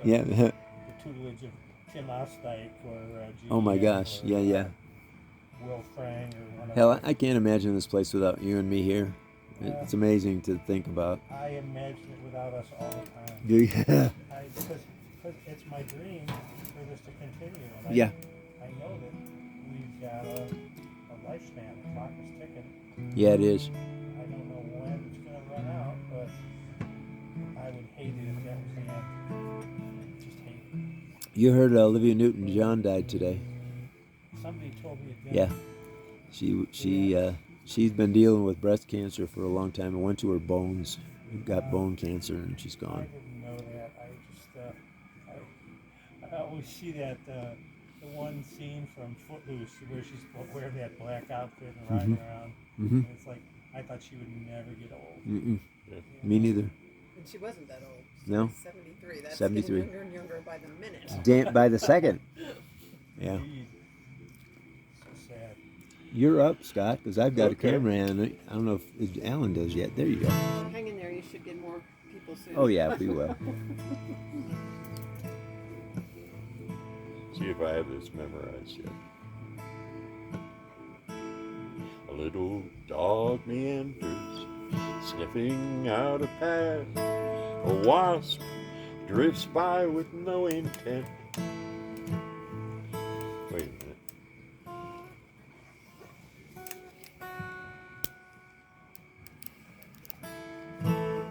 Yeah. the tutelage of Tim Ostdyke or Oh my gosh. or, Yeah. Will Frang or one of Hell, the, I can't imagine this place without you and me here. uh, It's amazing to think about. I imagine it without us all the time. Yeah. Because it's my dream for this to continue. And Yeah. I know that we've got a lifespan. The clock is ticking. Yeah, it is. I don't know when it's going to run out, but I would hate it if that was the end. Just hate it. You heard Olivia Newton-John died today. Somebody told me it Yeah. She's been dealing with breast cancer for a long time. It went to her bones. Got bone cancer, and she's I gone. didn't know that. I always see that the one scene from Footloose where she's wearing that black outfit and riding around. And it's like I thought she would never get old. Yeah. Me neither. And she wasn't that old. She No. was 73. That's 73. getting younger and younger by the minute. By the second. Yeah. Indeed. So sad. You're up, Scott, because I've got Okay. a camera in. I don't know if Alan does yet. There you go. Hang in there. You should get more people soon. Oh, yeah, we will. See if I have this memorized yet. A little dog meanders, sniffing out a path. A wasp drifts by with no intent. Wait a minute.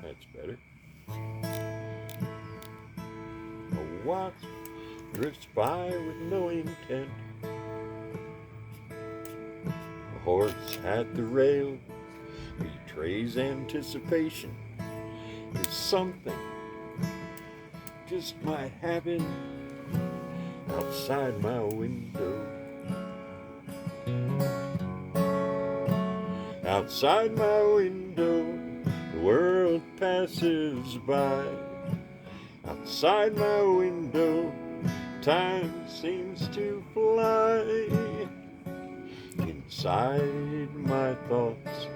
That's better. A wasp drifts by with no intent. A horse at the rail betrays anticipation. It's something just might happen outside my window. Outside my window, the world passes by. Outside my window, time seems to fly. Inside, my thoughts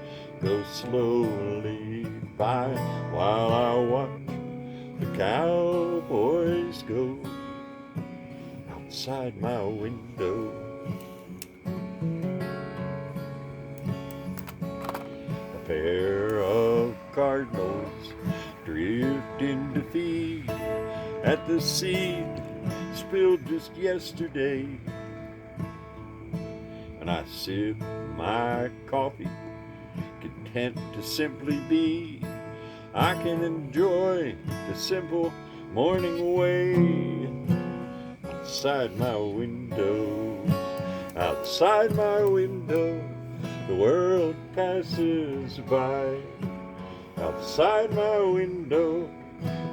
go slowly by while I watch the cowboys go. Outside my window, a pair of cardinals drift in to feed at the seed spilled just yesterday. And I sip my coffee, content to simply be. I can enjoy the simple morning way. Outside my window, outside my window, the world passes by. Outside my window,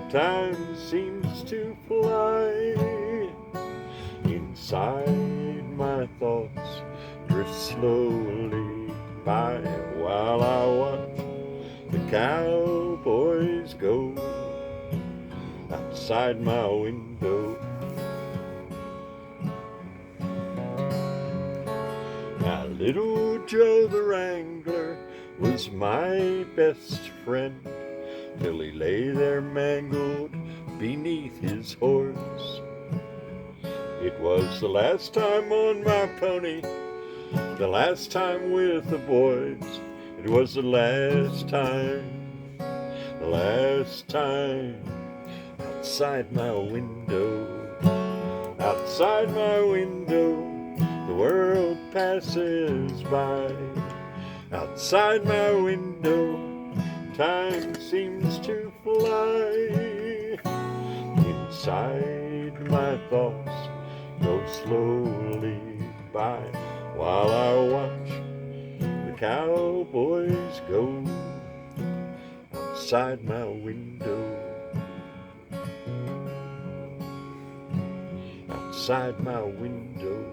time seems to fly. Inside, my thoughts drift slowly by while I watch the cowboys go. Outside my window, now little Joe the Wrangler was my best friend till he lay there mangled beneath his horse. It was the last time on my pony, the last time with the boys. It was the last time outside my window. Outside my window, the world passes by. Outside my window, time seems to fly. Inside, my thoughts go slowly by while I watch the cowboys go. Outside my window, outside my window.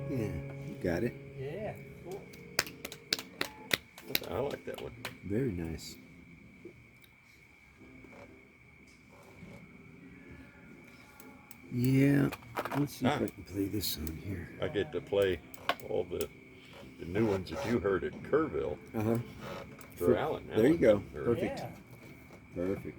Yeah, you got it. Yeah, cool. I like that one. Very nice. Yeah, let's see if I can play this song here. I get to play all the new ones that you heard at Kerrville Uh-huh. for Alan. There you go. Or Perfect. Yeah. Perfect.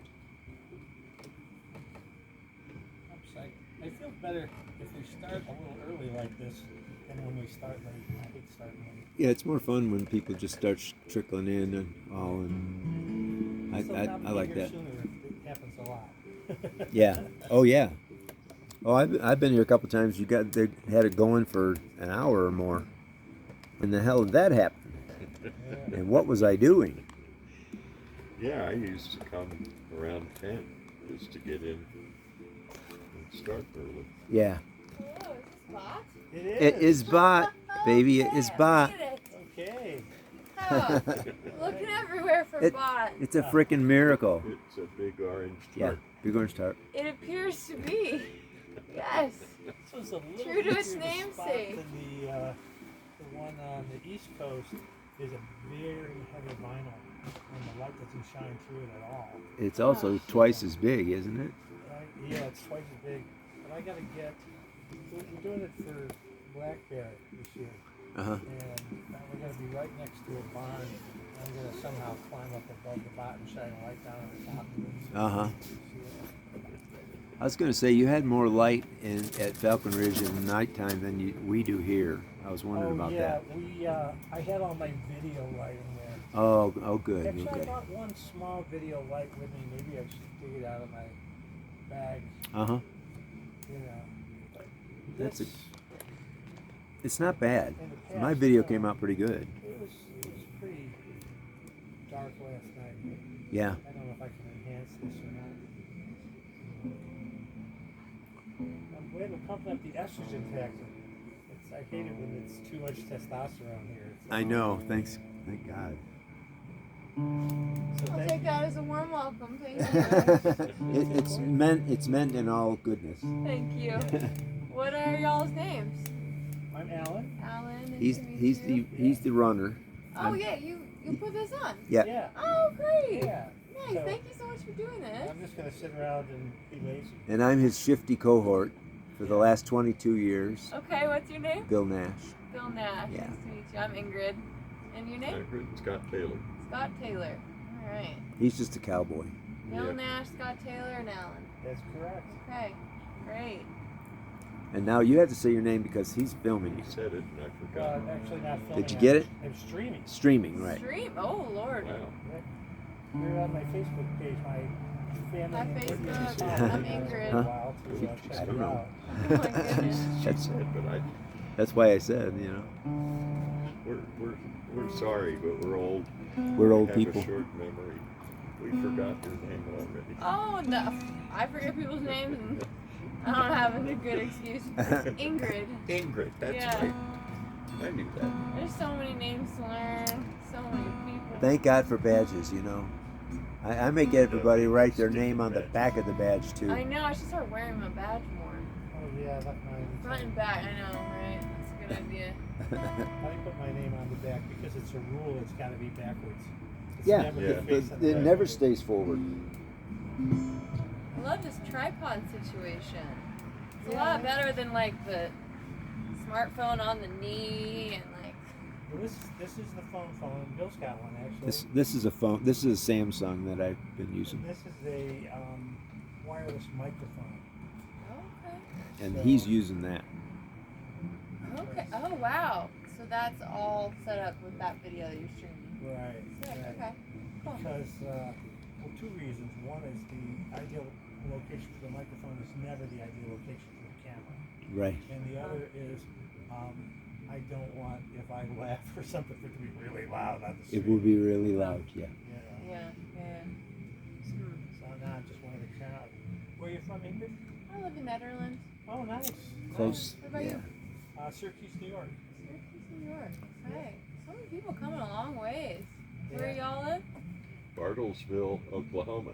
I feel better if we start a little early like this than when we start late. I hate starting late. Yeah, it's more fun when people just start trickling in and all, and I like that. Sooner if it happens a lot. Yeah. Oh yeah. Oh, I've been here a couple times. They had it going for an hour or more. When the hell did that happen? Yeah. And what was I doing? Yeah, I used to come around 10 just to get in and start early. Yeah. Hello, is this bot? It is bot, baby. It is bot. Okay. Oh, looking everywhere for It- bot. It's a freaking miracle. It's a big orange Yeah. tarp. Big Orange Tarp. It appears to be. Yes. So it's a little True to its easier to spot namesake. than the one on the East Coast is a very heavy vinyl, and the light doesn't shine through it at all. It's also twice as big, isn't it? Right? Yeah, it's twice as big. But I gotta get. We're doing it for blackberry this year, Uh huh. and we're gonna be right next to a barn. I'm gonna somehow climb up above the bot and shine a light down on the top of it. Uh huh. I was going to say you had more light at Falcon Ridge in nighttime than we do here. I was wondering about that. I had all my video lighting there. Oh, good. Actually, I Okay. brought one small video light with me. Maybe I should dig it out of my bag. Uh huh. You know. But That's this, It's not bad. in the past, My video came out pretty good. It was pretty dark last night. Yeah. I don't know if I can enhance this or not. I'm glad we're pumping up the estrogen factor. I hate it when it's too much testosterone here. I know. Thanks. Thank God. So I'll thank take you. that as a warm welcome. Thank you. It's meant in all goodness. Thank you. What are y'all's names? I'm Alan. Alan. Nice He's to meet he's you. he's the runner. Oh yeah, you put this on. Yeah. Yeah. Oh great. Yeah. Nice. So- Thank you so much for doing this. I'm just gonna sit around and be lazy. And I'm his shifty cohort for the last 22 years. Okay, what's your name? Bill Nash. Bill Nash. Yeah. Nice to meet you. I'm Ingrid. And your name? I've Scott Taylor. Scott Taylor. All right. He's just a cowboy. Bill Yeah. Nash, Scott Taylor, and Alan. That's correct. Okay. Great. And now you have to say your name because he's filming He you. said it and I forgot. Actually not filming. Did you get it? I'm streaming. Streaming, right? Stream. Oh Lord. Wow. You're on my Facebook page. My family. Hi, and Facebook. Ingrid I'm Ingrid. For a while to check I it don't know. out. Oh my goodness. She That's- said, but That's why I said, you know, we're sorry, but we're old. we're old We have people. a short memory. We forgot your name already. Oh no. I forget people's names and I don't have a good excuse. Ingrid. Ingrid, that's Yeah. right. I knew that. There's so many names to learn. So many people. Thank God for badges, you know. I make everybody write their name on the back of the badge too. I know. I should start wearing my badge more. Oh yeah, I left mine. Front and back. I know, right? That's a good idea. I put my name on the back because it's a rule. It's got to be backwards. It's Yeah, never Yeah. the face on the it back. never stays forward. I love this tripod situation. It's a lot better than like the smartphone on the knee and like. Well, this is the phone. Bill's got one actually. This is a phone. This is a Samsung that I've been using, This is a wireless microphone. Okay. and he's using that. Okay. Oh wow. So that's all set up with that video that you're streaming. Right. Sick. right. Okay. Cool. Because, well, two reasons. One is the ideal location for the microphone is never the ideal location for the camera. Right. And the other is, I don't want, if I laugh or something, for it to be really loud on the street. It will be really loud. Yeah. Yeah. Yeah. So now I'm just one of the crowd. Where are you from, Ingrid? I live in Netherlands. Oh, nice. Close. What about Yeah. you? Syracuse, New York. Syracuse, New York. Okay. So many people coming a long ways. Where Yeah. y'all live? Bartlesville, Oklahoma.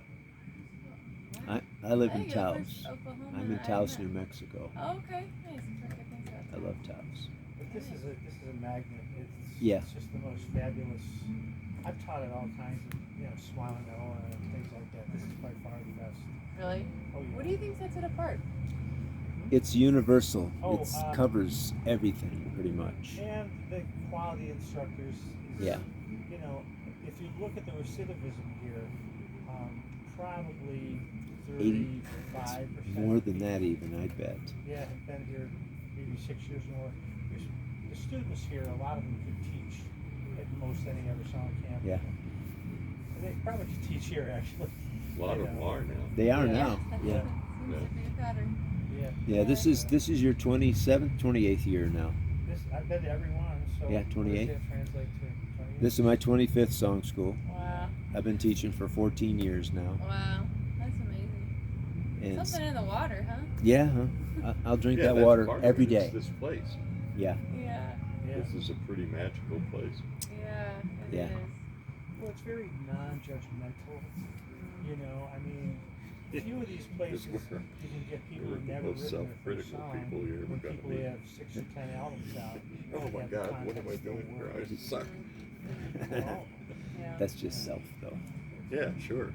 I live I in think you're the first Taos. Oklahoma I'm in that I Taos, met. New Mexico. Oh, okay. Nice. Terrific. Thanks for I that. love Taos. But this is a magnet. It's Yeah. It's just the most fabulous. I've taught at all kinds of smiling Iowa and things like that. This is by far the best. Really? Oh yeah. What do you think sets it apart? It's universal. Oh, It covers everything pretty much. And the quality instructors. Is, Yeah. If you look at the recidivism here, probably 80, 35%. more than that even, I bet. Yeah, have been here maybe 6 years or more. The students here, a lot of them could teach at most any other song camp. Yeah. They probably could teach here, actually. A lot of them are now. They are Yeah. now. Yeah. Seems to be a pattern. Yeah. Yeah, this is your 27th, 28th year now. I've been to every one, so Yeah, what does 28. that translate to? 28? This is my 25th song school. Wow. I've been teaching for 14 years now. Wow. That's amazing. And Something in the water, huh? yeah, huh? I'll drink Yeah, that that's water part of every it, is day. This place. Yeah. Yeah. Yeah. This is a pretty magical place. Yeah. It Yeah. is. Well, it's very non-judgmental. You know, I mean, a few of these places you we're- can get people we're who've the never most written their first self-critical song. people you're ever When gonna people meet. have 6 or 10 albums out. Oh they my have the God, what am I context doing of the here? I words. just suck. Well, Yeah. That's just self, though. Yeah, sure.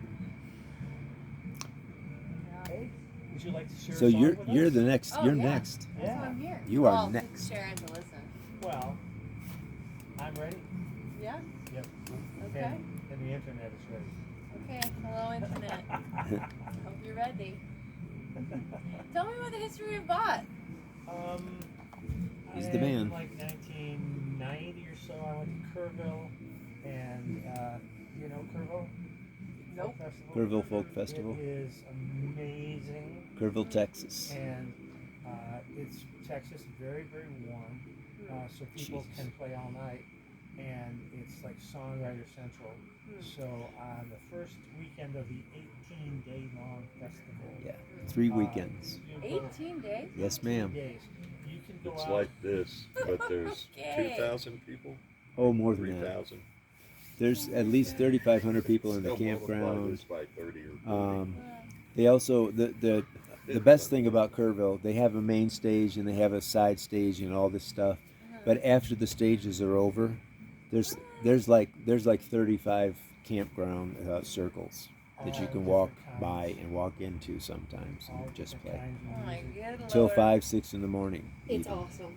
Yeah. hey, would you like to share So a song you're with you're us? the next. Oh, You're yeah. next. That's Yeah. why I'm here. You are well, next. Sharon to listen. Well, I'm ready. Yeah. Yep. Okay. And the internet is ready. Okay. Hello, internet. Hope you're ready. Tell me about the history of bot. He's I the had, man. Like 1990 or so, I went to Kerrville, and you know Kerrville? Nope. Folk Festival? Kerrville Folk Festival, It is amazing, Kerrville, Texas. and it's Texas, very very warm, so people Jesus. can play all night, and it's like Songwriter Central. So on the first weekend of the 18-day long festival, Yeah, 3 weekends. you go 18 days. Yes, 18 ma'am. days. You can go It's out. like this, but there's Okay. 2,000 people, Oh, more than that. 3,000. There's at least 3,500 people in the Still multiply campground. this by 30 or 40. They also the best thing about Kerrville, they have a main stage and they have a side stage and all this stuff. But after the stages are over, there's like 35 campground circles that you can walk by and walk into sometimes all and just different play kinds of Oh my music. good till lord. 5, 6 in the morning. It's even. awesome.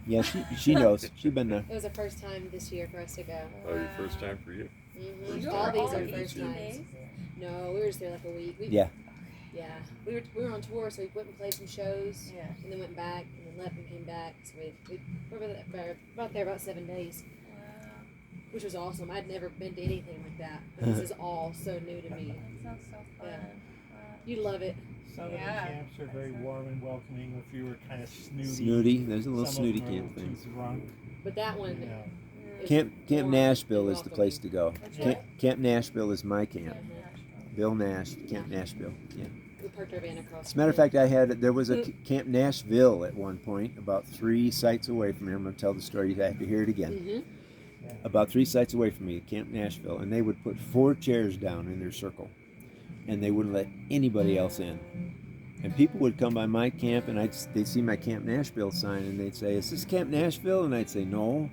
Yeah, she knows. She's been there. It was the first time this year for us to go. Oh, your first time for you? Mm-hmm. You All were these all are 18 first times. days? No, we were just there like a week. Yeah. Yeah. We were on tour, so we went and played some shows, Yeah. and then went back, and then left and came back. So we were about there about 7 days, Wow. which was awesome. I'd never been to anything like that. But this is all so new to me. That sounds so fun. Yeah. Wow. You love it. Some of Yeah. the camps are very warm and welcoming. If you were kind of snooty, Snooty. There's a little some of snooty them are camp too things. drunk. But that one, You know. is Camp warm Nashville and is the place to go. What's Yeah. that? Camp Nashville is my camp. Nashville. Bill Nash, Camp Nashville. Yeah. We parked our van across. As a matter of fact, there was a Camp Nashville at one point, about 3 sites away from here. I'm going to tell the story. You have to hear it again. Mm-hmm. About 3 sites away from me, Camp Nashville, and they would put 4 chairs down in their circle, and they wouldn't let anybody else in. And people would come by my camp, and they'd see my Camp Nashville sign, and they'd say, "Is this Camp Nashville?" And I'd say, "No,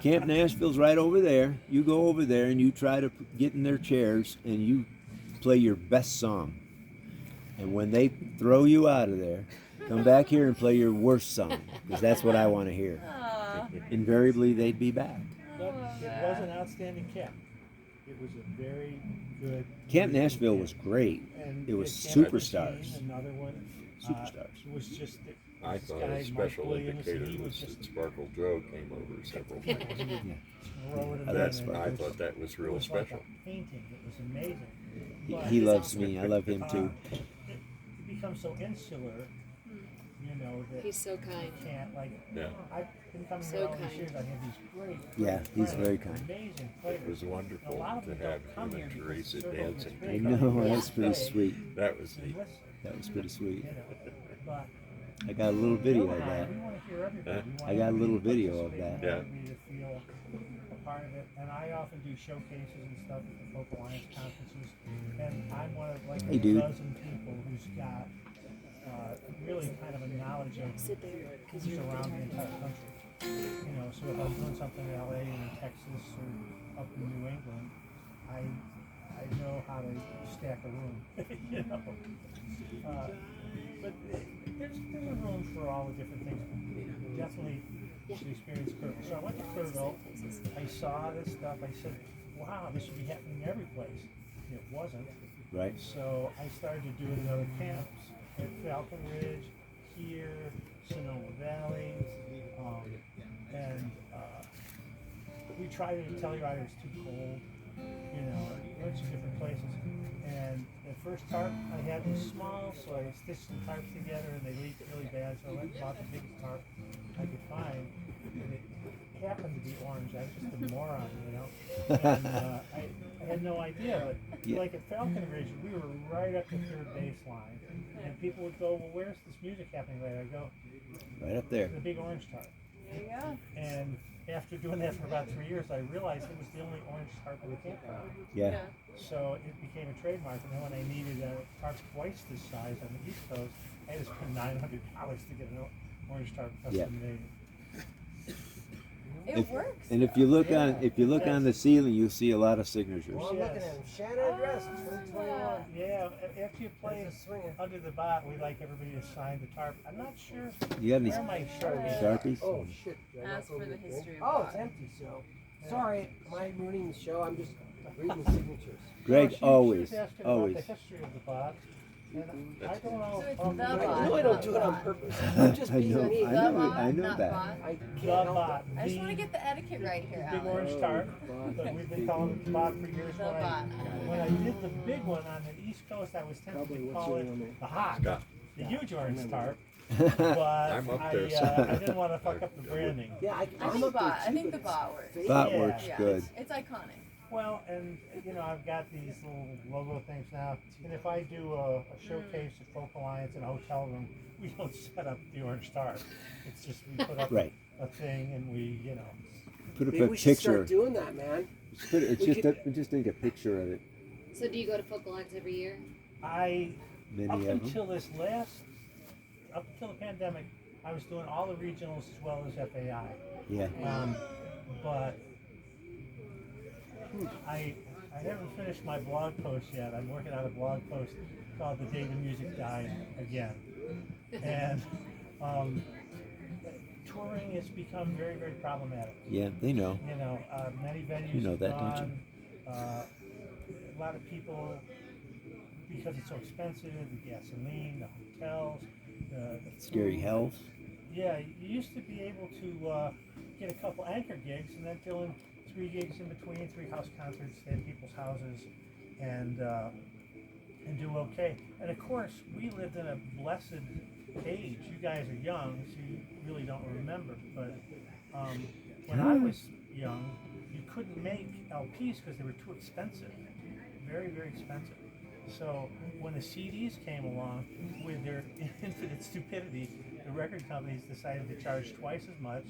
Camp Nashville's right over there. You go over there, and you try to get in their chairs, and you play your best song. And when they throw you out of there, come back here and play your worst song, because that's what I want to hear." Aw. Invariably, they'd be back. But love it that. was an outstanding camp. It was a very good. Camp musical Nashville camp. was great. And it was Camp superstars. Machine, another one. Superstars. It was just. I this thought guy, a Mike special Williams, indicator he was just that Sparkle Joe came over several times. throwing it That's in, and I it was- thought that was it real was like special. a painting. It was amazing. He, But, he loves me. I love him too. It becomes so insular, you know, that He's so kind. you can't like. Yeah. I've been coming So here all these kind. years. I have these great. Yeah, great he's friends, very kind. Amazing players. It was And a wonderful lot of to them have don't come him here and because Teresa the circle gets dancing. I big. know, They that's pretty stay sweet. That was and neat. listen, That was pretty sweet. you know. But I got a little video Bill of and I, that. we want to hear everybody. We want I got a little everybody to video of participate. that. We want everybody to feel a part of it. And I often do showcases and stuff at the Folk Alliance conferences. And I'm one of like Hey, a dude. dozen people who's got really kind of a knowledge of Sit there, who's around the entire country. You know, so if I'm doing something in LA or in Texas or up in New England, I know how to stack a room. You know. But there's a room for all the different things. Definitely should experience Kerrville. So I went to Kerrville. I saw this stuff. I said, "Wow, this should be happening every place." it wasn't. Right. So I started to do it in other camps at Falcon Ridge, here, Sonoma Valley, and we tried it at Telluride. It was too cold, you know, a bunch of different places. And the first tarp I had was small, so I stitched the tarps together, and they leaked really bad. So I went and bought the biggest tarp I could find, and it happened to be orange. I was just a moron, you know. And I had no idea, but Yeah. like at Falcon Ridge, we were right up the third baseline, and people would go, "Well, where's this music happening?" Later, I go, Right up there. "The Big Orange Tarp." There you go. And after doing that for about 3 years, I realized it was the only orange tarp in the campground. Yeah. So it became a trademark, and then when I needed a tarp twice this size on the East Coast, I had to spend $900 to get an orange tarp custom made. It works. And if you look on the ceiling, you'll see a lot of signatures. Well, I'm looking at him. Shannon Address, 2021. Yeah, after you play It's a swinger. under the bot, we like everybody to sign the tarp. I'm not sure You got any where my Sharpies. Sharpies? Oh, shit. Did I Ask knock for over the thing? history of Oh, bot. it's empty, so. Sorry, am I ruining the show? I'm just reading the signatures. Greg, She always, was asking always. about the history of the bot. And I don't know. So it's off the top of bot. I know I don't do it on purpose. I'm just I being know, me. I know, bot, I know not that. bot. I The can't help bot. I just want to get the etiquette right here, Big Alan. Orange Tarp, but we've been calling it the bot for years. The bot. When I did the big one on the East Coast, I was tempted to call it the hot, Scott. the huge orange tarp, Right. but I'm up there, so- I didn't want to fuck up the branding. it. Yeah, I I'm think up there bot. I too, think the but it's bot works. fake. Bot Yeah. works Yeah, good. it's iconic. Well, and you know, I've got these little logo things now, and if I do a showcase at Folk Alliance in a hotel room, we don't set up the orange tarp. It's just we put up Right. a thing and we, you know. Put up Maybe a we should picture. start doing that, man. It's we just could- we just need a picture of it. So do you go to Focal Lines every year? Many Up of them. until up until the pandemic, I was doing all the regionals as well as FAI. Yeah. But I haven't finished my blog post yet. I'm working on a blog post called "The Day the Music Died Again," and touring has become very, very problematic. Yeah, they know. You know, many venues You know have that, don't gone. A lot of people, because it's so expensive, the gasoline, the hotels, the Scary food. Health. Yeah, you used to be able to get a couple anchor gigs and then fill in 3 gigs in between, 3 house concerts at people's houses, and do okay. And of course, we lived in a blessed age. You guys are young, so you really don't remember. But when I was young, you couldn't make LPs because they were too expensive, very, very expensive. So when the CDs came along, with their infinite stupidity, the record companies decided to charge twice as much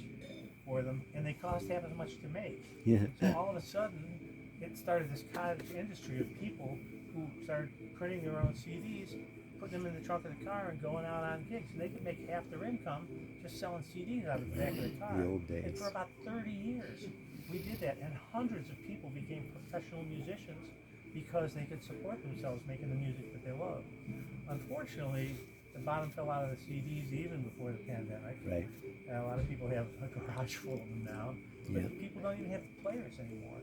for them, and they cost half as much to make. Yeah. So all of a sudden, it started this cottage industry of people who started printing their own CDs, putting them in the trunk of the car, and going out on gigs. And they could make half their income just selling CDs out of the back of the car. The old And days. for about 30 years, we did that, and hundreds of people became professional musicians because they could support themselves making the music that they love. Unfortunately, the bottom fell out of the CDs even before the pandemic. Right. A lot of people have a garage full of them now. But Yeah. people don't even have the players anymore.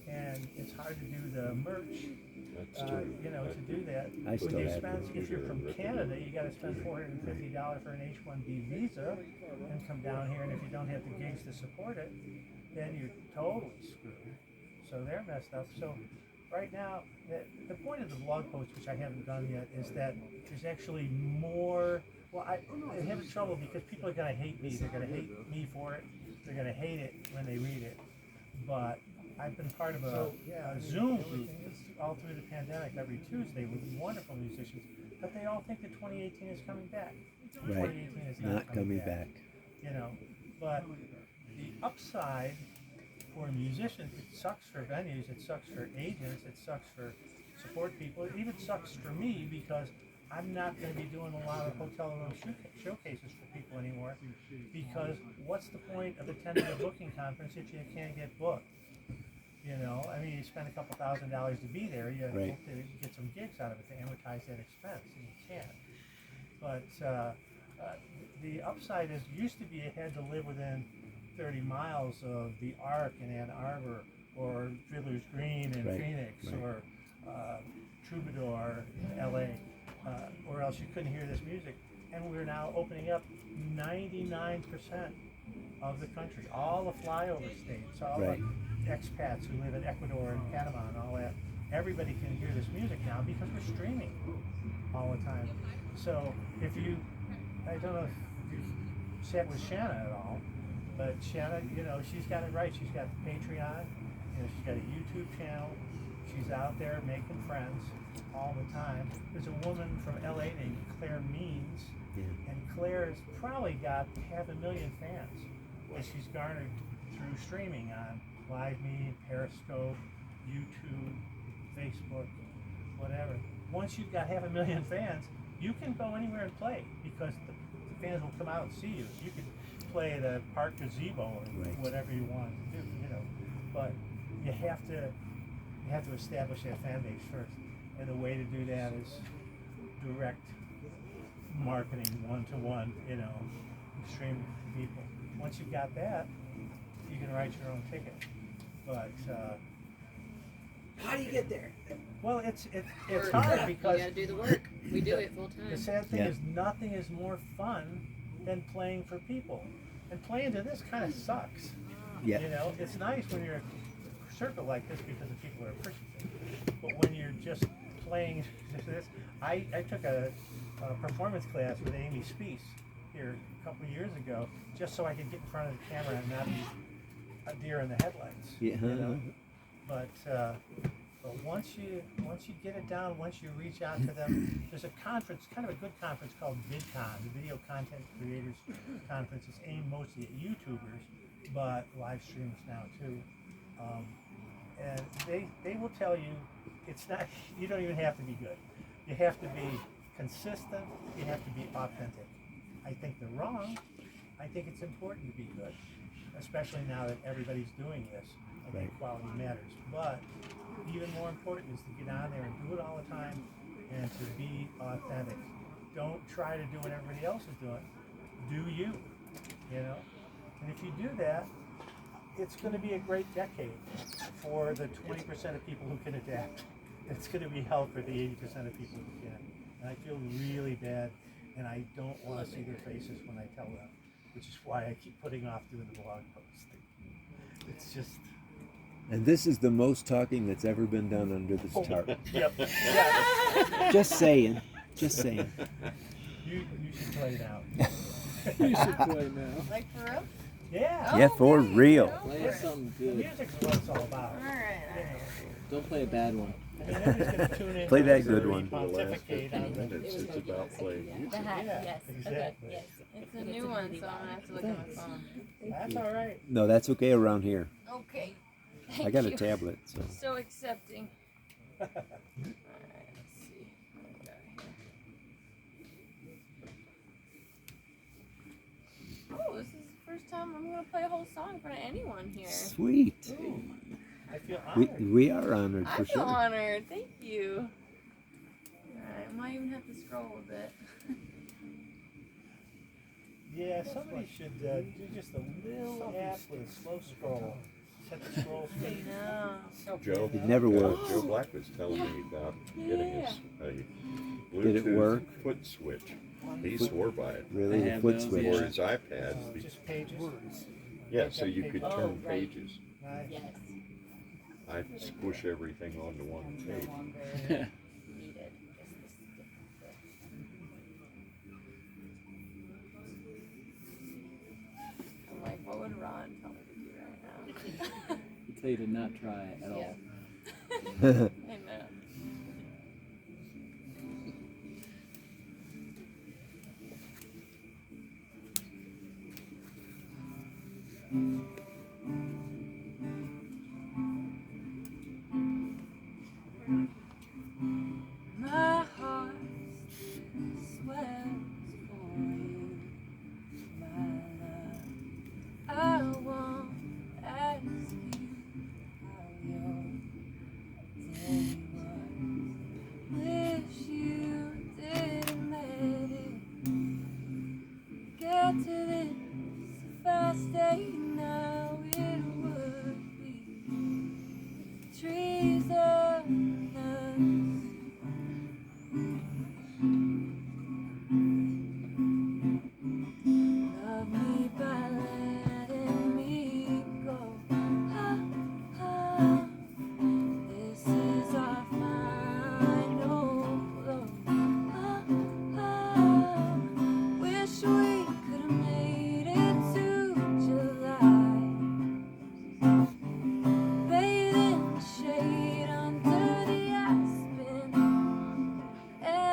And it's hard to do the merch, That's true. you know, to do that. I With still the have expense, if you're from them. Canada, you got to spend $450 for an H-1B visa and come down here. And if you don't have the gigs to support it, then you're totally screwed. So they're messed up. So right now, the point of the blog post, which I haven't done yet, is that there's actually more. Well, I'm having trouble because people are going to hate me. They're going to hate me for it. They're going to hate it when they read it. But I've been part of a Zoom group all through the pandemic every Tuesday with wonderful musicians. But they all think that 2018 is coming back. Right. 2018 is Not coming back. You know, but the upside for musicians, it sucks for venues, it sucks for agents, it sucks for support people, it even sucks for me because I'm not going to be doing a lot of hotel room showcases for people anymore, because what's the point of attending a booking conference if you can't get booked? You know, I mean, you spend a couple $1,000s to be there, you Right. hope to get some gigs out of it to amortize that expense, and you can't. But the upside is, used to be you had to live within 30 miles of the Arc in Ann Arbor, or Fiddler's Green in Right, Phoenix, right. or Troubadour, LA, or else you couldn't hear this music. And we're now opening up 99% of the country, all the flyover states, all Right. the expats who live in Ecuador and Panama and all that. Everybody can hear this music now because we're streaming all the time. So if you, I don't know if you've sat with Shanna at all, but Shanna, you know, she's got it right. She's got Patreon, you know, she's got a YouTube channel. She's out there making friends all the time. There's a woman from LA named Claire Means, and Claire's probably got 500,000 fans that she's garnered through streaming on LiveMe, Periscope, YouTube, Facebook, whatever. Once you've got 500,000 fans, you can go anywhere and play because the fans will come out and see you. You can play at a park gazebo or whatever you want to do, you know. But you have to establish that fan base first, and the way to do that is direct marketing, one-to-one, you know, streaming to people. Once you've got that, you can write your own ticket. But How do you get there? well, it's Work. hard You because gotta do the work. We do it full the time. sad thing Yeah. is nothing is more fun than playing for people. And playing to this kind of sucks. Yeah. You know, it's nice when you're a circle like this because the people are appreciative. But when you're just playing this, I took a performance class with Amy Speece here a couple of years ago just so I could get in front of the camera and not be a deer in the headlights. Yeah. You know? But once you get it down, once you reach out to them, there's a conference, kind of a good conference called VidCon, the Video Content Creators Conference. It's aimed mostly at YouTubers, but live streams now too. And they will tell you it's not. You don't even have to be good. You have to be consistent. You have to be authentic. I think they're wrong. I think it's important to be good, especially now that everybody's doing this. I think quality matters. But even more important is to get on there and do it all the time and to be authentic. Don't try to do what everybody else is doing. Do you, you know? And if you do that, it's going to be a great decade for the 20% of people who can adapt. It's going to be hell for the 80% of people who can't. And I feel really bad, and I don't want to see their faces when I tell them, which is why I keep putting off doing the blog post. It's just... And this is the most talking that's ever been done under this tarp. Yep. Yeah. Just saying. Just saying. You should play now. You should play now. Like for real? Yeah. Yeah, for Okay, real. Play something The good. music's what it's all about. Alright, You know. Don't play a bad one. I mean, nobody's gonna tune in Play to that us good and one. pontificate on the... Minutes, it's about playing music. The hat, Yeah, yes. exactly. Yes. It's a new one, so I'm gonna have to look at my phone. That's all right. No, that's okay around here. Okay. I got a you. tablet, so. So accepting. Alright, let's see. What we got here. Oh, this is the first time I'm gonna play a whole song in front of anyone here. Sweet. Ooh, I feel We, honored. we are honored I for feel sure. honored. Thank you. Alright, I might even have to scroll a bit. Yeah, somebody should do just a little app with a slow scroll. Set the scroll speed. No. Joe, It never works. Joe Black was telling me about getting his a Did it Bluetooth work? foot switch. He swore by it Really, I the have foot those, for switch. yeah. his iPad. Just pages. Yeah, so you could Oh, turn right. pages. Nice. Yes. I'd squish everything onto one No page. longer needed. Just this different bit. I'm like, what would Ron tell me to do right now? I tell you to not try at all. I know. My heart swells for you, my love. I won't ask you how your day was. Wish you didn't let it get to this fast day now.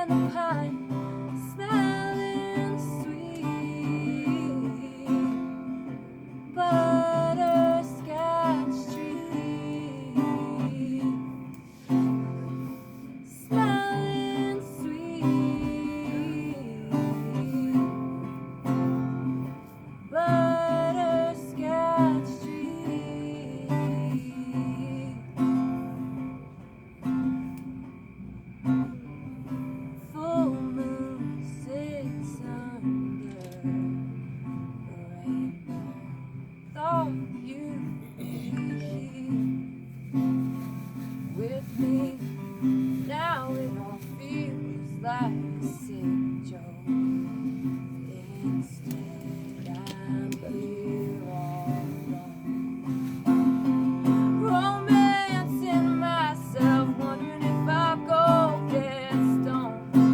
and the pine smelling sweet. Butterscotch tree smelling sweet. Butterscotch tree. Full moon sits under the rainbow. Thought you'd be here with me. Now it all feels like a sick joke. Instead, I'm here all alone, romancing myself, wondering if I'll go get stoned.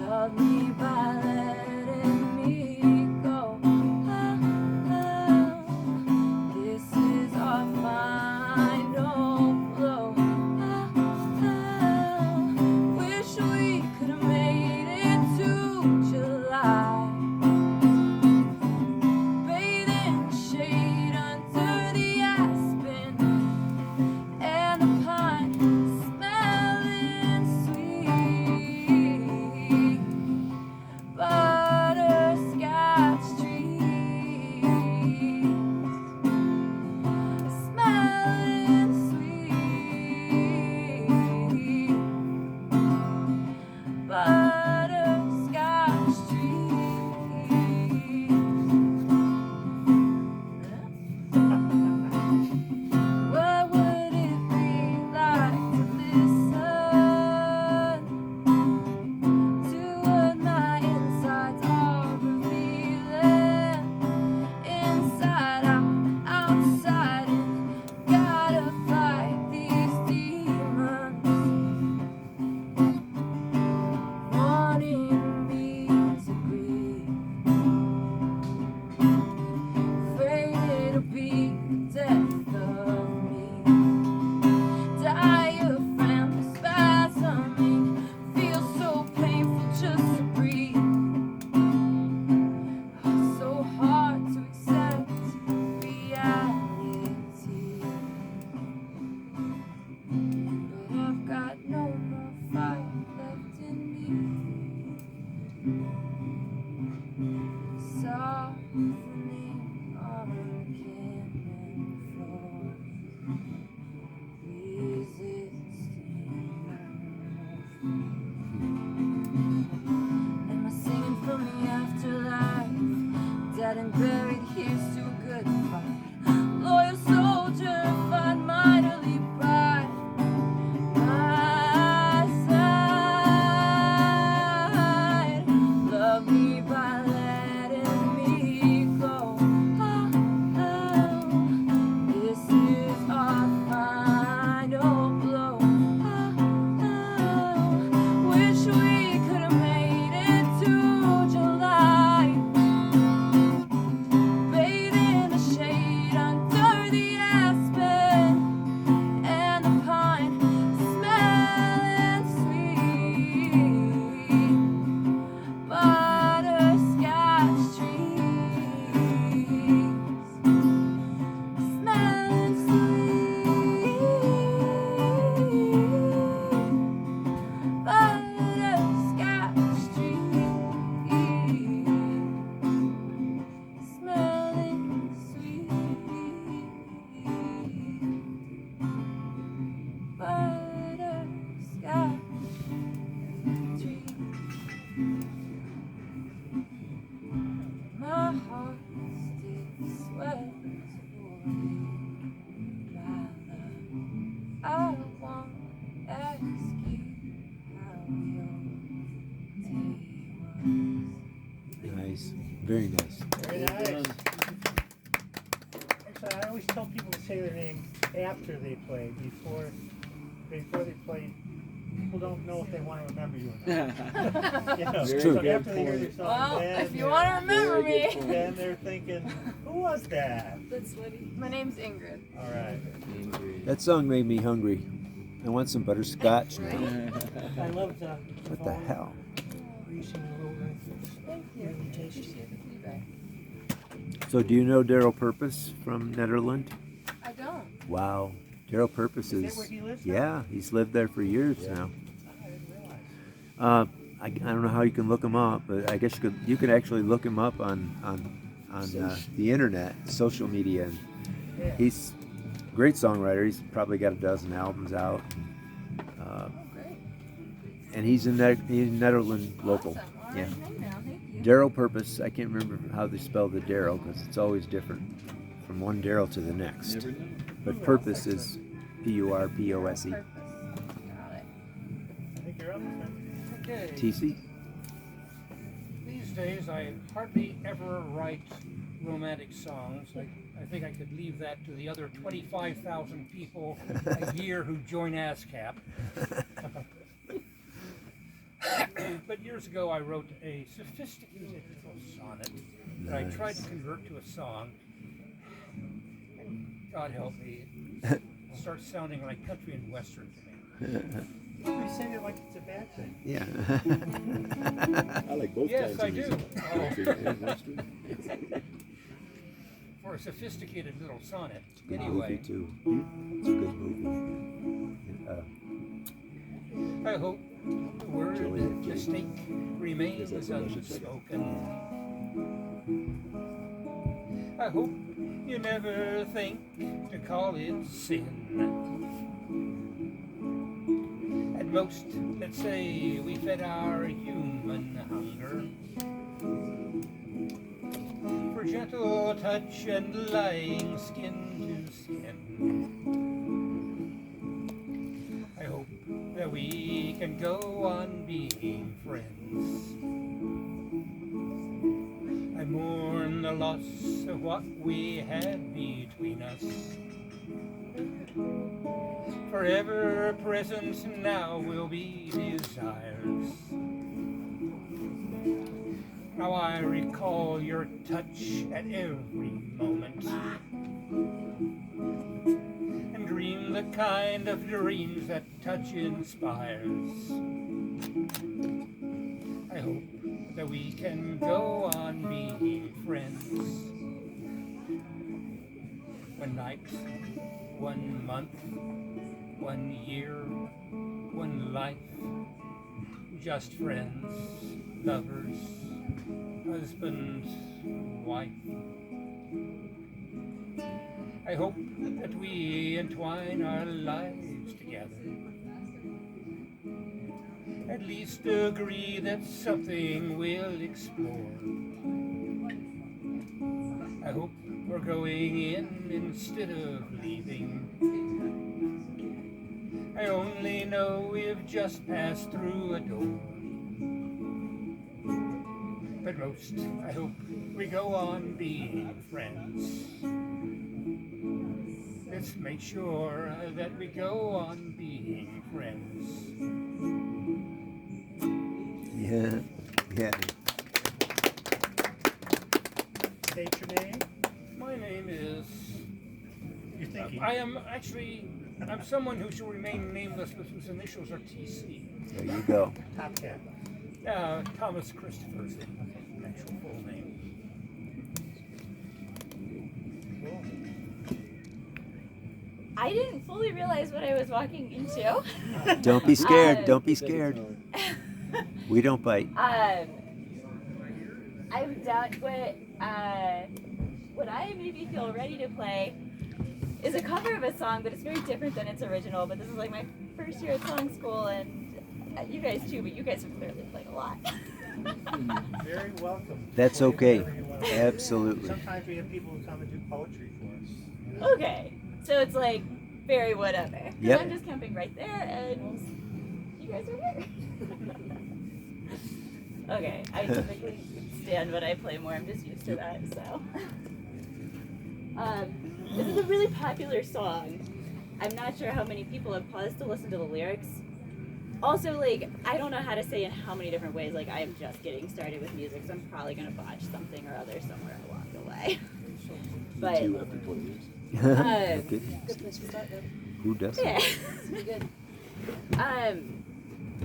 Love me by letting me go. Oh, this is our final blow. Wish we could have made it to July. Bathe in the shade under the aspen and the pine smelling sweet. Butterscotch trees smelling sweet. Butterscotch trees. What would it be like to listen to what my insides are revealing? Inside out, outside in, gotta fight these demons wanting me to breathe. Afraid it'll be the death of me. Diaphragm spasming, feels so painful just to breathe. So hard to accept reality. But I've got no more fight left in me. Softening on cannon floors, resisting. Am I singing from the afterlife? Dead and buried, here's to a good fight. Loyal soldier, find mightily pride. My side, love me by letting me go. This is our final blow. Wish we could have made it to July. Bathe in the shade under the aspen and the pine smelling sweet. Butterscotch trees smelling sweet. Butterscotch trees smelling sweet. Butterscotch trees. My heart still sweats for you, my love. I won't ask you how your day was. Nice. Very nice. Very nice. Actually, I always tell people to say their name after they play. Before they play, people don't know if they want to remember you or not. You know, It's so true. after they hear your song, Well, then if you they're- want to remember me, then they're thinking, who was that? That's funny. my name's Ingrid. All right. That song made me hungry. I want some butterscotch now. I love the What the volume. hell? Greasing a little bit. Thank you. Really tasty. Appreciate the feedback. So do you know Daryl Purpose from Netherland? I don't. Wow. Daryl Purpose Is is, that where he lives now? yeah, he's lived there for years now. I didn't realize. I don't know how you can look him up, but I guess you could actually look him up on the internet, social media. And Yeah. he's a great songwriter. He's probably got a dozen albums out. Great. And he's in Netherland local. Awesome. All right, Yeah. hang now. Thank you. Daryl Purpose. I can't remember how they spell the Daryl because it's always different from one Daryl to the next. Never know. But Purpose is Purpose. Purpose. Got it. I think you're up, man. Okay. TC? These days, I hardly ever write romantic songs. I think I could leave that to the other 25,000 people a year who join ASCAP. But years ago, I wrote a sophisticated little sonnet that I tried to convert to a song. And God help me, it starts sounding like country and western to me. You say it like it's a bad thing. Yeah. I like both Yes, kinds I of do. music. Country and western. For a sophisticated little sonnet. Good Anyway, movie too. It's a good movie. I hope the word Joey and Jay. mistake remains Guess that's what I should say. unspoken. I hope you never think to call it sin. At most, let's say we fed our human hunger for gentle touch and lying skin to skin. I hope that we can go on being friends. I mourn the loss of what we had between us. Forever present now will be desires. Now I recall your touch at every moment, and dream the kind of dreams that touch inspires. I hope that we can go on being friends. One night, 1 month, 1 year, 1 life, just friends, lovers, husband, wife. I hope that we entwine our lives together. At least agree that's something we'll explore. I hope we're going in instead of leaving. I only know we've just passed through a door. But most, I hope we go on being friends. Let's make sure that we go on being friends. Yeah. Yeah. State your name. My name is... You're thinking. I'm someone who shall remain nameless, but whose initials are TC. There you go. Top 10. Thomas Christopher is the actual full name. I didn't fully realize what I was walking into. Don't be scared. Don't be That's scared. hard. We don't bite. I doubt what I maybe feel ready to play is a cover of a song, but it's very different than its original. But this is like my first year at song school, and you guys too, but you guys have clearly played a lot. Very welcome. That's Play okay. whatever you want. Absolutely. Sometimes we have people who come and do poetry for us. you know? Okay, so it's like very whatever. 'Cause Yep. I'm just camping right there, and you guys are here. Okay, I typically stand when I play more. I'm just used to that, so. This is a really popular song. I'm not sure how many people have paused to listen to the lyrics. Also, like, I don't know how to say in how many different ways. Like, I am just getting started with music, so I'm probably gonna botch something or other somewhere along the way. But You after 20 years. Okay. Good place to start though. Who doesn't? yeah. Pretty good.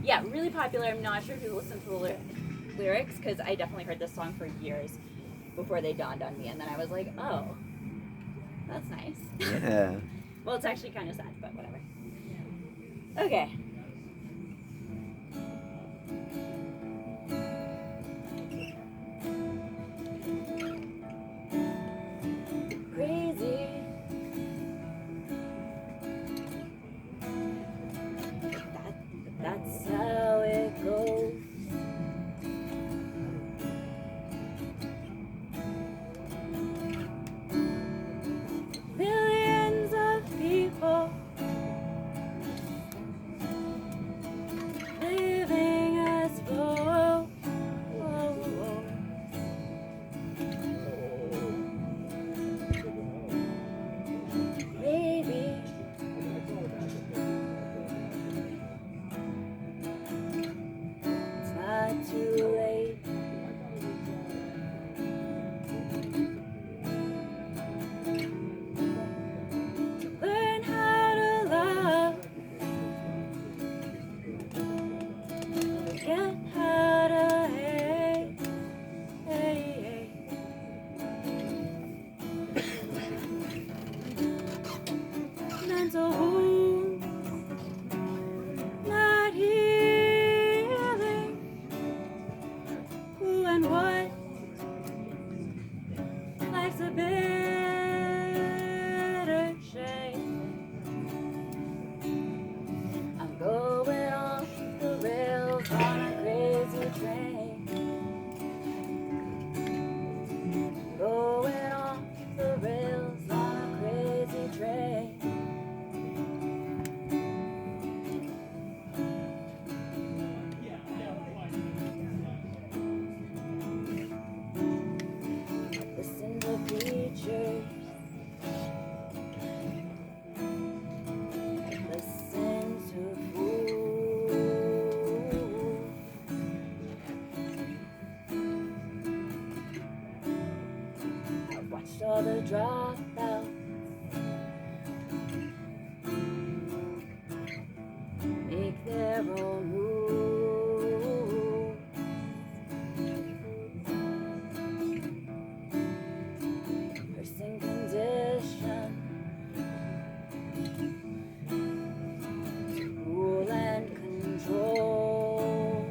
Yeah, really popular. I'm not sure if you listen to the lyrics because I definitely heard this song for years before they dawned on me, and then I was like, oh, that's nice. Yeah. Well, it's actually kind of sad, but whatever. Okay. Crazy. That's how it goes. Millions of people living as whoa, whoa, whoa. Maybe it's not too late. Learn how to love. Forget how to hate. Hey, hey. Mental wounds not healing. Who and what? Life's a bitter shade. I'm going off the rails on a crazy train. Going off the rails on a crazy train. Listen to preachers. Listen to fools. I've watched all the dropouts make their own moves. Person condition, rule and control.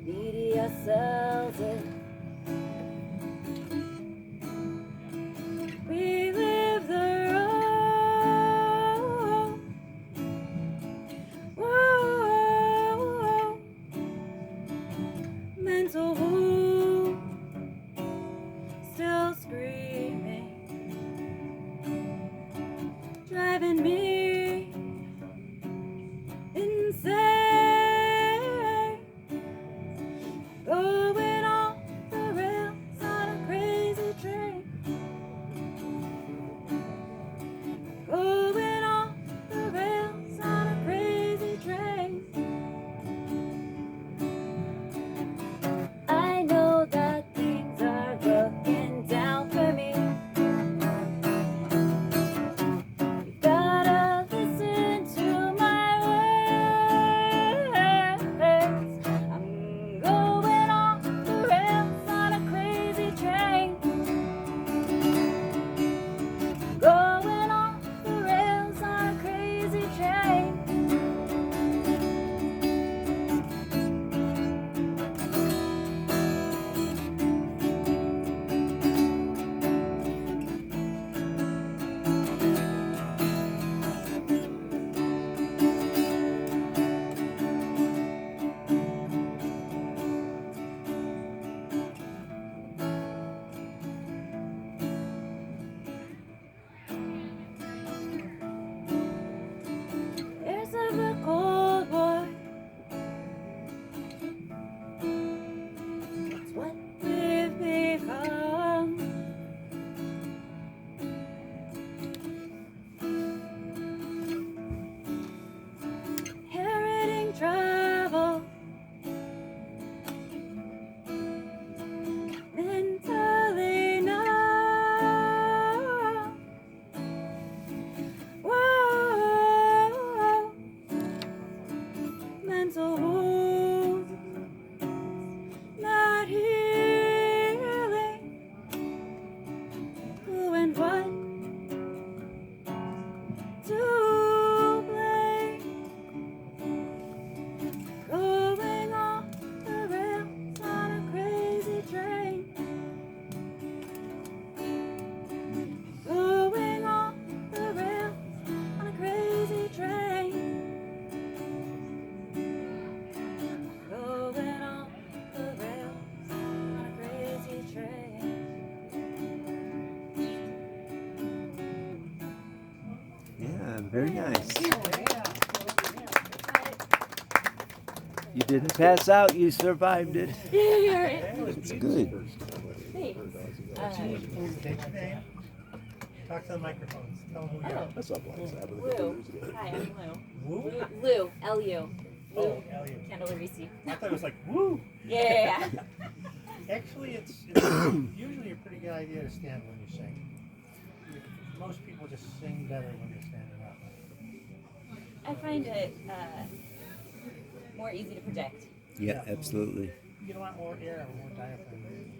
Media sells it. We live the role. Whoa. Mental wound, still screaming, driving me insane. Going off the rails on a crazy train. Going off the rails on a crazy train. I know that things are looking down for me. You gotta Very nice. You didn't pass out. You survived it. You're right. It's good. Thanks. State your name. Talk to the microphones. Tell them who you are. Oh, Lou. Hi, I'm Lou. Woo? Lou, L-U. Oh, Lou Elliot. Candelarisi. I thought it was like woo. Yeah. Actually, it's usually a pretty good idea to stand when you sing. Most people just sing better when they're standing up. I find it more easy to project. Yeah, absolutely. You don't want more air or more diaphragm.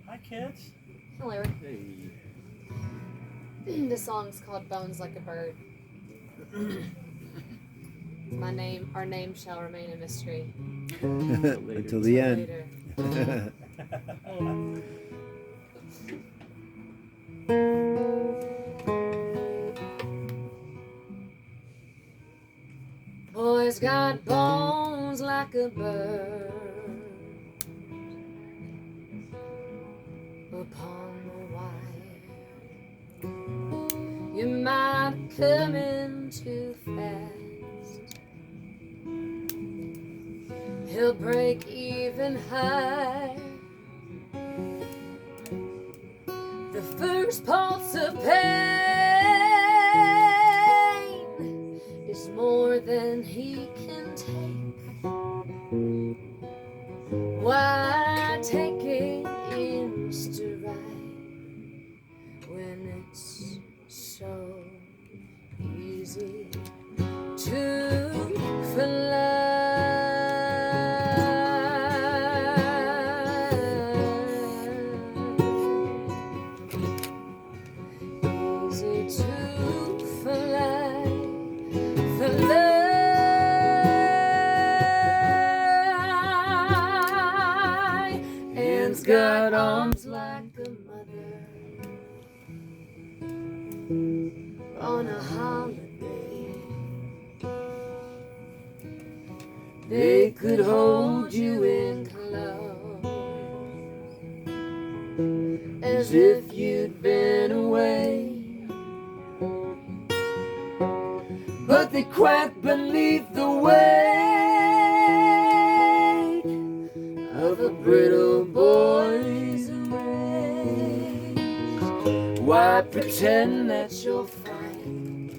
Hi, kids. Hello. Hey. The song's called Bones Like a Bird. Our name shall remain a mystery. Until the end. Later. Boy's got bones like a bird upon the wire. You might come in too fast. He'll break even high. The first pulse of pain is more than he can take. Why take it in stride when it's so easy to fly? Easy to fly, fly. And's got arms like a mother on a holiday. They could hold you in close as if you'd been away. But they crack beneath the weight of a brittle boy's rage. Why pretend that you'll find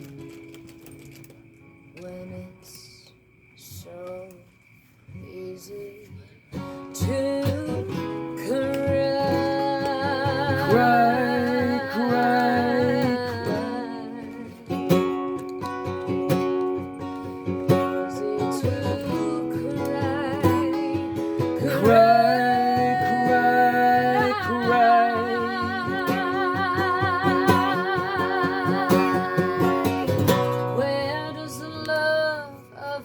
when it's so easy to Where does the love of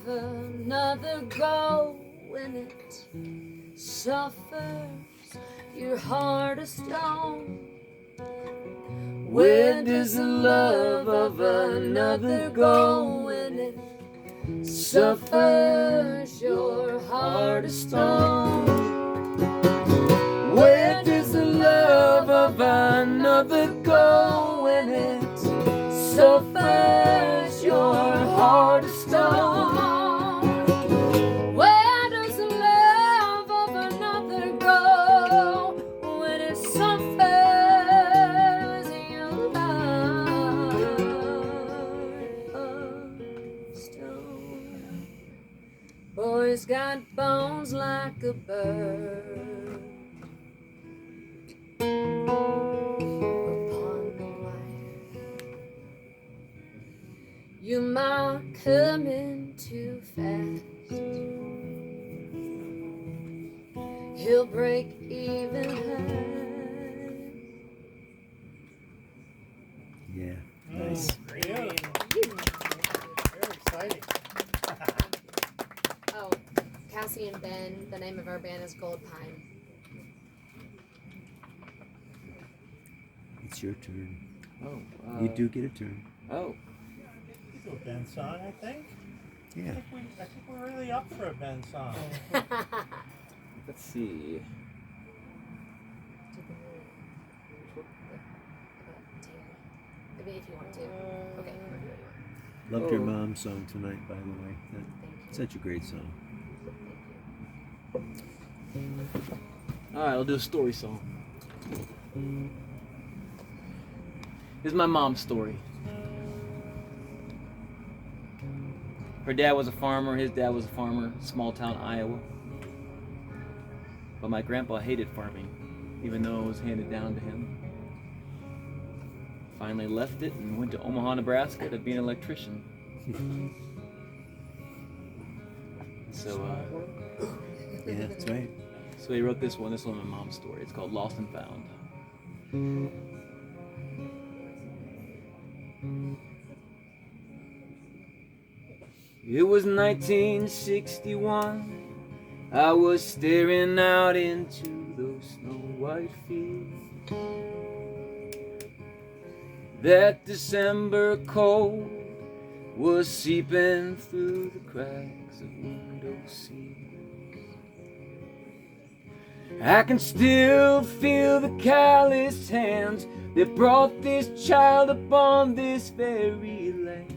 another go when it suffers your heart of stone? Where does the love of another go when it suffers your heart of stone? Where does the love of another go when it suffers your heart of stone? Where does the love of another go when it suffers your heart of stone? Boy's got bones like a bird upon the wire. You might come in too fast. He'll break even high. Yeah, nice. Very exciting. Oh, Cassie and Ben, the name of our band is Gold Pine. It's your turn. Oh. You do get a turn. Oh. You do a Ben song, I think. Yeah. I think we're really up for a Ben song. Let's see. if you want to. Okay. Loved your mom's song tonight, by the way. Such a great song. Alright, I'll do a story song. This is my mom's story. Her dad was a farmer, his dad was a farmer, small town Iowa. But my grandpa hated farming, even though it was handed down to him. Finally left it and went to Omaha, Nebraska to be an electrician. So, yeah, that's right. So he wrote this one. This one's my mom's story. It's called Lost and Found. It was 1961. I was staring out into those snow-white fields. That December cold was seeping through the cracks of window seals. I can still feel the calloused hands that brought this child upon this very land.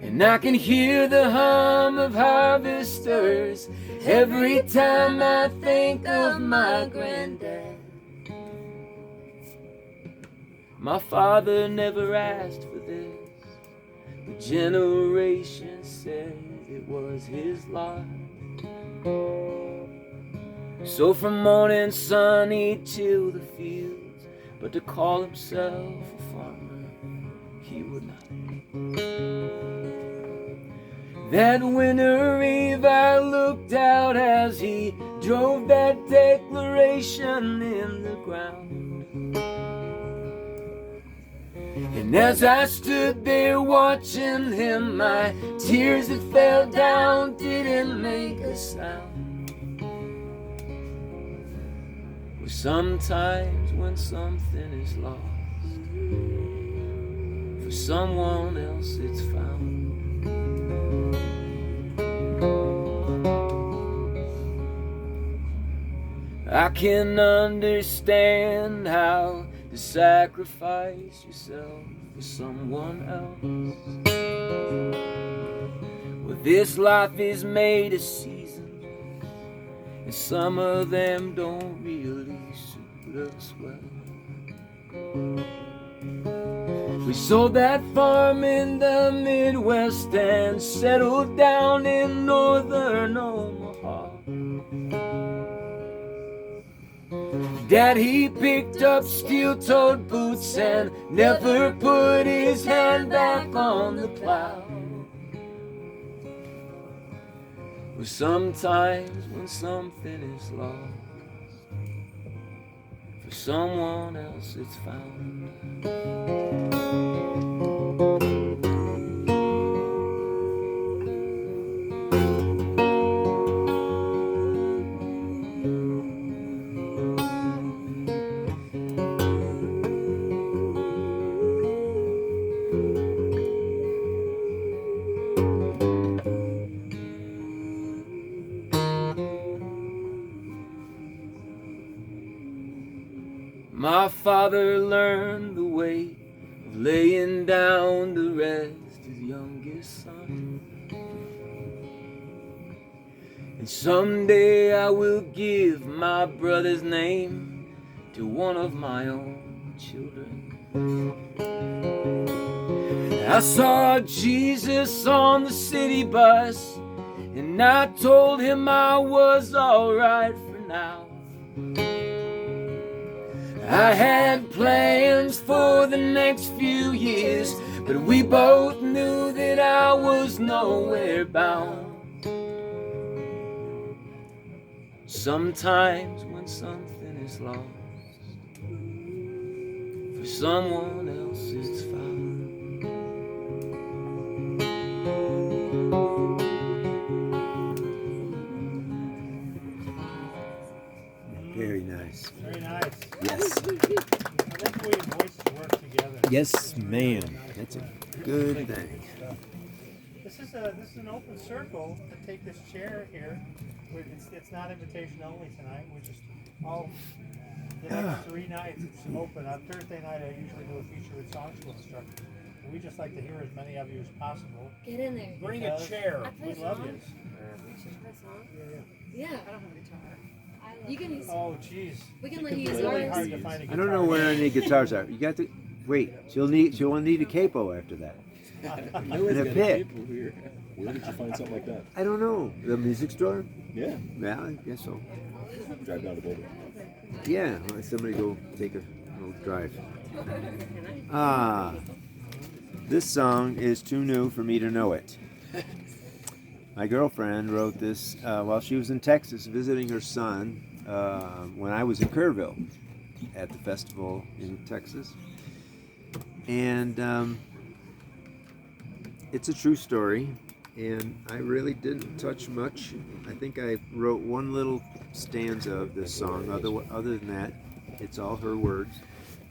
And I can hear the hum of harvesters every time I think of my granddad. My father never asked for this, but generations said it was his lot. So from morning sunny till the fields, but to call himself a farmer, he would not. That winter eve I looked out as he drove that declaration in the ground. And as I stood there watching him, my tears that fell down didn't make a sound. Well, sometimes when something is lost, for someone else it's found. I can understand how to sacrifice yourself for someone else. Well, this life is made of seasons, and some of them don't really suit us well. We sold that farm in the Midwest and settled down in northern Omaha. Dad, he picked up steel-toed boots and never put his hand back on the plow. Well, sometimes when something is lost, for someone else it's found. My father learned the way of laying down to rest his youngest son. And someday I will give my brother's name to one of my own children. I saw Jesus on the city bus, and I told him I was alright for now. I had plans for the next few years, but we both knew that I was nowhere bound. Sometimes when something is lost, for someone else it's found. Very nice. Very nice. Yes. I like the way your voices work together. Yes, ma'am. That's a good thing. This is an open circle to take this chair here. It's not invitation only tonight. We're just all the next 3 nights it's open. On Thursday night, I usually do a feature with song school instructor. We just like to hear as many of you as possible. Get in there. Bring a chair. I play We love you. songs. You should play songs. Yeah. I don't have a guitar. You can use. Oh, jeez. We can let you It's use really ours. hard to find a I guitar. don't know where any guitars are. You got to wait. She'll need a capo after that. And a pick. Where did you find something like that? I don't know. The music store? Yeah. Yeah, I guess so. Drive down to Boulder. Yeah, let somebody go take a little drive. This song is too new for me to know it. My girlfriend wrote this while she was in Texas visiting her son when I was in Kerrville at the festival in Texas. And it's a true story, and I really didn't touch much. I think I wrote one little stanza of this song. Other than that, it's all her words.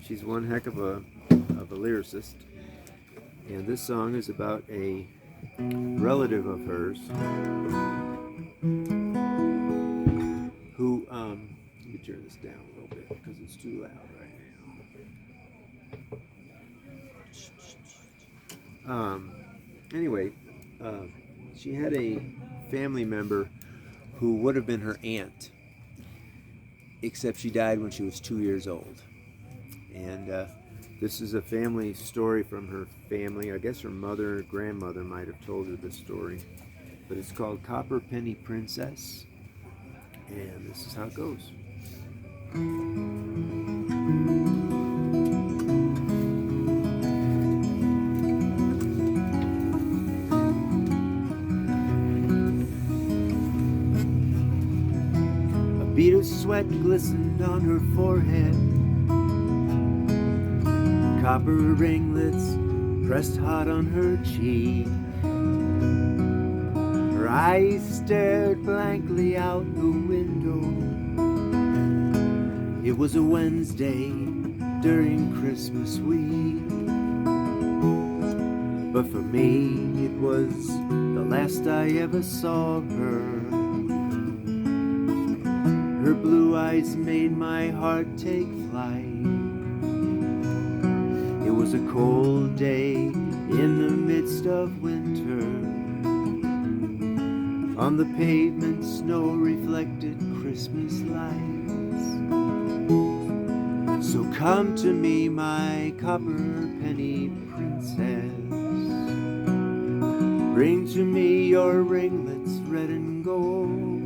She's one heck of a lyricist. And this song is about a relative of hers who, let me turn this down a little bit because it's too loud right now. Anyway, she had a family member who would have been her aunt, except she died when she was 2 years old. And this is a family story from her family. I guess her mother or grandmother might have told her this story. But it's called Copper Penny Princess. And this is how it goes. A bead of sweat glistened on her forehead. Copper ringlets pressed hot on her cheek. Her eyes stared blankly out the window. It was a Wednesday during Christmas week. But for me, it was the last I ever saw her. Her blue eyes made my heart take flight. It was a cold day in the midst of winter. On the pavement, snow reflected Christmas lights. So come to me, my copper penny princess. Bring to me your ringlets, red and gold.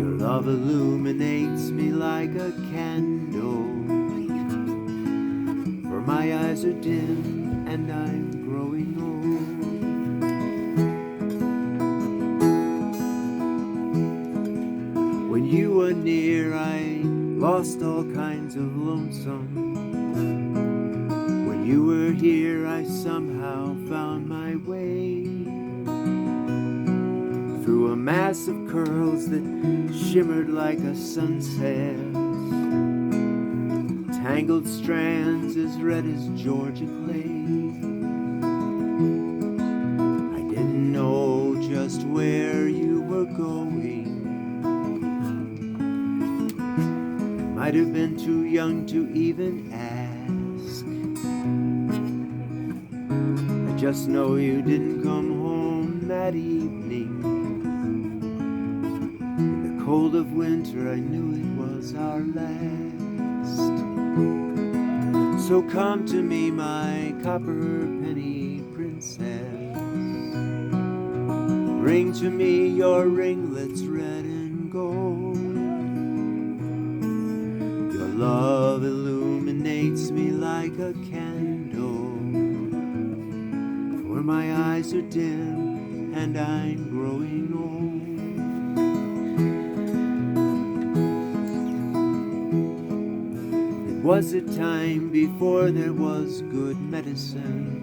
Your love illuminates me like a candle. For my eyes are dim and I'm growing old. When you were near, I lost all kinds of lonesome. When you were here, I somehow found my way through a mass of curls that shimmered like a sunset. Tangled strands as red as Georgia clay. I didn't know just where you were going. Might have been too young to even ask. I just know you didn't come home that evening. In the cold of winter, I knew it was our last. So come to me, my copper penny princess. Bring to me your ringlets, red and gold. Your love illuminates me like a candle. For my eyes are dim and I'm growing old. Was a time before there was good medicine.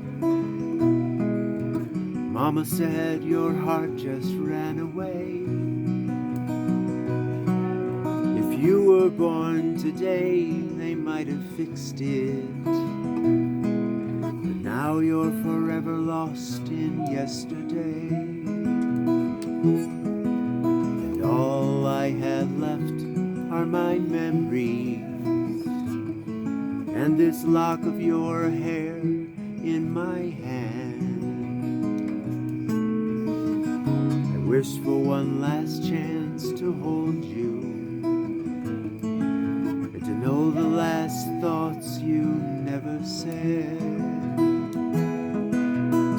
Mama said your heart just ran away. If you were born today, they might have fixed it. But now you're forever lost in yesterday. And all I had left are my memories, and this lock of your hair in my hand. I wish for one last chance to hold you, and to know the last thoughts you never said.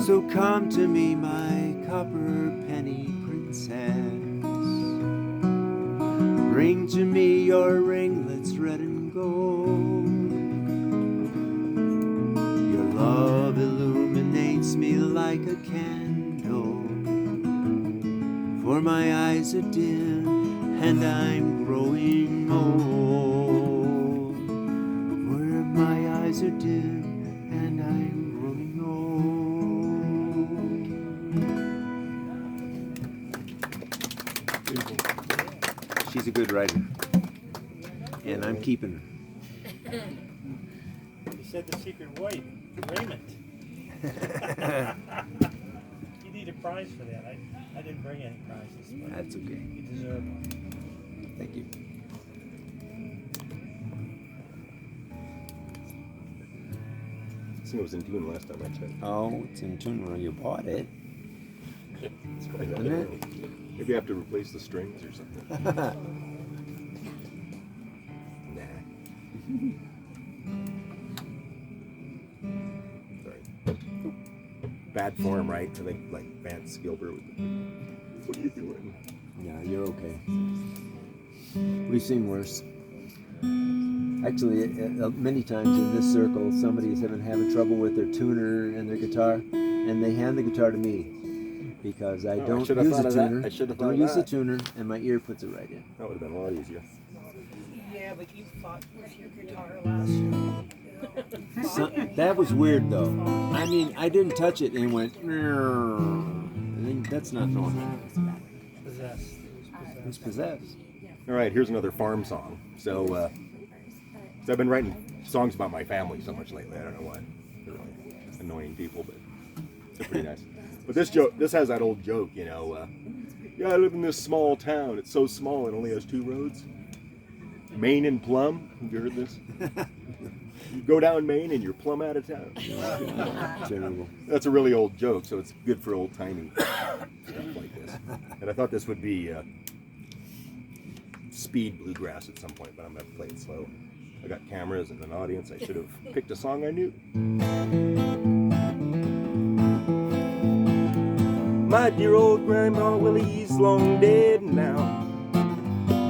So come to me, my copper penny princess. Bring to me your ringlets red and gold. Your love illuminates me like a candle, for my eyes are dim and I'm growing old. For my eyes are dim and I'm growing old. She's a good writer, and I'm keeping her. You said the secret wife, Raymond. You need a prize for that. I didn't bring any prizes. But That's okay. you deserve one. Thank you. This thing was in tune last time I checked. Oh, it's in tune when you bought it. It's probably not Isn't it? really. Maybe I have to replace the strings or something. Nah. Sorry. Bad form, right? I think like Vance Gilbert. What are you doing? Yeah, you're okay. We've seen worse. Actually, many times in this circle, somebody's having trouble with their tuner and their guitar, and they hand the guitar to me because I don't should have use thought a of that. tuner. I should have don't thought of use the that. tuner, and my ear puts it right in. That would have been a lot easier. Yeah, but you fought with your guitar last year. That was weird, though. I mean, I didn't touch it and it went. I think that's not normal. Possessed. It was possessed. All right, here's another farm song. So I've been writing songs about my family so much lately. I don't know why. They're really annoying people, but they're pretty nice. But this has that old joke, you know. Yeah, I live in this small town. It's so small it only has 2 roads. Maine and Plum. Have you heard this? You go down Maine and you're plumb out of town. Terrible. That's a really old joke, so it's good for old-timey stuff like this. And I thought this would be speed bluegrass at some point, but I'm going to play it slow. I got cameras and an audience. I should have picked a song I knew. My dear old grandma, well, he's long dead now.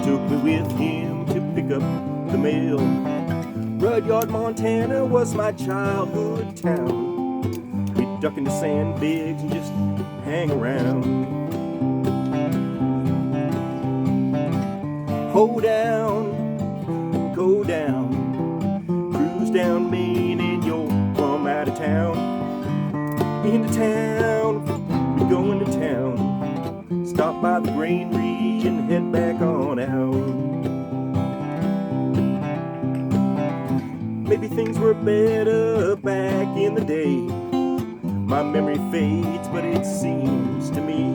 Took me with him to pick up the mail. Rudyard, Montana was my childhood town. We'd duck into sandbags and just hang around. Hold down, go down, cruise down Maine and you're plumb out of town. Into town, we go into town. Stop by the granary and head back on out. Maybe things were better back in the day. My memory fades, but it seems to me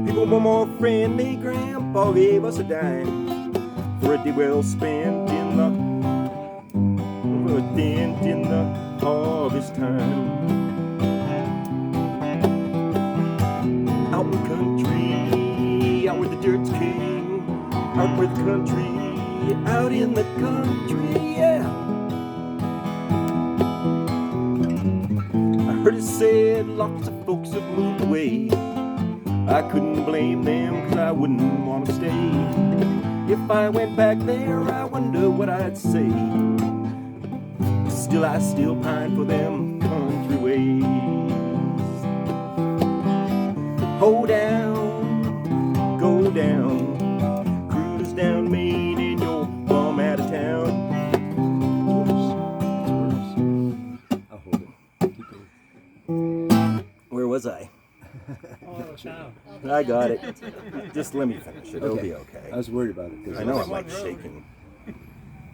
people were more friendly. Grandpa gave us a dime for a day well spent in the dent in the harvest time. Out in the country, out where the dirt's king, out where the country, out in the country, yeah. I heard it said lots of folks have moved away. I couldn't blame them, cause I wouldn't want to stay. If I went back there, I wonder what I'd say. Still, I still pine for them country ways. Hold down, go down, cruise down Maine and you're plumb out of town. I'll hold it. Keep going. Where was I? Oh, town. I got it. Just let me finish it. It'll be okay. I was worried about it. I know I'm like shaking.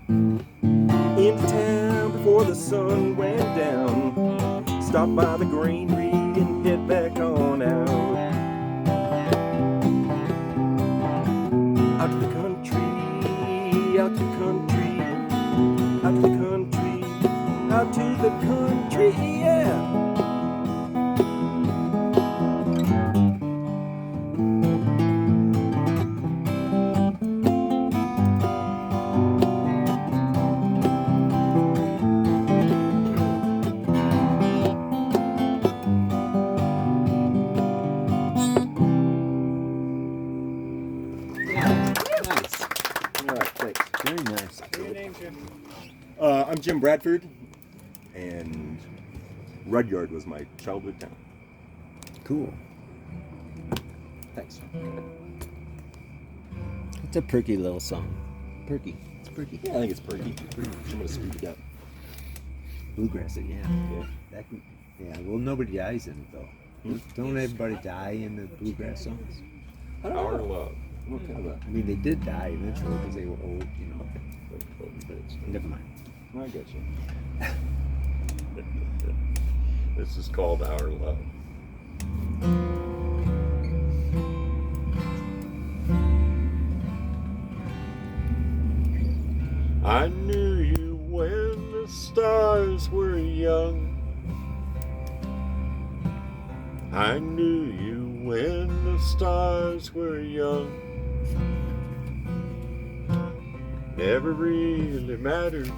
Into town before the sun went down. Stop by the granary and head back on out. Out to the country, out to country, out to the country, out to the country, yeah. Nice. All right, thanks. Very nice. Your name, Jim? I'm Jim Bradford, and Rudyard was my childhood town. Cool. Thanks. It's a perky little song. Perky. It's perky. Yeah, I think it's pretty. I'm gonna speed it up. Bluegrass, yeah. Yeah. That can, yeah. Well, nobody dies in it though. Don't everybody die in the bluegrass songs? Our love. What kind of a? I mean, they did die eventually because they were old, you know. Never mind. I get you. This is called Our Love. I knew you when the stars were young. I knew you when the stars were young. Never really mattered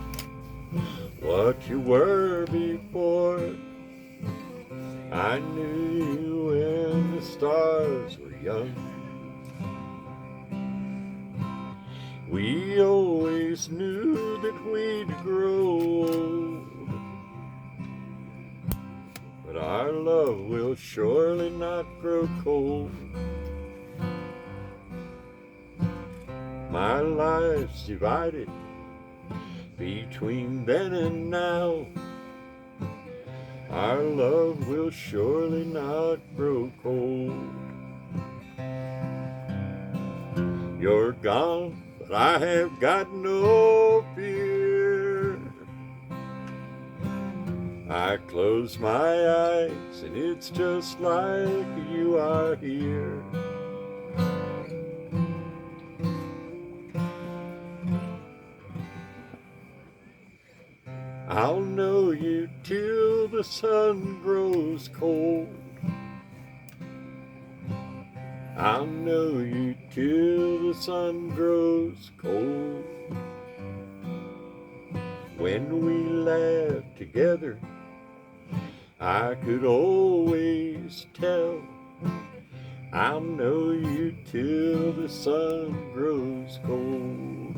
what you were before. I knew you when the stars were young. We always knew that we'd grow old, but our love will surely not grow cold. My life's divided between then and now. Our love will surely not grow cold. You're gone, but I have got no fear. I close my eyes and it's just like you are here. I'll know you till the sun grows cold. I'll know you till the sun grows cold. When we laughed together, I could always tell. I'll know you till the sun grows cold.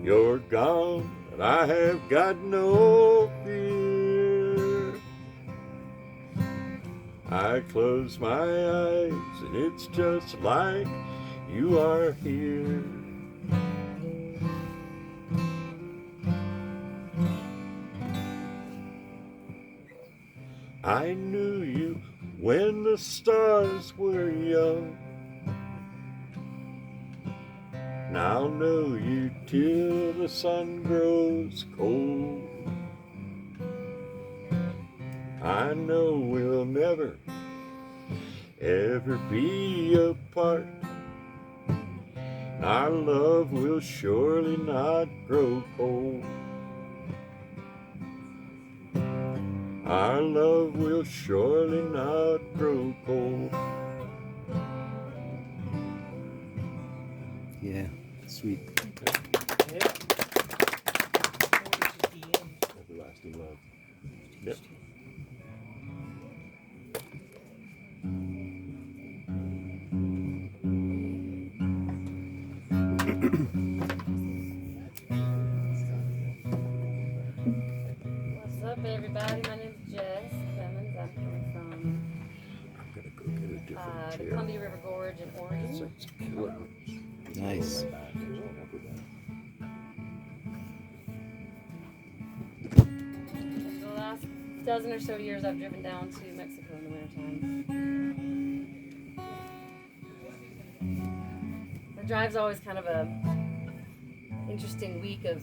You're gone, but I have got no fear. I close my eyes and it's just like you are here. I knew you when the stars were young. Now I'll know you till the sun grows cold. I know we'll never, ever be apart. Our love will surely not grow cold. Our love will surely not grow cold. Yeah, sweet. Everlasting love. Yep. What's up, everybody? My name's Jess Clemens. I'm coming from I'm gonna go get a different the chair. Columbia River Gorge in Oregon. It's killing me. Nice. The last dozen or so years, I've driven down to Mexico in the wintertime. The drive's always kind of a interesting week of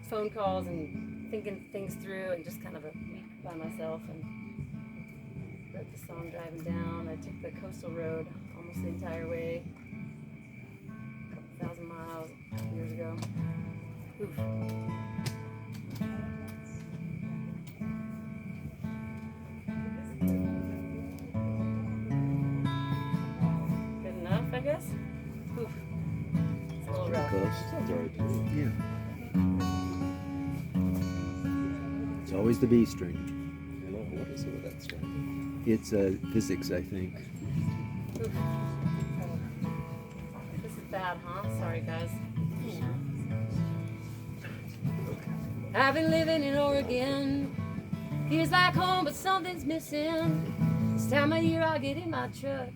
phone calls and thinking things through, and just kind of a week by myself. And wrote the song driving down. I took the coastal road almost the entire way. A couple thousand miles years ago. Oof. Good enough, I guess? Oof. It's a little rough. Close. Sounds alright to me. Yeah. It's always the B string. I don't know what is it with that stuff. It's physics, I think. Oof. This is bad, huh? Sorry, guys. I've been living in Oregon. Feels like home, but something's missing. This time of year, I get in my truck,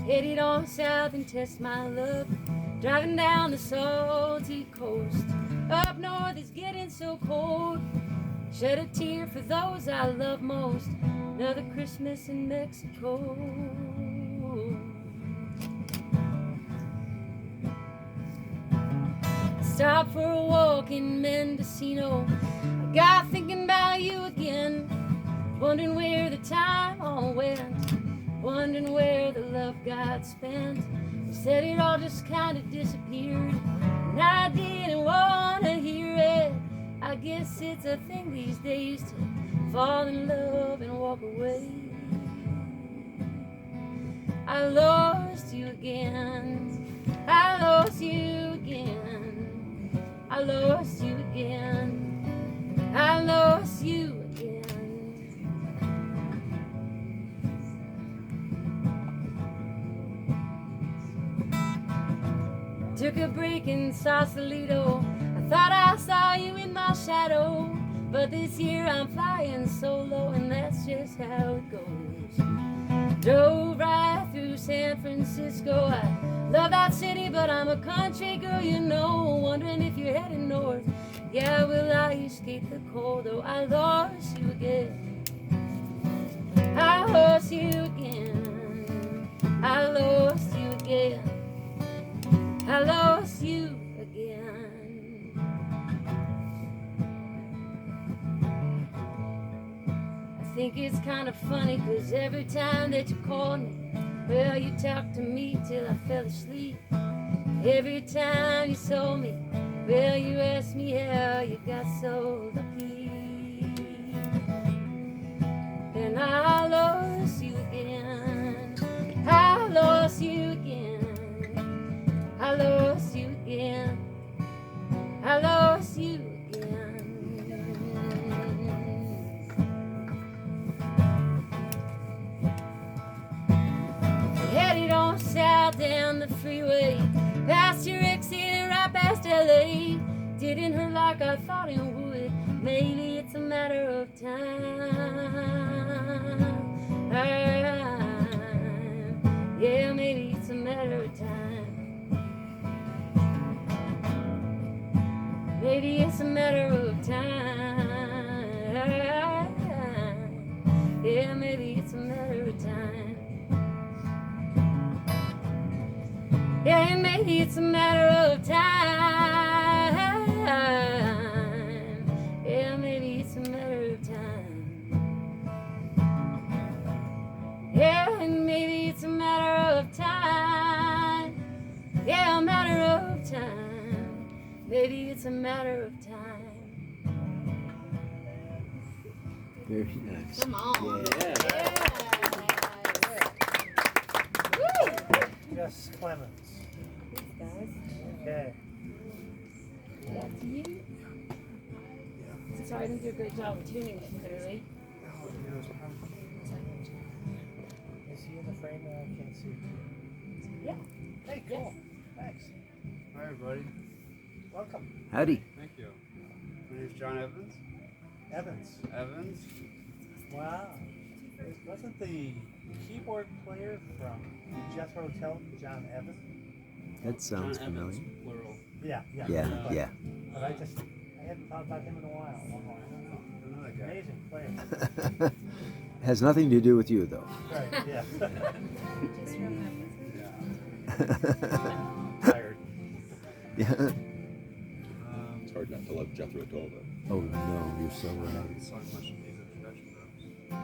headed on south and test my luck. Driving down the salty coast. Up north, it's getting so cold. Shed a tear for those I love most. Another Christmas in Mexico. Stopped for a walk in Mendocino. I got thinking about you again. Wondering where the time all went. Wondering where the love got spent. You said it all just kind of disappeared. And I didn't want to hear it. I guess it's a thing these days to fall in love and walk away. I lost you again. I lost you again. I lost you again. I lost you again. Took a break in Sausalito. I thought I saw you in my shadow. But this year I'm flying solo, and that's just how it goes. Drove right through San Francisco. I love that city, but I'm a country girl, you know. Wondering if you're heading north. Yeah, will I escape the cold? Oh, I lost you again. I lost you again. I lost you again. I lost you again. I think it's kind of funny, 'cause every time that you called me, well, you talked to me till I fell asleep. Every time you saw me, well, you asked me how you got so lucky. And I lost you again. I lost you again. I lost you again. I lost you again. Headed on south down the freeway, past your exit, right past LA. Didn't hurt like I thought it would. Maybe it's a matter of time. Yeah, maybe it's a matter of time. Maybe it's a matter of time. Yeah, maybe it's a matter of time. Yeah, maybe it's a matter of time. Yeah, maybe it's a matter of time. Yeah, and maybe it's a matter of time. Yeah, a matter of time. Maybe it's a matter of time. Very nice. Come on. Yeah. Woo! Yes, Clemens. Thanks, guys. Okay. Back to you. Sorry, I didn't do a great job of tuning it clearly. Is he in the frame that I can't see? Yeah. Hey, cool. Thanks. Hi, everybody. Welcome. Howdy. Thank you. My name is John Evans. Evans. Wow. Wasn't the keyboard player from Jethro Tull John Evans? That sounds John familiar. Evans, plural. Yeah. Yeah. But I hadn't thought about him in a while. Another guy. Amazing player. Has nothing to do with you, though. Right, yeah. Tired. Yeah. It's hard not to love Jethro Tull, though. Oh no, you're so right. So much music production, though.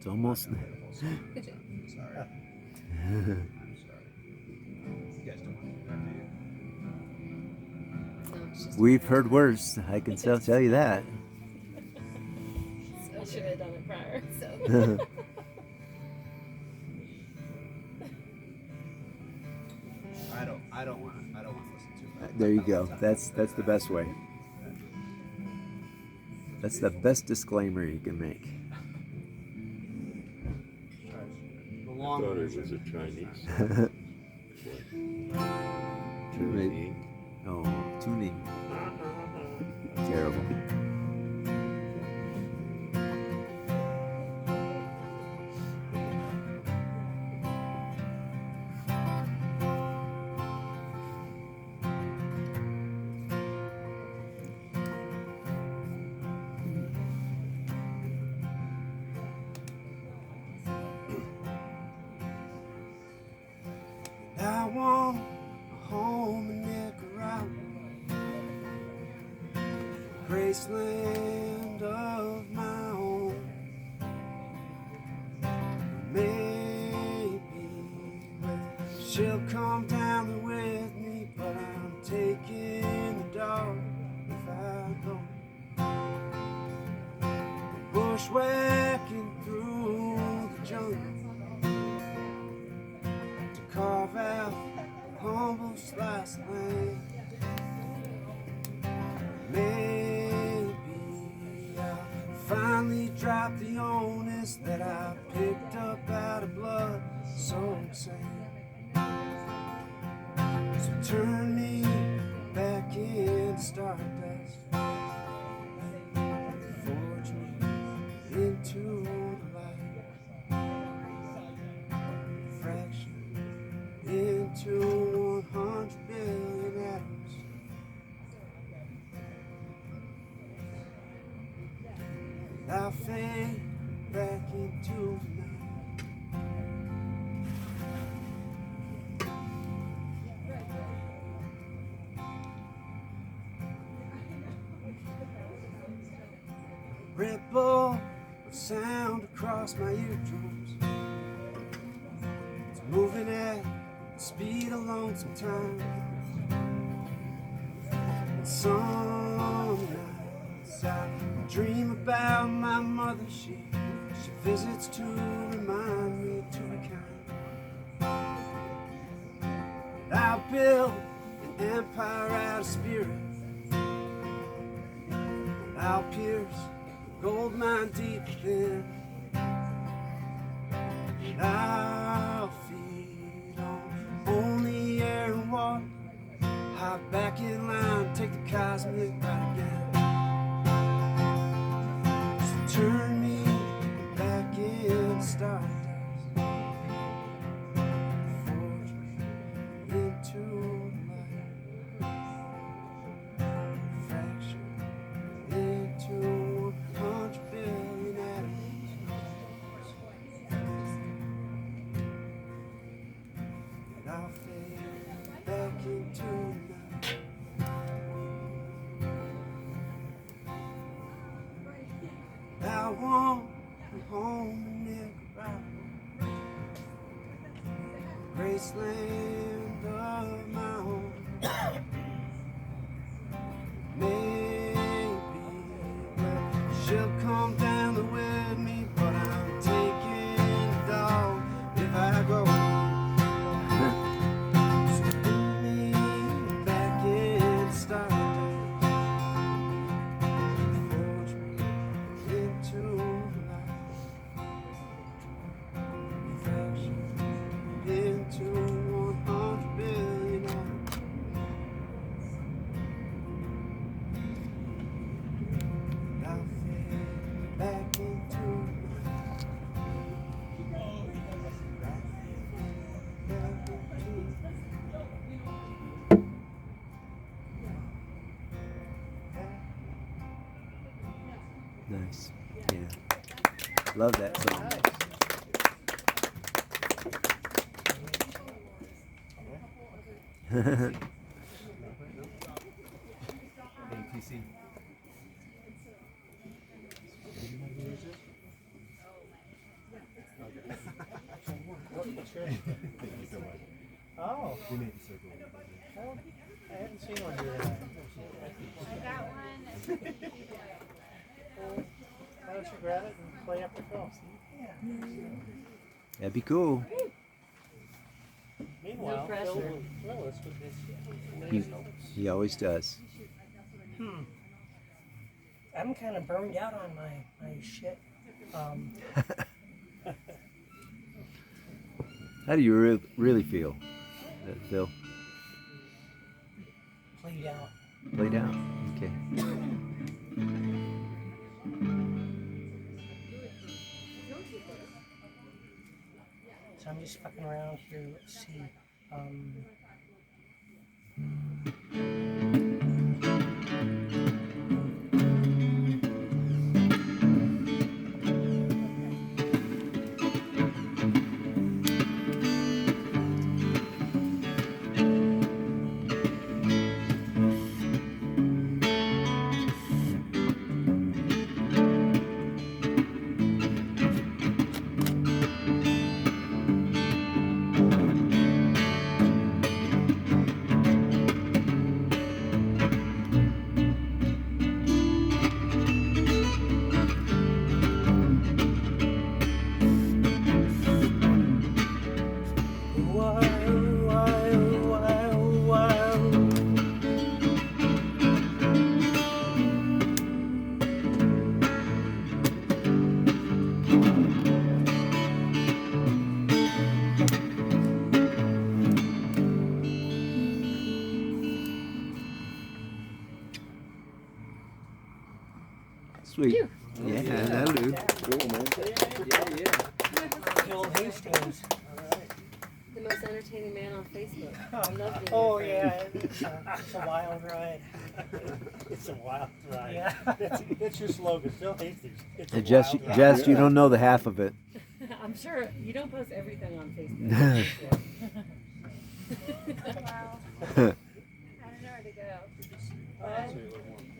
It's almost. Sorry. I'm sorry. You guys don't want to do that, do you? No, it's just We've heard worse. I can tell you that. So I should have done it prior. So. I don't want to listen to it. There you go. That's the best way. That's the best disclaimer you can make. The I long thought it version. was a Chinese. Maybe. Oh, tuning. Terrible. I want a home in Nicaragua, Graceland of my own. Maybe she'll come down there with me, but I'm taking the dog if I go. Bushwhacking through the jungle to carve out a humble slice of land. Maybe I'll finally drop the onus that I picked up out of blood so insane. So turn me back into stardust, forge me into the light, fraction into 100 billion atoms. I'll fade back into the night. Ripple of sound across my eardrums. It's moving at the speed of lonesome time. And some nights I dream about my mother. She visits to remind me to be kind. I'll build an empire out of spirit. I'll pierce gold mine deep within. And I'll feed on only air and water. Hop back in line, take the cosmic ride again. So turn me back in stardust, forge me into the light, fraction into 100 billion atoms. And I'll fade back into the night. I want a home in Nicaragua, Graceland of my own. Maybe she'll come down there with me, but I'm taking the dog if I go. So put me back in stardust, forge me into life, fraction into 100 billion atoms. I'll fade back into Nice. Yeah. Love that song. ATC. That's right. Thank you so much. Oh, We made the circle. well, I haven't seen one do that. I got one. Well, why don't you grab it and play after Phil? That'd be cool. Meanwhile, No pressure. Phil will thrill us with this. He always does. I'm kind of burned out on my shit. How do you really feel, Phil? Played out. Played out. Okay. So I'm just fucking around here. Let's see. Sweet. Yeah, that'll do. Cool, man. Phil Hastings. The most entertaining man on Facebook. I love being Oh your yeah, friend. It's a wild ride. it's a wild ride. Yeah. That's your slogan, Phil Hastings. It's a And Jess, wild ride. Jess, you don't know the half of it. I'm sure you don't post everything on Facebook. Wow. I don't know where to go.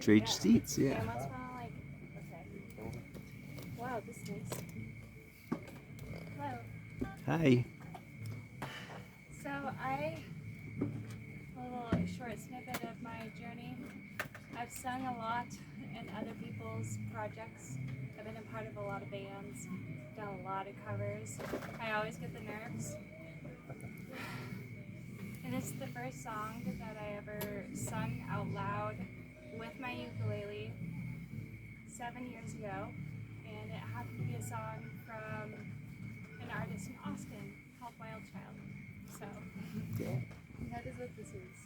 Trade seats, yeah. I must smell like. Okay. Wow, this is nice. Hello. Hi. So a little short snippet of my journey. I've sung a lot in other people's projects. I've been a part of a lot of bands, done a lot of covers. I always get the nerves. And this is the first song that I ever sung out loud with my ukulele 7 years ago. And it happened to be a song from an artist in Austin called Wild Child. So, that is what this is.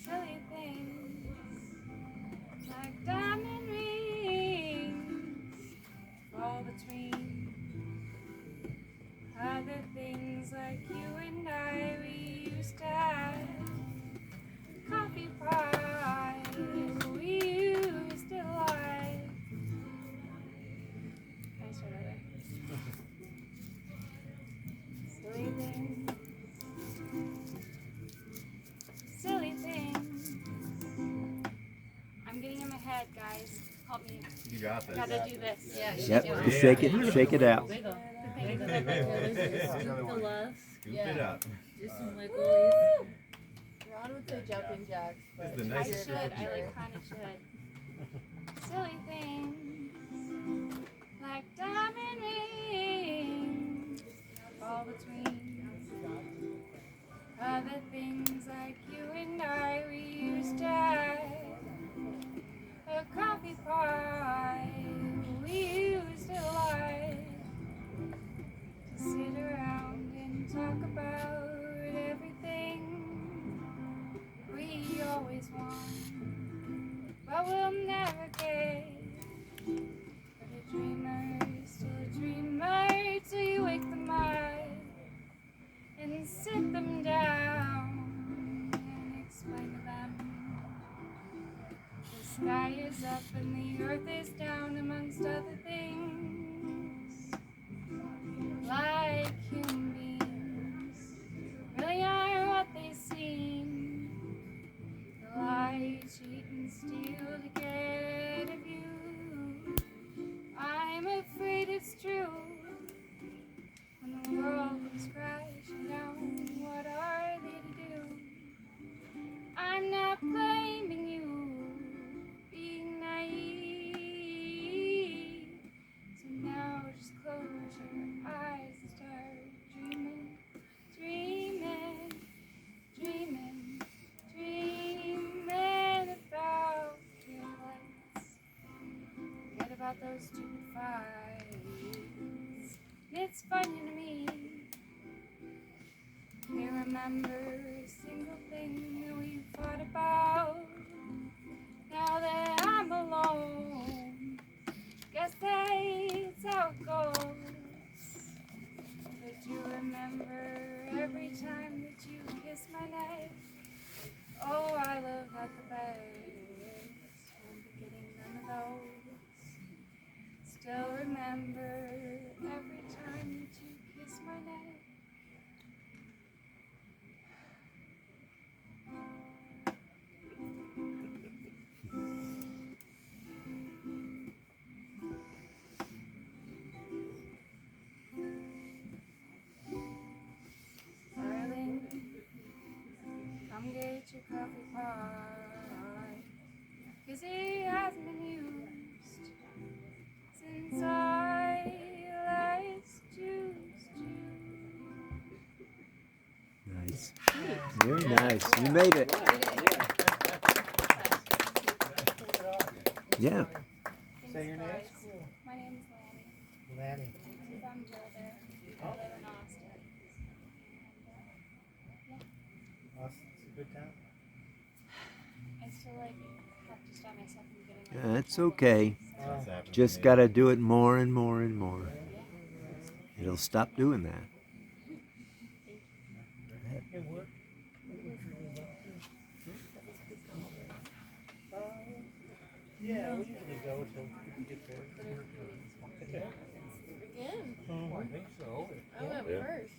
Silly things like diamond rings fall between other things like you and I. We used to have coffee pie, we used to like. Nice one over. Silly things. Silly things. I'm getting in my head, guys. Help me. You got this. Gotta do this. Yeah, Yep, just shake it out. Wiggle. Thank you. Scoop the love. Scoop it up. Do some wigglies. Ron would say jumping jacks, but This is the I nicest should. I like kind of should. Silly things like diamond rings fall between other things like you and I. We used to have a coffee pie. We used to like to sit around and talk about everything we always want, but we'll never get. But a dreamer is still a dreamer till you wake them up and sit them down and explain to them the sky is up and the earth is down, amongst other things. Like human beings really are it's funny to me. Can't remember a single thing that we fought about. Now that I'm alone, guess that's how it goes. But you remember every time that you kissed my neck. Oh, I love that the best. Won't be getting none of those. Still remember every time that you kissed my neck. Darling, come get your coffee pot, 'cause he hasn't been used since I last used you. Nice. Very nice. You made it. Yeah. Say your name. My name's Lanny. Lanny. I'm from Boulder. I live in Austin. Austin's a good town. I still have to stop myself from getting That's okay. Just got to do it more and more and more. It'll stop doing that. It worked. Yeah, we usually go till we get there. Again? I think so. I went Yeah. first.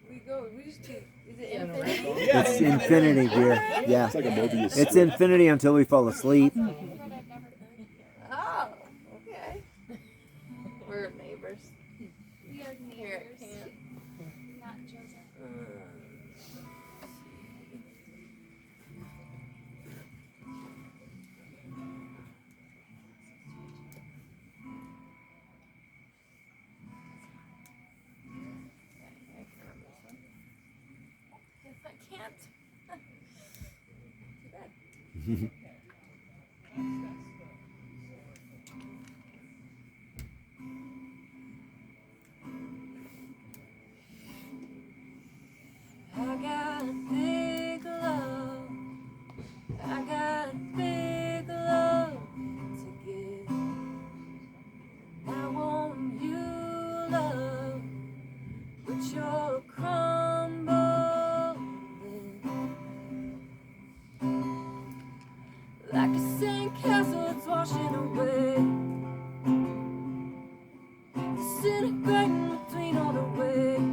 We just take, is it In a infinity? row? It's infinity, dear. Yeah. It's like a Mobius It's strip. infinity until we fall asleep. Oh, okay. We're neighbors. We are Here at neighbors, camp. not Joseph. I can't. Too bad. I got a big love. I got a big love to give. I want you love, but you're crumbling like a sandcastle. It's washing away, disintegrating between all the waves.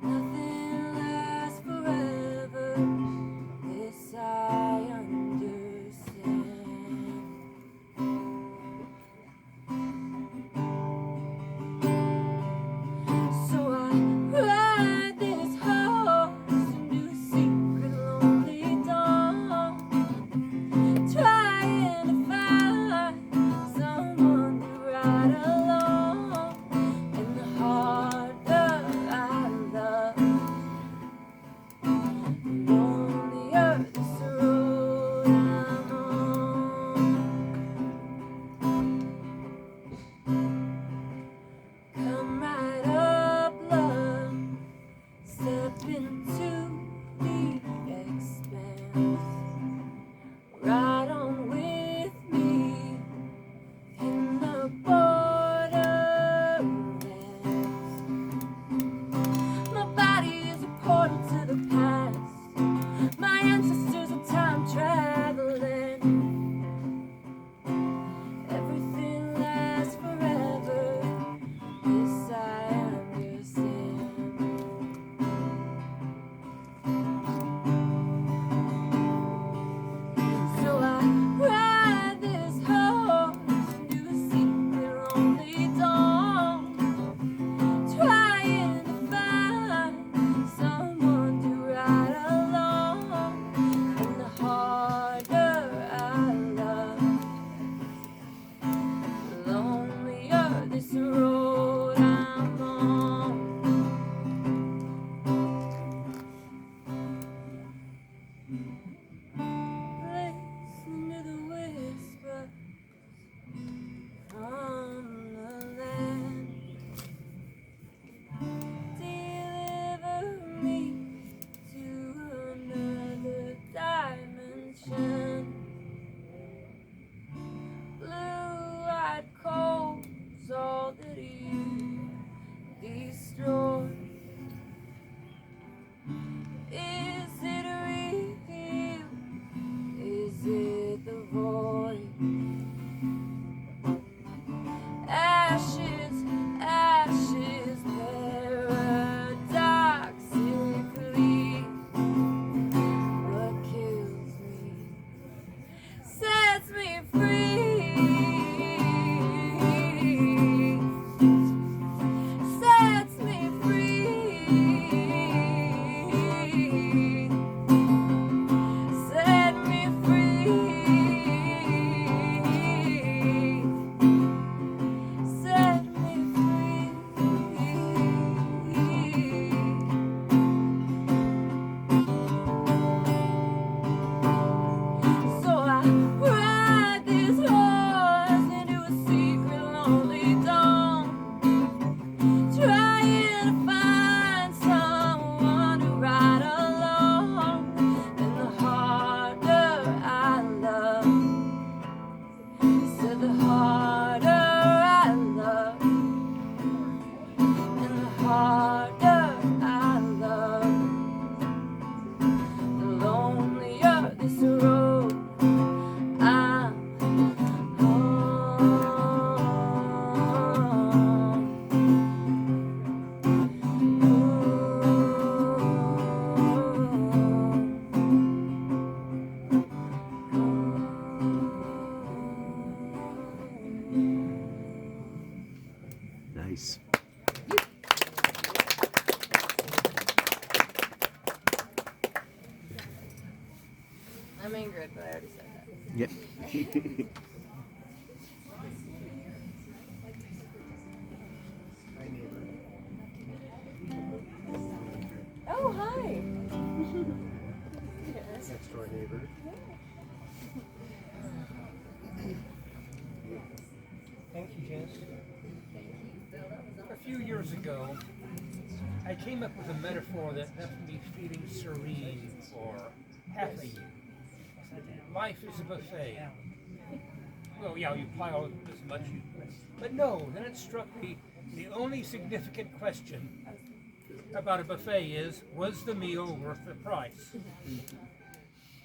Nothing lasts forever. This I understand. So I ride this horse into a secret lonely dawn, trying to find someone to ride along. And the harder I love, the lonelier this road I'm on. Come right up, love. Step into the expanse. Ride on with me in the borderlands. My body is a portal to the past. My ancestors are time traveling. Everything lasts forever. This I understand. So I ride this horse into a secret lonely dawn, trying to find someone to ride along. And the harder I love, the lonelier this road I'm on. Listen to the whisper from the Nice. I'm Ingrid, but I already said that. Yep. My neighbor. Oh, hi. Next door neighbor. Thank you, Jess. A few years ago, I came up with a metaphor that left me feeling serene for half a year. Life is a buffet. Well, yeah, you pile as much you... But no, then it struck me, the only significant question about a buffet is, was the meal worth the price?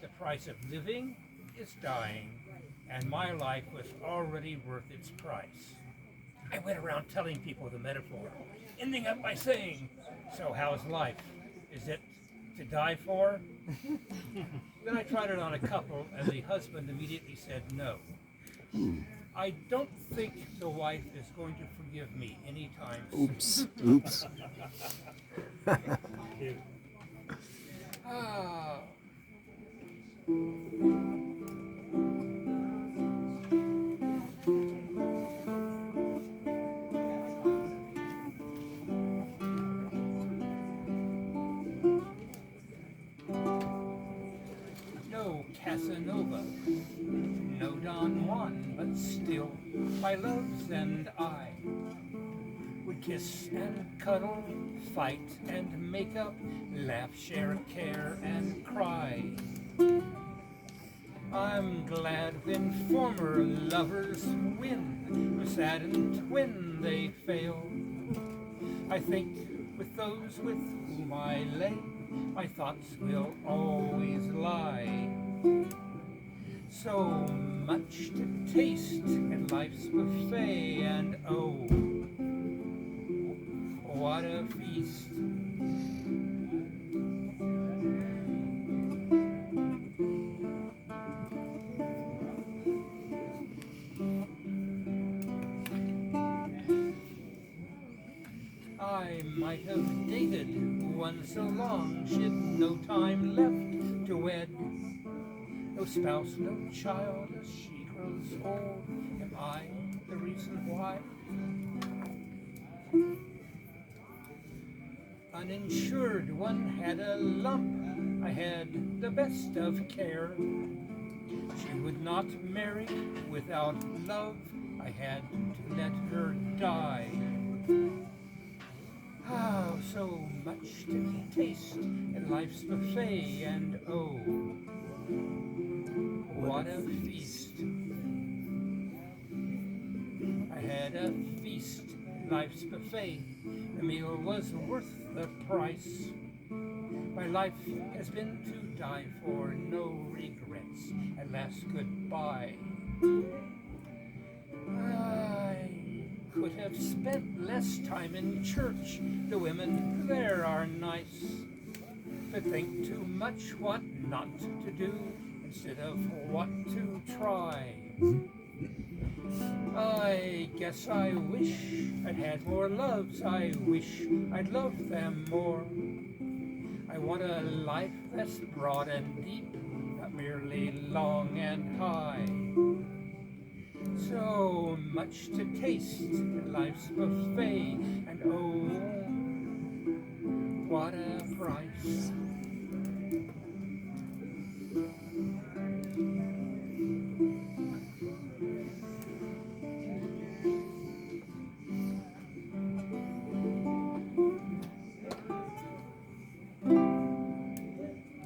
The price of living is dying, and my life was already worth its price. I went around telling people the metaphor, ending up by saying, so how's life? Is it to die for? Then I tried it on a couple, and the husband immediately said no. I don't think the wife is going to forgive me anytime soon. Oops. Oops. Ah. No Casanova, no Don Juan, but still my loves and I would kiss and cuddle, fight and make up, laugh, share care and cry. I'm glad when former lovers win, saddened when they fail. I think with those with whom I lay, my thoughts will always lie. So much to taste in life's buffet, and oh, what a feast. I might have dated one so long she'd no time left to wed. No spouse, no child, as she grows old, am I the reason why? Uninsured, one had a lump, I had the best of care. She would not marry without love, I had to let her die. How so much to taste in life's buffet, and oh, what a feast. I had a feast in life's buffet, the meal was worth the price. My life has been to die for, no regrets, at last goodbye. I could have spent less time in church, the women there are nice, but think too much what not to do instead of what to try. I guess I wish I'd had more loves, I wish I'd loved them more. I want a life that's broad and deep, not merely long and high. So much to taste in life's buffet, and oh, what a price.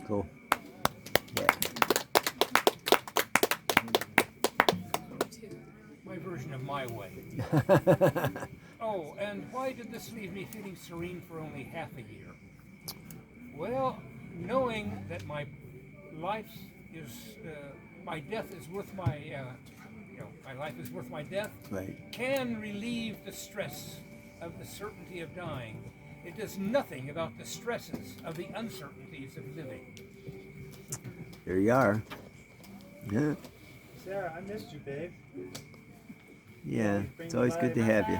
Cool. Yeah. My version of my way. Oh, and why did this leave me feeling serene for only half a year? Well, knowing that my life is, my death is worth my, my life is worth my death, Right. can relieve the stress of the certainty of dying. It does nothing about the stresses of the uncertainties of living. There you are. Yeah. Sarah, I missed you, babe. Yeah. Bring It's always the good to vibe. have you.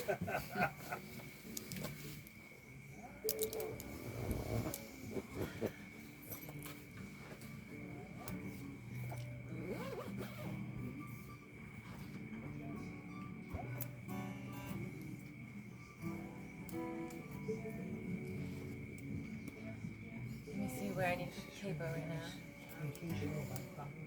Let me see where I need to put the capo right now. In case you know my copy.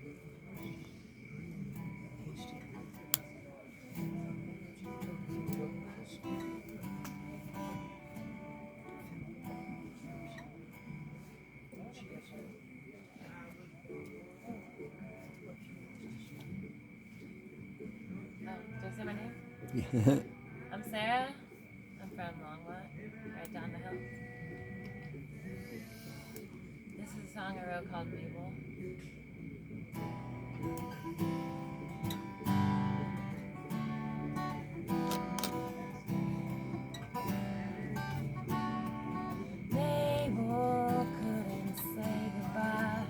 Oh, do I say my name? Yeah. I'm Sarah. I'm from Longmont, right down the hill. This is a song I wrote called Mabel. Mabel couldn't say goodbye.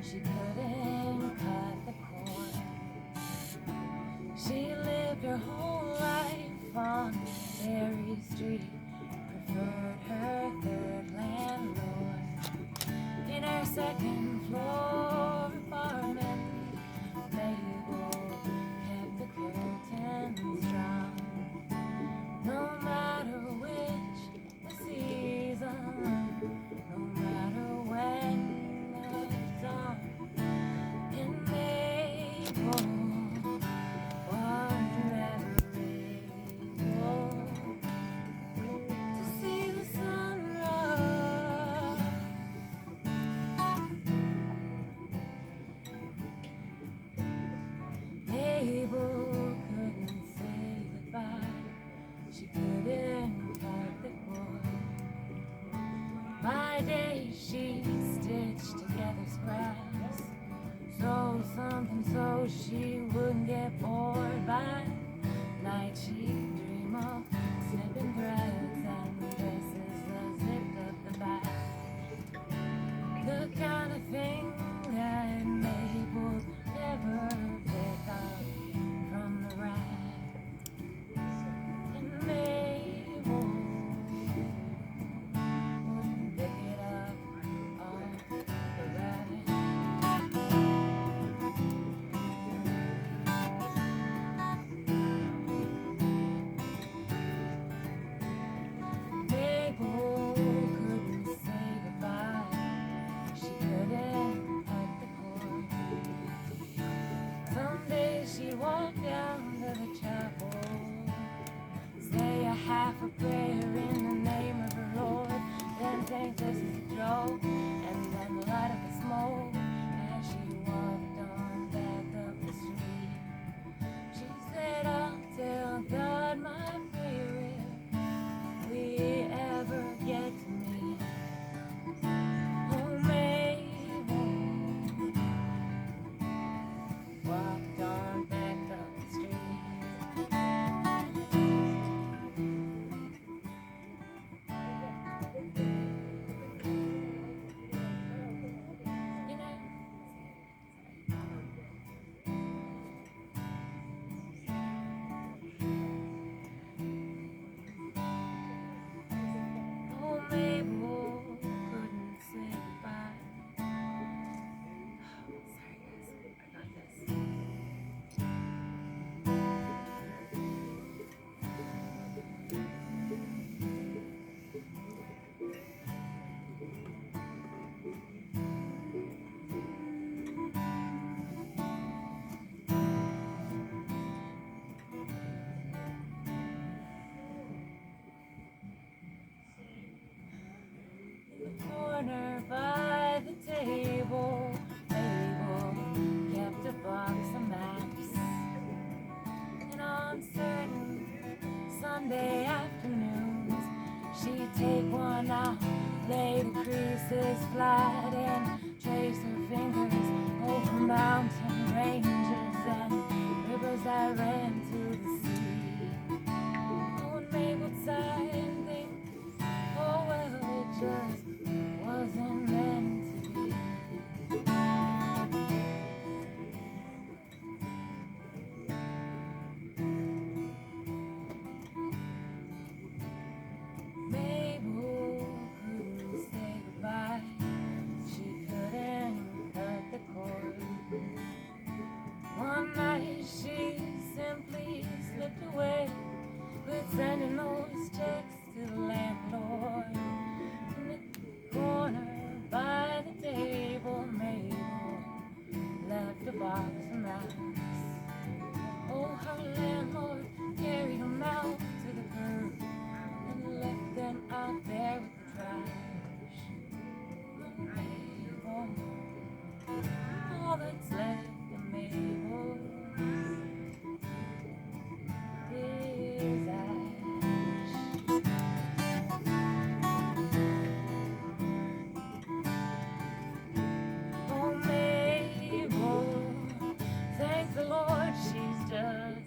She couldn't cut the cord. She lived her whole life on Berry Street, preferred her third landlord. In her second floor apartment, Mabel kept the curtains drawn. No matter which the season, no matter when the dawn, in Mabel was never able to see the sun rise. Mabel couldn't say goodbye. She couldn't cut the cord. By day she stitched together scraps, sewed something so she wouldn't get bored. By night she'd dream of snipping threads and dresses that zipped up the back. The kind of thing that Mabel never pick up from the rack. And Mabel wouldn't pick it up off the rack. Mabel couldn't say goodbye. She couldn't cut the cord. Some days she walked down to the chapel, say a half a prayer in the name of the Lord, then think this is a joke, and then light up the smoke as she walked on back up the street. She said, I'll tell God my prayer if we ever get to meet. Oh, Mabel walked on back up the street. You know, oh, Mabel couldn't say goodbye. Sorry guys, I got this. In the corner by the table, Mabel kept a box of maps. And on certain Sunday afternoons, she'd take one out, lay the creases flat, and trace her fingers over mountain ranges and rivers that ran to the sea. Oh, and Mabel sighed and think, oh well, it just wasn't meant to be. slipped away with sending those checks to the landlord. In the corner by the table, Mabel left a box of knives. Oh, her landlord carried them out to the curb and left them out there with the trash. Mabel, all that's left of Mabel is ash. Oh, Mabel, thank the Lord she's just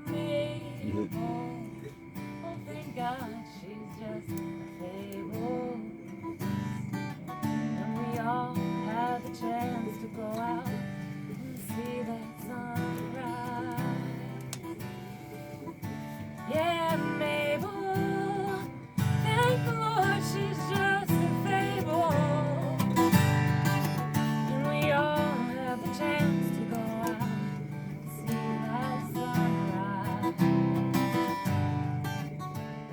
Mabel. Oh, thank God she's just a fable. And we all have the chance to go out and see that sunrise. Yeah, Mabel, thank the Lord she's just a fable. And we all have the chance to go out and see that sunrise.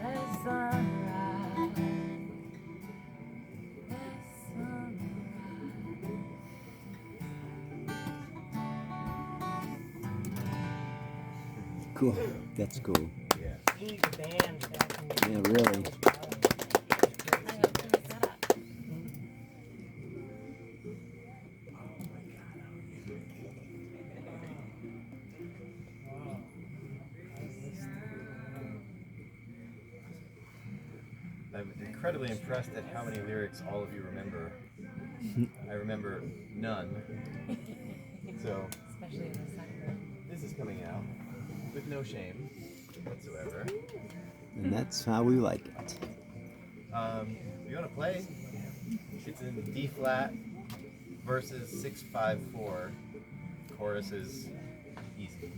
That sunrise. That sunrise. Cool. That's cool. You need a band back in the Yeah, really. I'm incredibly impressed at how many lyrics all of you remember. I remember none. So Especially in the second. this is coming out with no shame whatsoever. And that's how we like it. If you want to play, it's in D flat versus 6/5/4. Chorus is easy.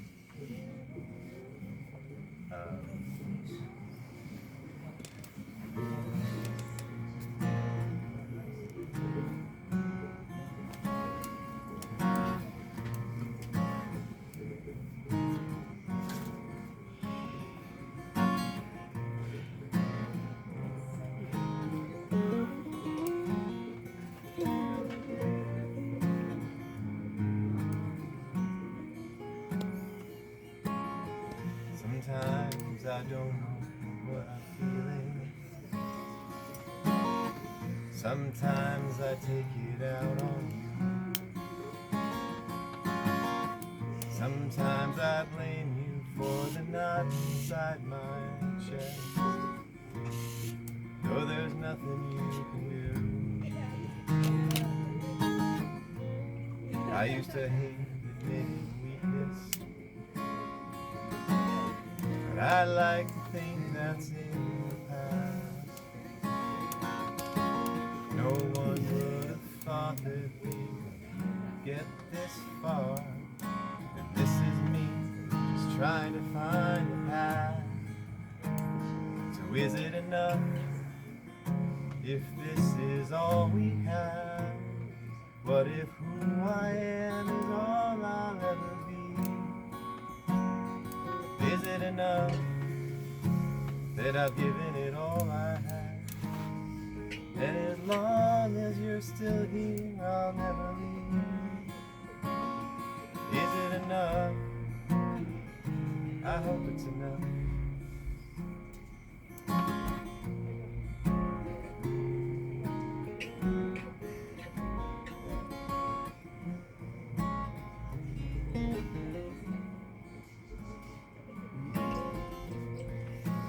Sometimes I don't know what I'm feeling. Sometimes I take it out on you. Sometimes I blame you for the knot inside my chest. Though there's nothing you can do. I used to hate admitting weakness, but I like to think that's in the past. No one would have thought that we could get this far. And this is me, just trying to find a path. So is it enough if this is all we have? What if who I am is all I'll ever be? Is it enough that I've given it all I have? And as long as you're still here, I'll never leave. Is it enough? I hope it's enough.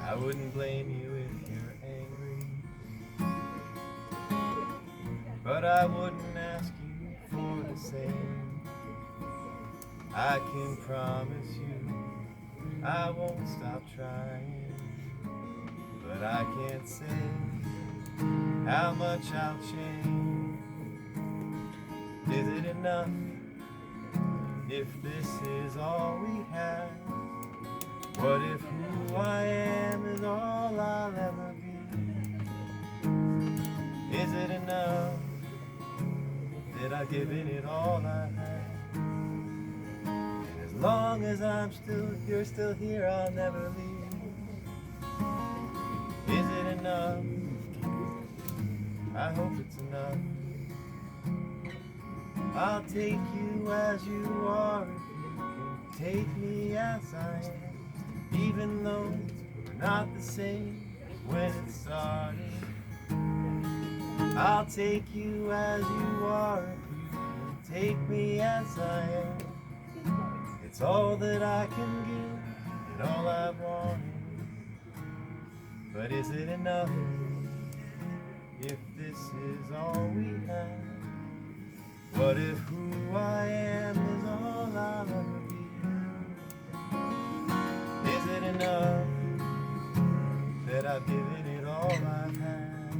I wouldn't blame you if you're angry, but I wouldn't ask you for the same. I can promise you I won't stop trying, but I can't say how much I'll change. Is it enough if this is all we have? What if who I am is all I'll ever be? Is it enough that I've given it all I have? And as long long as you're still here, I'll never leave. Is it enough? I hope it's enough. I'll take you as you are if you can take me as I am. Even though we're not the same when it started. I'll take you as you are if you can take me as I am. It's all that I can give and all I've wanted. But is it enough if this is all we have? What if who I am is all I'll ever be? Is it enough that I've given it all I've had?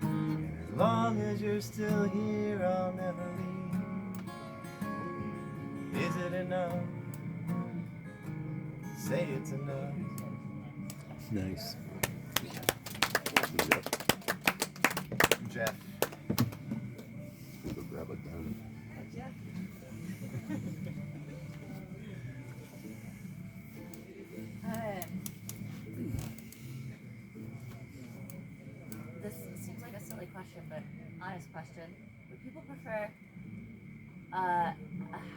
And as long as you're still here, I'll never leave. Is it enough? Say it's enough. Nice. Jeff. Grab a gun. This seems like a silly question, but honest question. Would people prefer a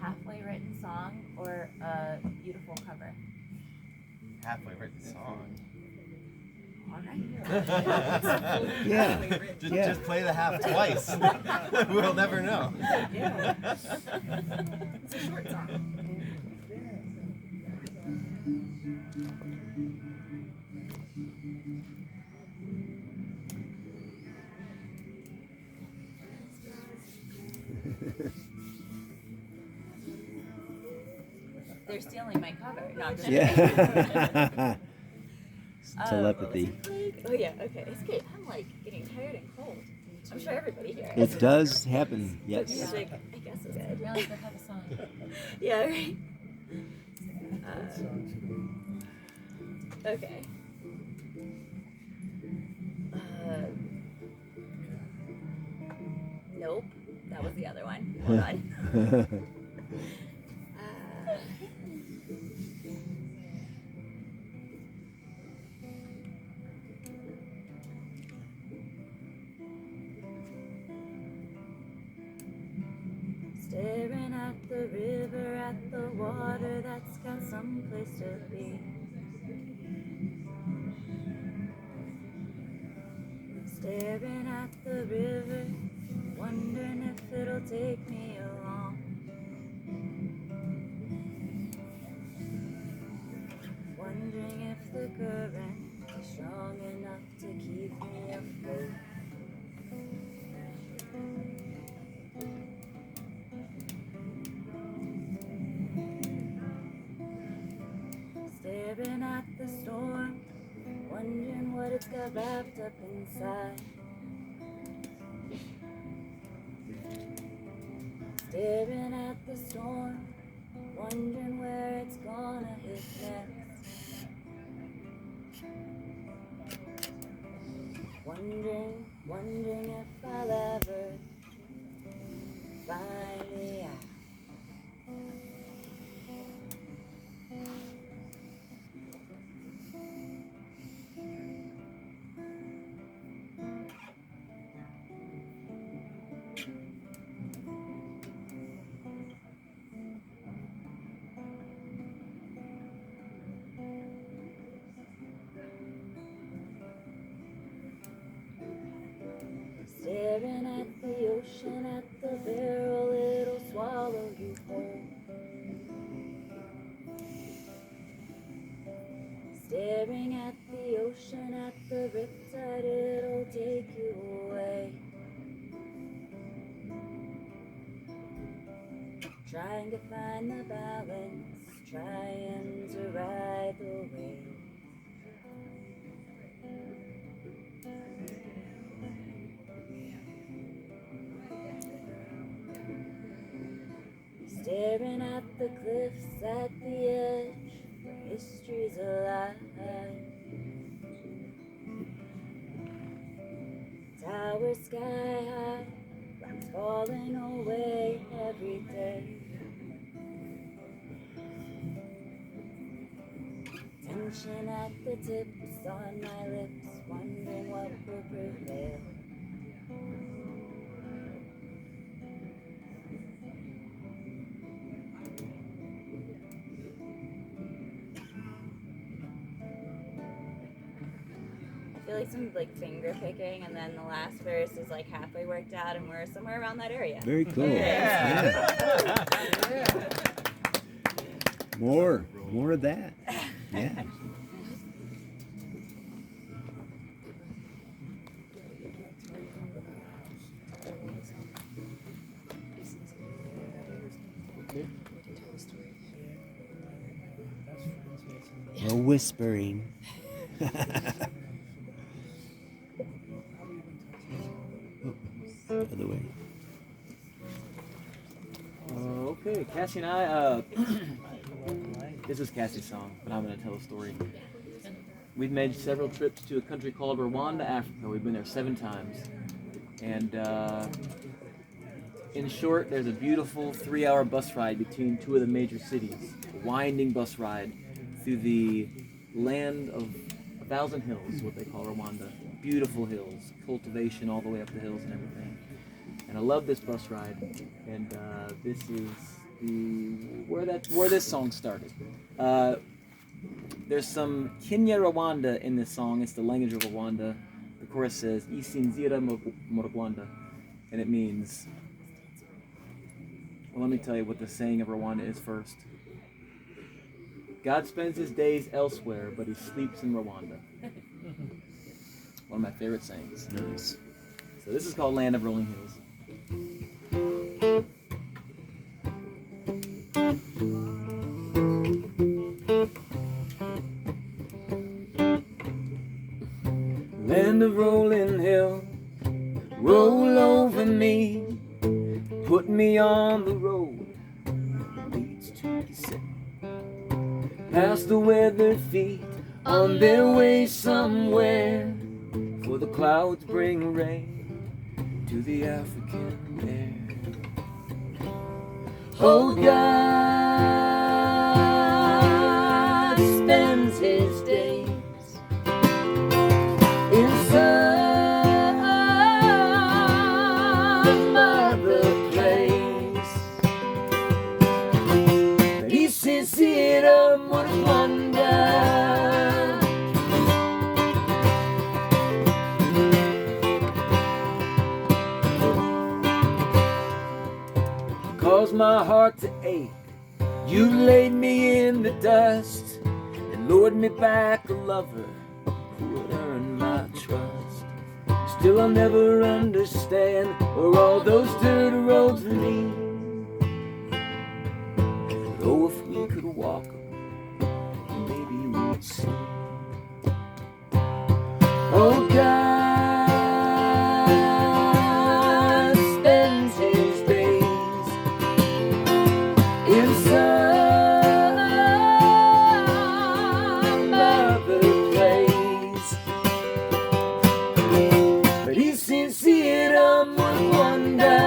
halfway written song or a beautiful cover? Halfway written song. Yeah. Just play the half twice. We'll never know. Yeah. It's a short song. They're stealing my cover. No, I'm just Yeah. Telepathy. Oh yeah, okay. It's good. I'm like getting tired and cold. I'm sure everybody here is. It does happen, yes. Music, I guess, is good. Really good have a song. Yeah, right. Okay. Nope. That was the other one. Hold on. Staring at the river, at the water that's got some place to be. Staring at the river, wondering if it'll take me along. Wondering if the current is strong enough to keep me afloat. Staring at the storm, wondering what it's got wrapped up inside. Staring at the storm, wondering where it's gonna hit next. Wondering if I'll ever find out. Staring at the ocean, at the barrel, it'll swallow you whole. Staring at the ocean, at the riptide, it'll take you away. Trying to find the balance, trying to ride the wave. Staring at the cliffs at the edge, where history's alive. Towers sky high, rocks falling away every day. tension at the tips on my lips, wondering what will prevail. I feel like some like finger picking, and then the last verse is like halfway worked out, and we're somewhere around that area. Very cool. Yeah. Yeah. More of that. Yeah. No whispering. Other way. Okay, Cassie and I, this is Cassie's song, but I'm going to tell a story. We've made several trips to a country called Rwanda, Africa. We've been there 7 times. And in short, there's a beautiful 3-hour bus ride between 2 of the major cities. A winding bus ride through the land of 1,000 hills, what they call Rwanda. Beautiful hills, cultivation all the way up the hills and everything. And I love this bus ride, and this is where this song started. There's some Kenya Rwanda in this song. It's the language of Rwanda. The chorus says Isinzira mu Rwanda, and it means. Well, let me tell you what the saying of Rwanda is first. God spends his days elsewhere, but he sleeps in Rwanda. One of my favorite sayings. Nice. So this is called Land of Rolling Hills. Land of rolling hill, roll over me, put me on the road that leads to descent. Past the weathered feet on their way somewhere, for the clouds bring rain to the African air. Oh, God spends his days in some other place, but he sits it up with wonder. Cause my heart to ache, you laid me in the dust and lured me back a lover who would earn my trust. Still I'll never understand where all those dirt roads lead. Oh, if we could walk them, maybe we'd see. Oh, God spends his days in some other place, but he seems to it on with wonder.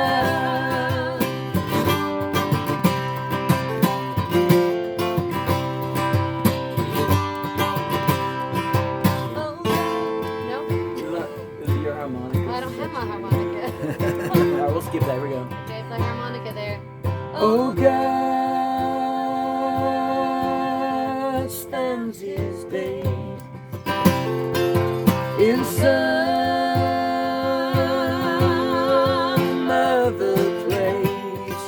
Is it your harmonica? I don't have my harmonica. Alright, we'll skip that. Here we go. Okay, play harmonica there. Oh, God spends his days in some other place,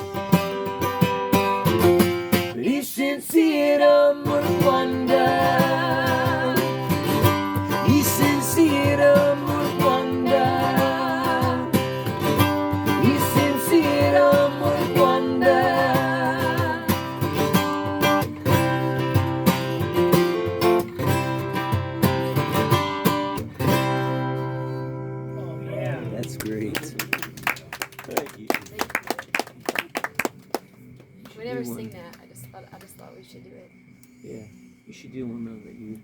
but he should see it on with wonder. He should see it on with wonder. He should see it on with wonder. That's great. Thank you. We never sing that. I just thought we should do it. Yeah, you should do one that you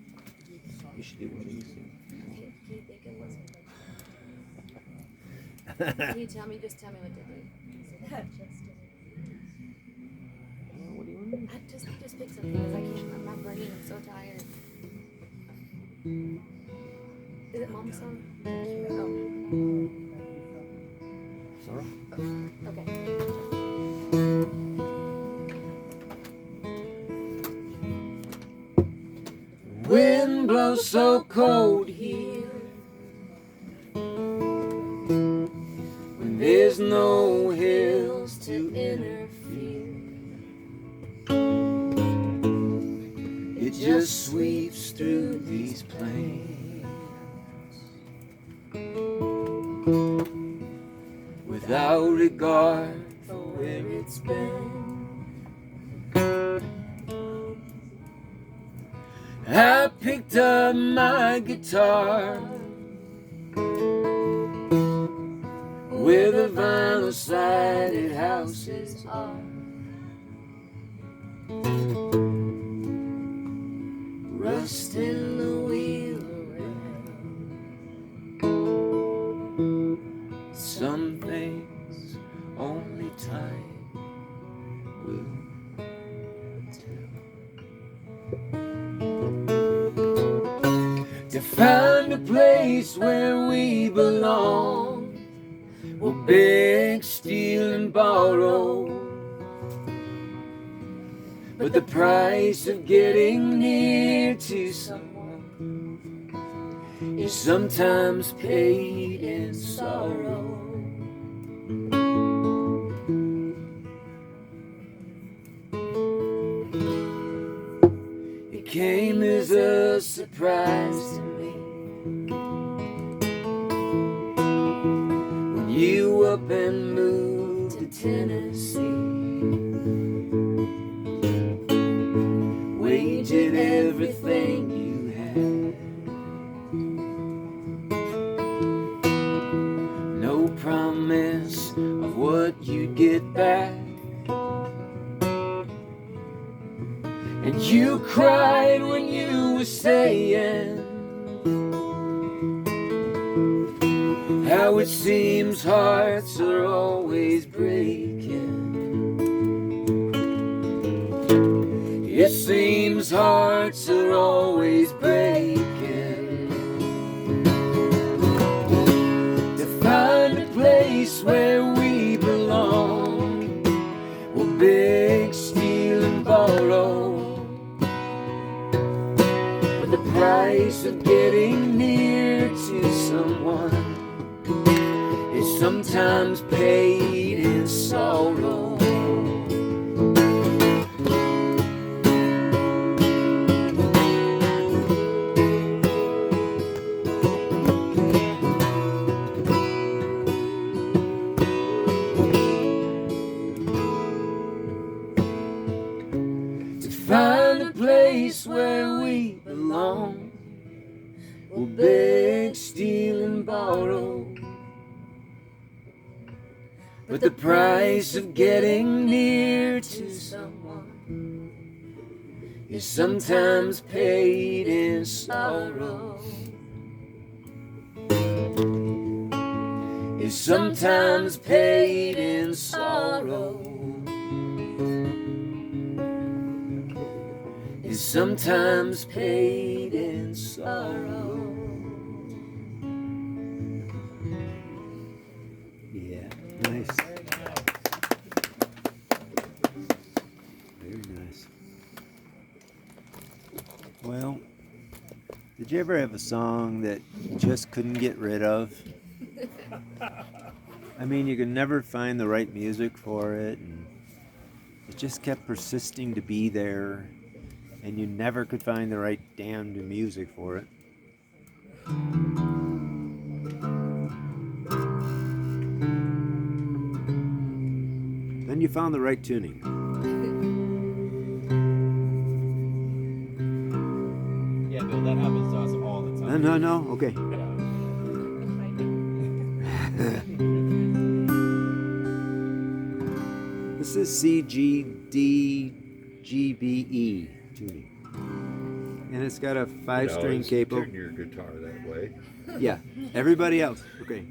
should do one that you sing. Can you think of one? Can you tell me? Just tell me what to do. What do you want? Just pick something because I can't. My brain is so tired. Is it Mom's song? Sorry? Oh. Okay. Wind blows so cold here when there's no hills to interfere. It just sweeps through these plains without regard for where it's been. I picked up my guitar where the vinyl sided houses are. Rust in the wheel around. Some things only time will tell. To find a place where we belong, we'll beg, steal, and borrow. But the price of getting near to someone is sometimes paid in sorrow. It came as a surprise to me when you up and moved to Tennessee. Waging everything you had, no promise of what you'd get back. And you cried when you were saying how it seems hearts are always breaking. It seems hearts are always breaking. To find a place where we belong, we'll beg, steal, and borrow. But the price of getting near to someone is sometimes paid in sorrow. Find a place where we belong, we'll beg, steal, and borrow. But the price of getting near to someone is sometimes paid in sorrow. Is sometimes paid in sorrow. Is sometimes paid in sorrow. Yeah, nice. Very nice. Well, did you ever have a song that you just couldn't get rid of? I mean, you could never find the right music for it, and it just kept persisting to be there, and you never could find the right damned music for it. Then you found the right tuning. Yeah, Bill, that happens to us all the time. No, okay. This is CGDGBE tuning. And it's got a 5-string capo. Turn your guitar that way. Yeah, everybody else. Okay.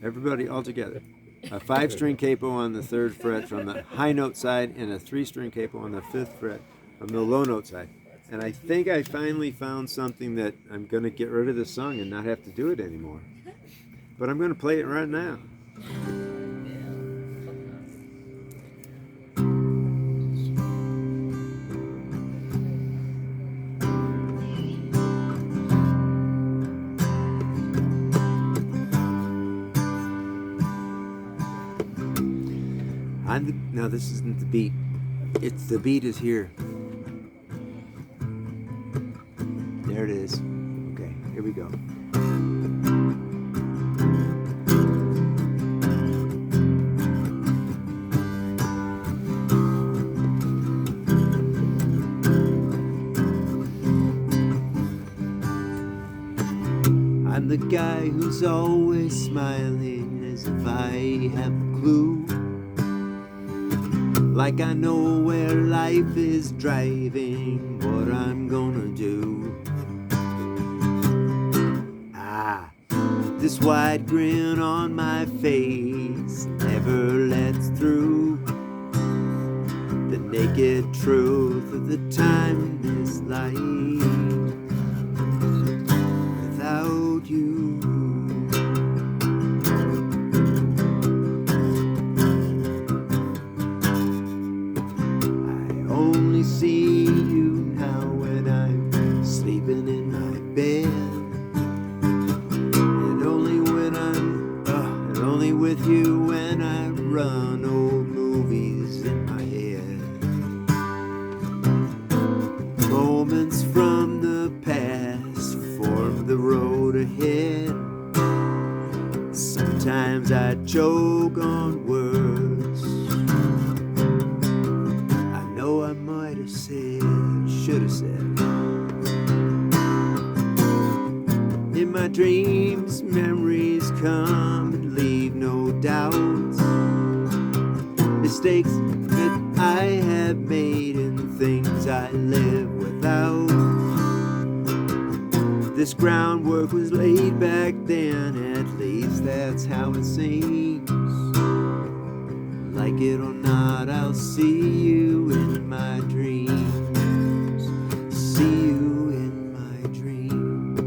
Everybody all together. A 5-string capo on the 3rd fret from the high note side and a 3-string capo on the 5th fret from the low note side. And I think I finally found something that I'm going to get rid of the song and not have to do it anymore. But I'm going to play it right now. Now this isn't the beat. The beat is here. There it is. Okay, here we go. I'm the guy who's always smiling as if I have a clue. Like I know where life is driving, what I'm gonna do. This wide grin on my face never lets through the naked truth of the time in this life without you. Only see you now when I'm sleeping in my bed, and only when and only with you when I run old movies in my head. Moments from the past form the road ahead. Sometimes I choke on words I might have said, should have said. In my dreams, memories come and leave no doubts. Mistakes that I have made and things I live without. This groundwork was laid back then, at least that's how it seems. Like it or not, I'll see you in my dreams. See you in my dreams.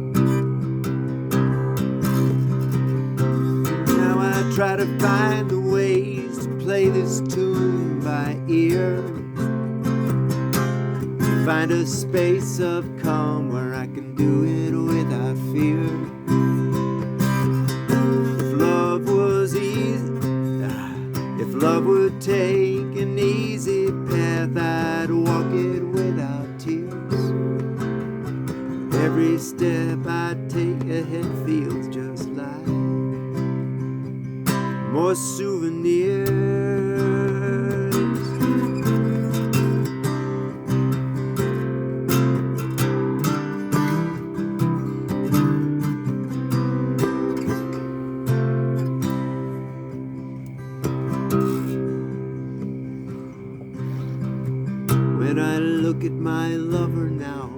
Now I try to find the ways to play this tune by ear. Find a space of calm where I can do it without fear. If love was easy, if love would take an easy path, I'd walk it without tears. Every step I take ahead feels just like more souvenirs. When I look at my lover now,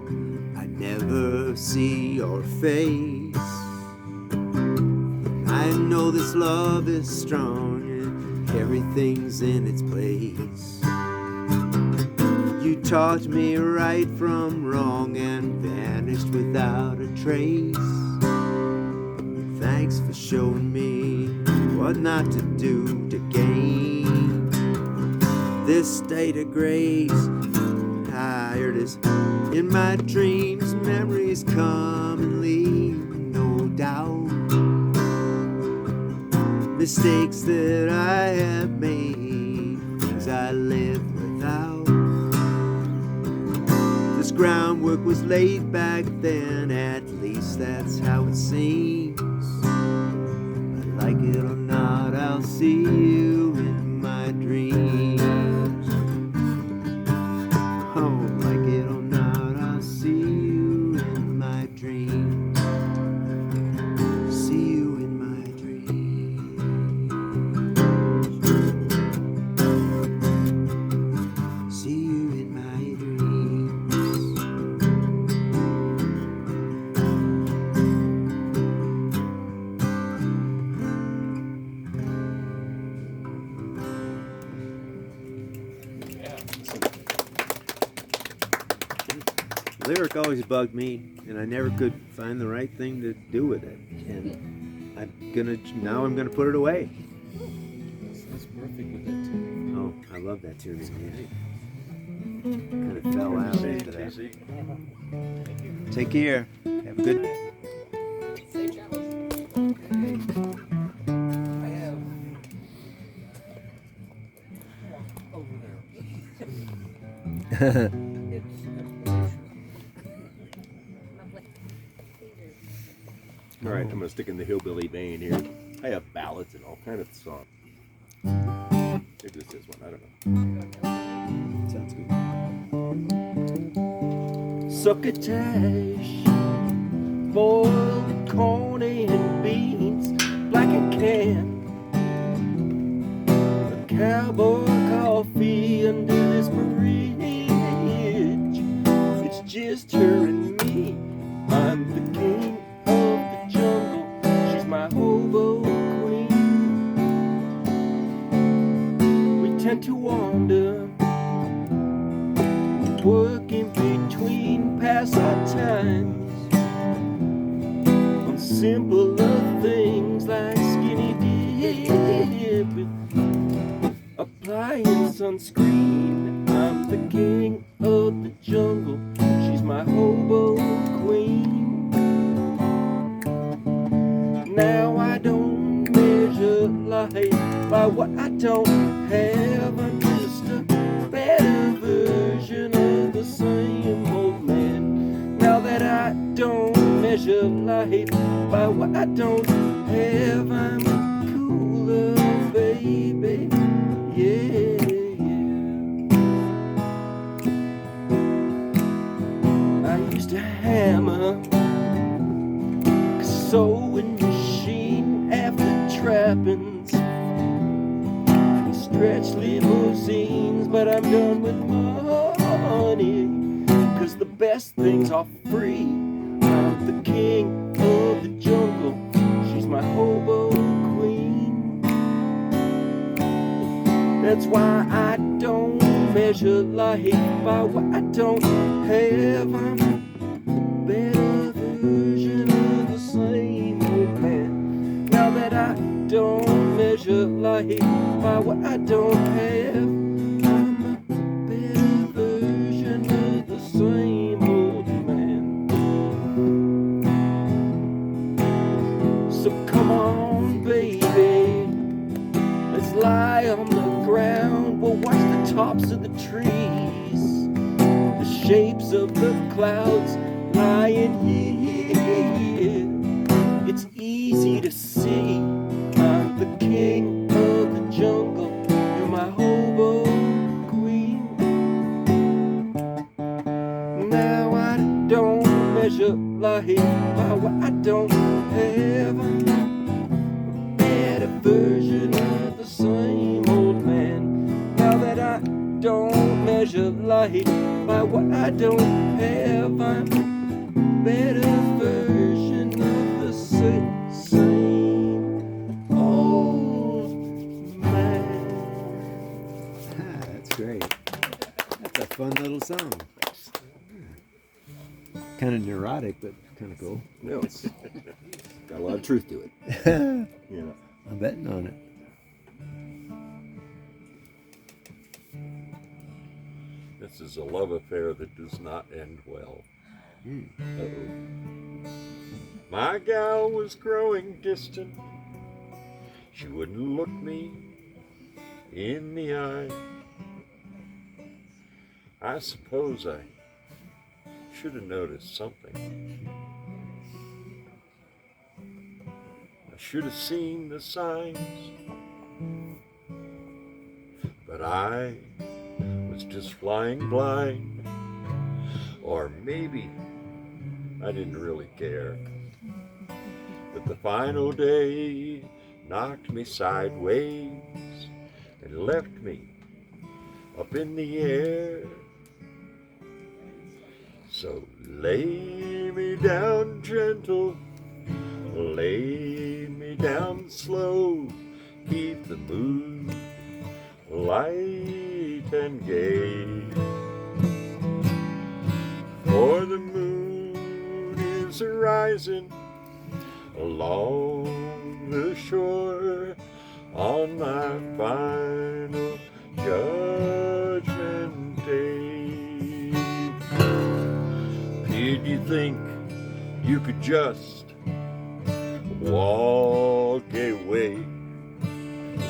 I never see your face. I know this love is strong and everything's in its place. You taught me right from wrong and vanished without a trace. Thanks for showing me what not to do to gain this state of grace. Here it is. In my dreams, memories come and leave no doubt. Mistakes that I have made, things I live without. This groundwork was laid back then, at least that's how it seems. But like it or not, I'll see you in my dreams. Oh, like it or not, I'll see you in my dreams. See you in my dreams. See you in my dreams. lyric always bugged me, and I never could find the right thing to do with it. And now I'm gonna put it away. That's perfect with it too. Oh, I love that tune. Kind of fell out into that. Take care. Have a good night. Safe travels. I have over there. It's All right, I'm gonna stick in the hillbilly vein here. I have ballads and all kind of songs. Maybe this is one. I don't know. Sounds good. Succotash, boiled corn and beans, black and canned. A cowboy coffee under this bridge. It's just her and me. I'm the king of the jungle. She's my hobo queen. We tend to wander, working between pastimes on simpler things like skinny dipping, applying sunscreen. I'm the king of the jungle. She's my hobo queen. Now I don't measure life by what I don't have. I'm just a better version of the same old man. Now that I don't measure life by what I don't have, I'm cooler, baby. Yeah, yeah. I used to hammer a sewing machine after trappings, stretch limousines, but I'm done with money, 'cause the best things are free. I'm the king of the jungle. She's my hobo queen. That's why I don't measure life by what I don't have. I'm a better version of the same old man. Now that I don't measure life by what I don't have, I'm a better version of the same old man. So come on, baby, let's lie on the ground. We'll watch the tops of the trees, the shapes of the clouds lying here. It's easy to see. I'm the king of the jungle. You're my hobo queen. Now I don't measure life by what I don't have. I'm a better version of the same old man. Now that I don't measure life by what I don't have, I'm a better version of the same old man. That's great. That's a fun little song. Kind of neurotic, but kind of cool. No, it's got a lot of truth to it. You know. I'm betting on it. This is a love affair that does not end well. Uh-oh. My gal was growing distant. She wouldn't look me in the eye. I suppose I should have noticed something. I should have seen the signs. But I was just flying blind. Or maybe I didn't really care. But the final day knocked me sideways and left me up in the air. So lay me down gentle, lay me down slow, keep the mood light and gay. For the is arising along the shore on my final judgment day. Did you think you could just walk away,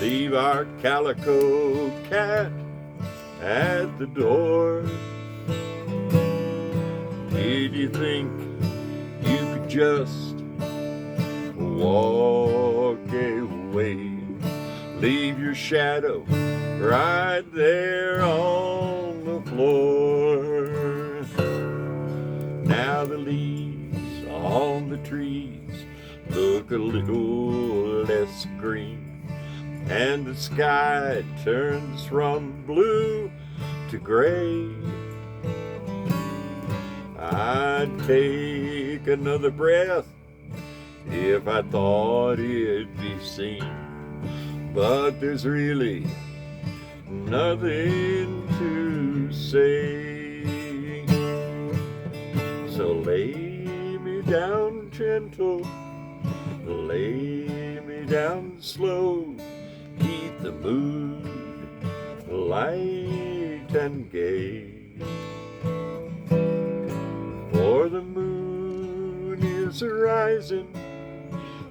leave our calico cat at the door? Did you think you could just walk away, leave your shadow right there on the floor? Now the leaves on the trees look a little less green, and the sky turns from blue to gray. I'd take another breath if I thought it'd be seen, but there's really nothing to say. So lay me down gentle, lay me down slow, keep the mood light and gay. For the moon is rising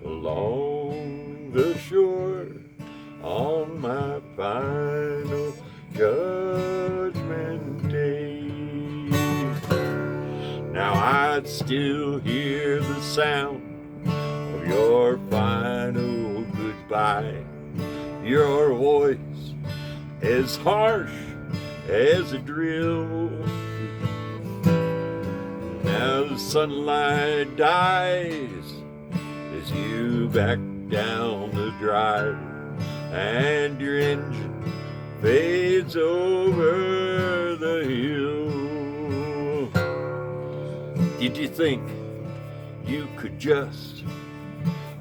along the shore on my final judgment day. Now I'd still hear the sound of your final goodbye, your voice as harsh as a drill. Now the sunlight dies as you back down the drive, and your engine fades over the hill. Did you think you could just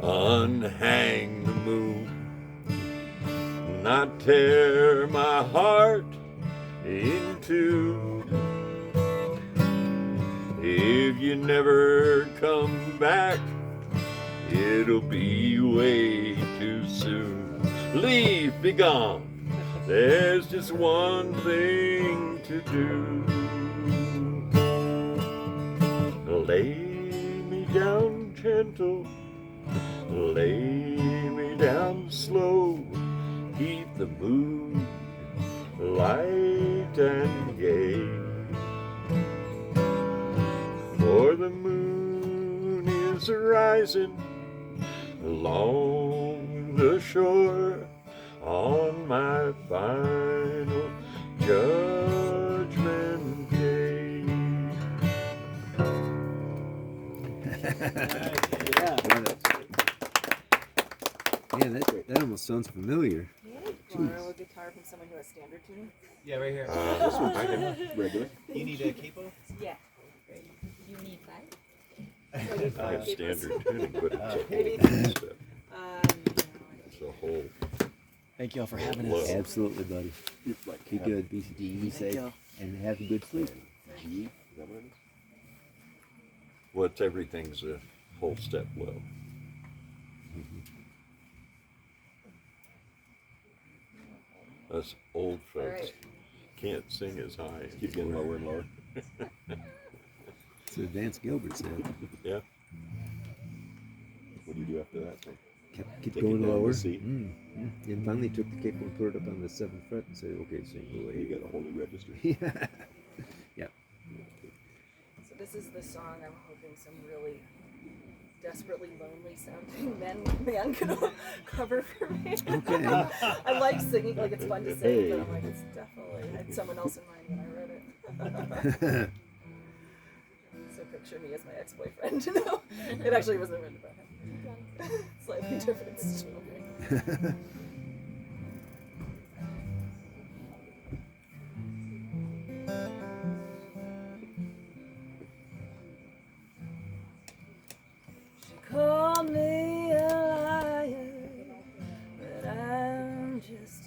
unhang the moon, not tear my heart in two? If you never come back, it'll be way too soon. Leave, be gone. There's just one thing to do. Lay me down gentle, lay me down slow, keep the mood light and gay. For the moon is rising along the shore on my final judgment day. Man, that almost sounds familiar. Borrow a guitar from someone who has standard tuning? Yeah, right here. This one I have regular. You need a capo? Yeah. You need five? I have standard tuning, but it's a Maybe. whole step. It's a whole. Thank you all for whole having flow. us. Absolutely, buddy. Be good, be safe, and have a good sleep. G, is that what it is? What's everything's a whole step low. Us old folks Right. can't sing as high. Keep getting lower and lower. That's what Vance Gilbert said. Yeah. What do you do after that? Keep Take it going down to lower. C. And finally took the capo and put it up on the 7th fret and said, okay, sing away. You got a whole new register. Yeah. Yeah. So this is the song I'm hoping some really desperately lonely sounding man can cover for me. Okay. I like singing, like it's fun to sing, but I'm like, it's definitely, I had someone else in mind when I wrote it. So picture me as my ex-boyfriend. No, it actually wasn't written about him. Slightly different story. She called me a liar, but I'm just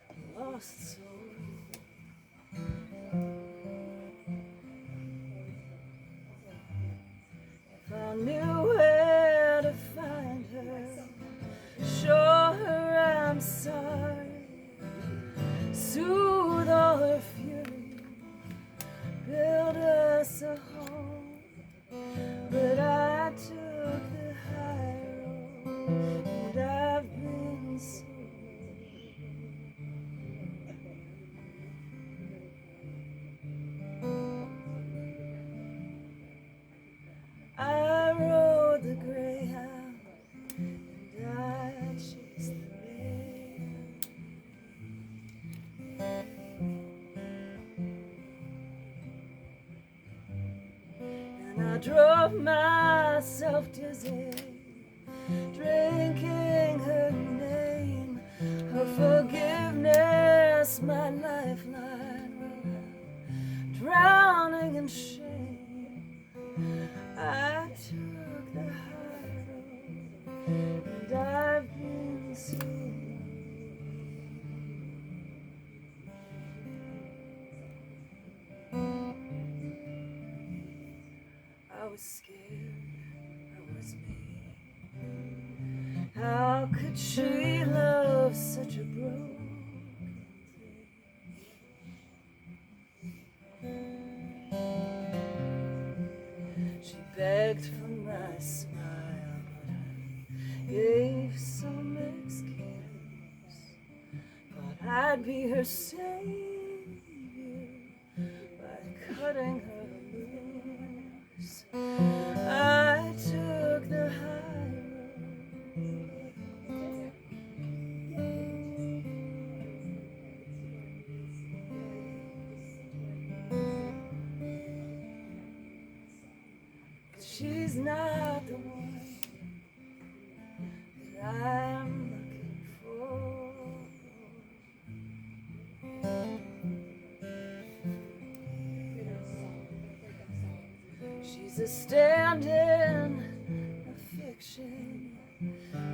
a lost soul. and I drove myself dizzy, drinking her name, her forgiveness, my lifeline, drowning in shame. I took the high road, and I've been seen. I was scared, I was me. How could she love such a broken thing? She begged for my smile, but I gave some excuse. Thought I'd be her savior by cutting her loose. I took the high road. She's not the one that I'm looking for. She's a stand-in, a fiction,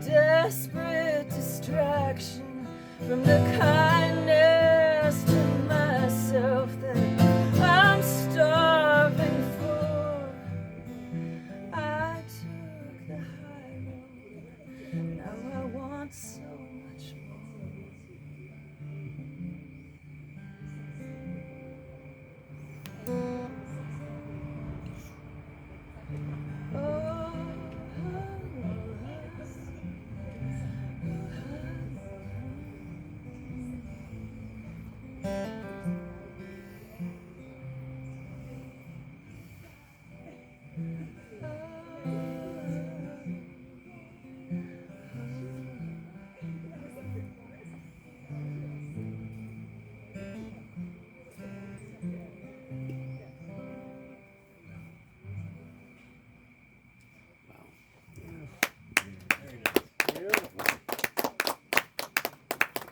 desperate distraction from the kindness to myself that I'm starving for. I took the high road, now I want so much more.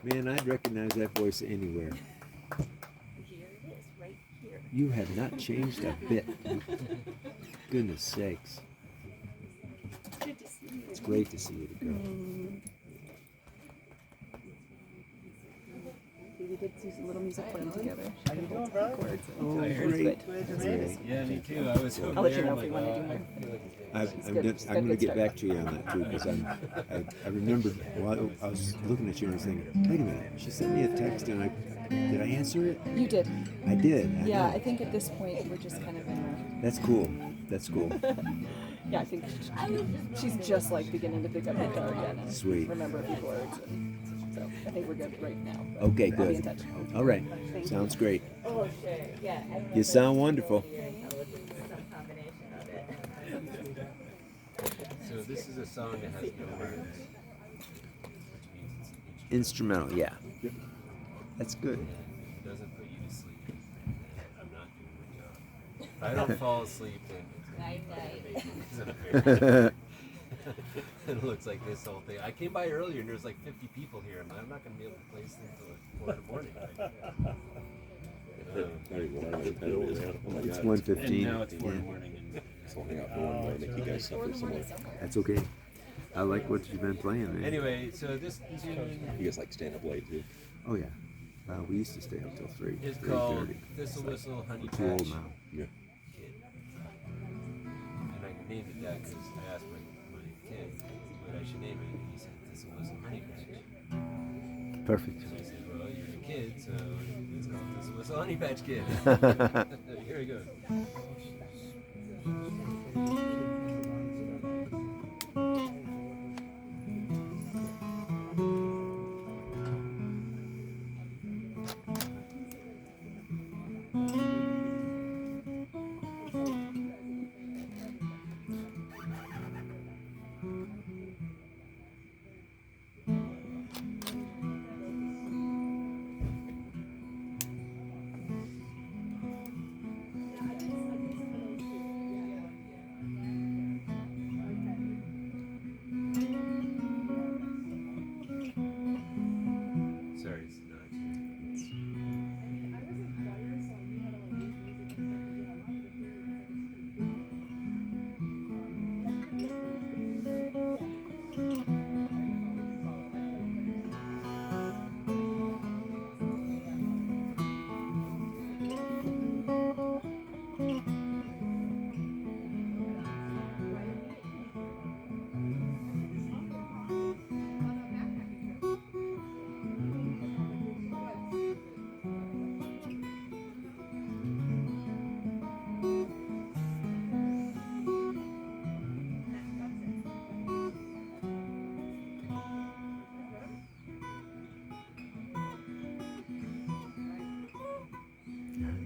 Man, I'd recognize that voice anywhere. Here it is, right here. You have not changed a bit. Goodness sakes. Good to see you. It's great to see you, girl. We did do some little music playing together. How you doing, brother? Oh, great. Great. Yeah, me too. I was I'll let you know if we want to do more. I'm going to get back to you on that too, because I remembered while I was looking at you and I was thinking, wait a minute, she sent me a text and did I answer it? You did. I did. Yeah, know. I think at this point we're just kind of in That's cool. That's cool. yeah, I think she's just like beginning to pick up guitar again and Sweet. remember a few words. And so I think we're good right now. Okay, I'll be in good. touch. All right. Thank Sounds you. great. Oh, sure. Yeah. You sound wonderful. Some combination of it. So this is a song that has no words, which means it's Instrumental, yeah. That's good. It doesn't put you to sleep. I'm not doing my job. If I don't fall asleep, then Night. it looks like this whole thing. I came by earlier and there's like 50 people here. I'm not going to be able to play this thing until like 4 in the morning. Right? It's 1:15. And now it's 4 in the morning. So I'll hang out for one more and make you guys suffer some more. That's okay. I like what you've been playing, man. Anyway, so this tune You guys like stand up late too? Oh yeah. We used to stay up till 3. is 3:30. called Thistle Whistle Honey We're too old Patch now. Yeah. Kid. And I named it that because I asked my kid what I should name it, and he said Thistle Whistle Honey Patch. Perfect. So I said, well, you're a kid, so it's called Thistle Whistle Honey Patch Kid. Here we go.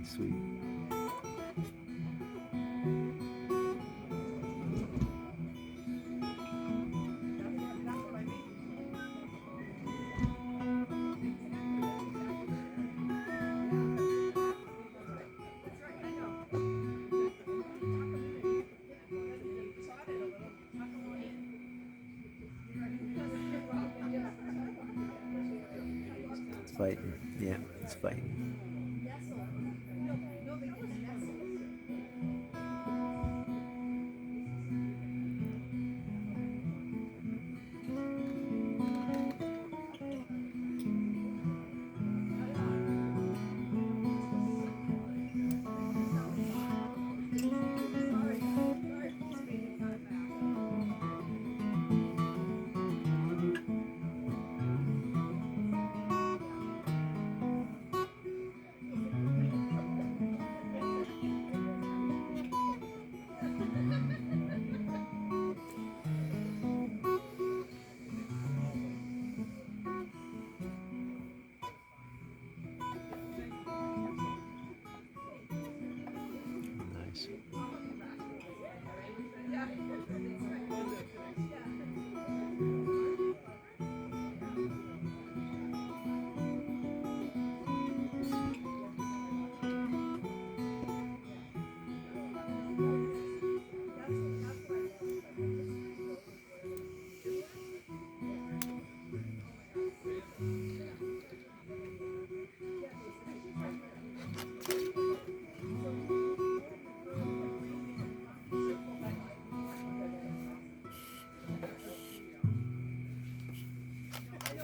Sweet. It's fighting. Yeah, it's fighting. Nice.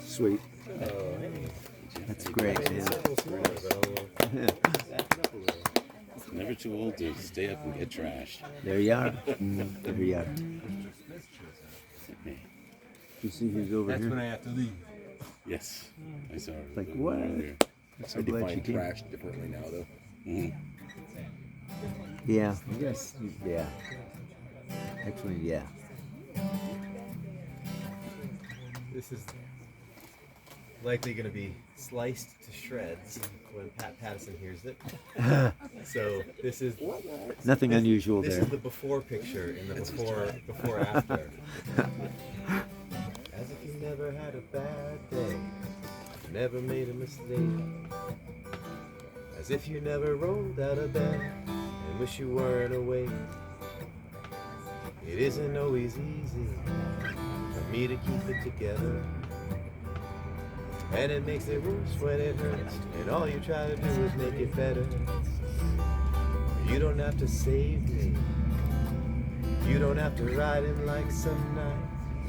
Sweet. That's great, man. It's never too old to stay up and get trashed. There you are. There you are. You see who's over That's here? when I have to leave. Yes, I saw her. Like what? Earlier. I'm so I glad she define came. trash differently now, though. Yeah, I guess. Yeah. Actually, yeah. This is likely going to be sliced to shreds when Pat Pattison hears it. So this is Nothing unusual this there. is the before picture in the before after. As if you never had a bad day, never made a mistake. As if you never rolled out of bed and wish you weren't awake. It isn't always easy for me to keep it together. And it makes it worse when it hurts, and all you try to do is make it better. You don't have to save me, you don't have to ride in like some night.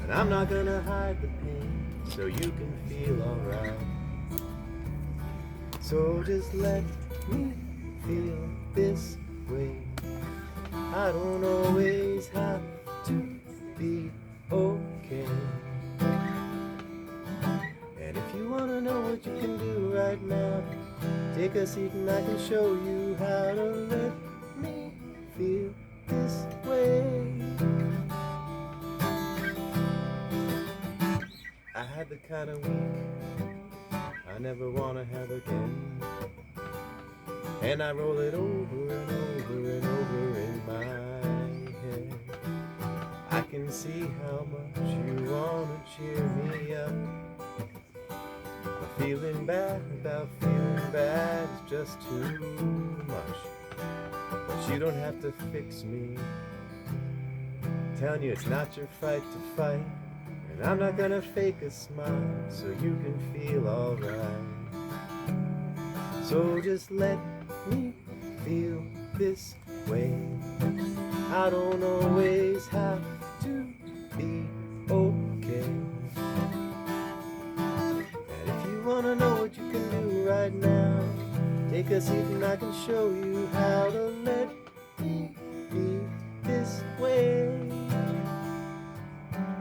And I'm not gonna hide the pain, so you can feel alright. So just let me feel this way. I don't always have to be okay. And if you wanna know what you can do right now, take a seat and I can show you how to let me feel this way. I had the kind of week I never wanna have again. And I roll it over and over and over in my head. I can see how much you wanna cheer me up. But feeling bad about feeling bad is just too much. But you don't have to fix me. Telling you it's not your fight to fight. And I'm not gonna fake a smile so you can feel alright. So just let me feel this way. I don't always have to be okay. And if you wanna know what you can do right now, take a seat and I can show you how to let me be this way.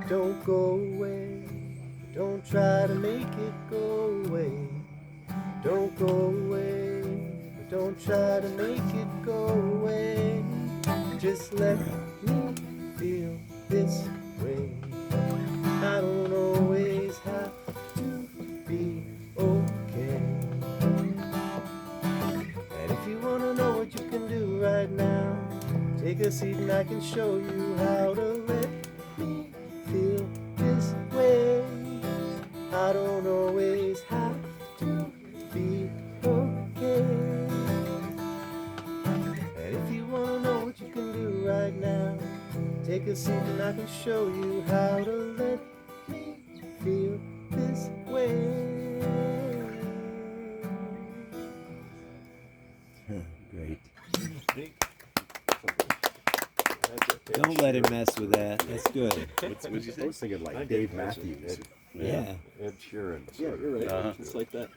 Don't go away, don't try to make it go away. Don't go away, don't try to make it go away. Just let me feel this way. I don't always have to be okay. And if you wanna something I can show you how to let me feel this way. I don't always have to be okay. And if you wanna know what you can do right now, take a seat and I can show you how to let me feel this way. Great. Don't let him mess with that. That's good. What'd you say? I was thinking like Dave Matthews. Yeah. Ed Sheeran. Yeah, you're right. Uh-huh. It's like that.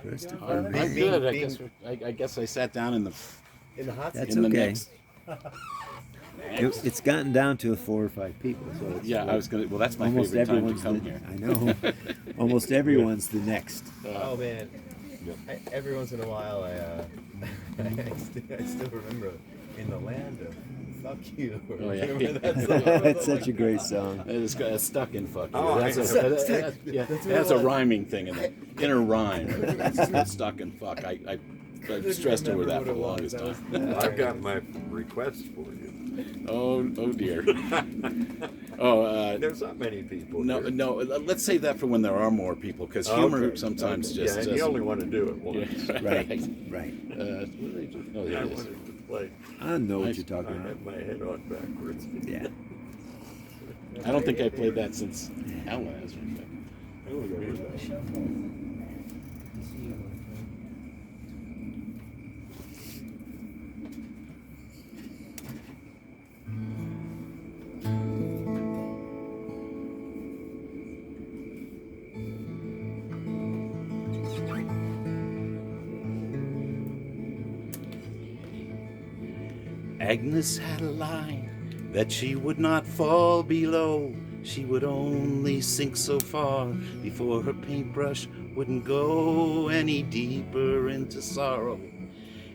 Christopher. I'm good. I guess I sat down in the hot seat. That's in the okay. next. It's gotten down to 4 or 5 people, so it's Yeah, I was gonna. Well, that's my almost favorite time to everyone's come the, here. I know. Almost everyone's the next. Oh man, every once in a while I still remember In the Land of Fuck You. Oh, yeah. Remember that song? That's such a great song. It's got stuck in fuck you. Oh, That's a rhyming thing in the inner rhyme. It's stuck in fuck. I've stressed over that for the longest time. I've got my request for you. Oh dear. There's not many people. No, here. no. Let's save that for when there are more people, because humor sometimes just. Yeah, and you only want to do it once. Yeah, Right. What did I do? Oh, there I it is. wanted to play. I know what Nice. you're talking I about. had my head on backwards. Yeah. I don't think I played that since Alan has. I don't remember that. Agnes had a line that she would not fall below. She would only sink so far before her paintbrush wouldn't go any deeper into sorrow,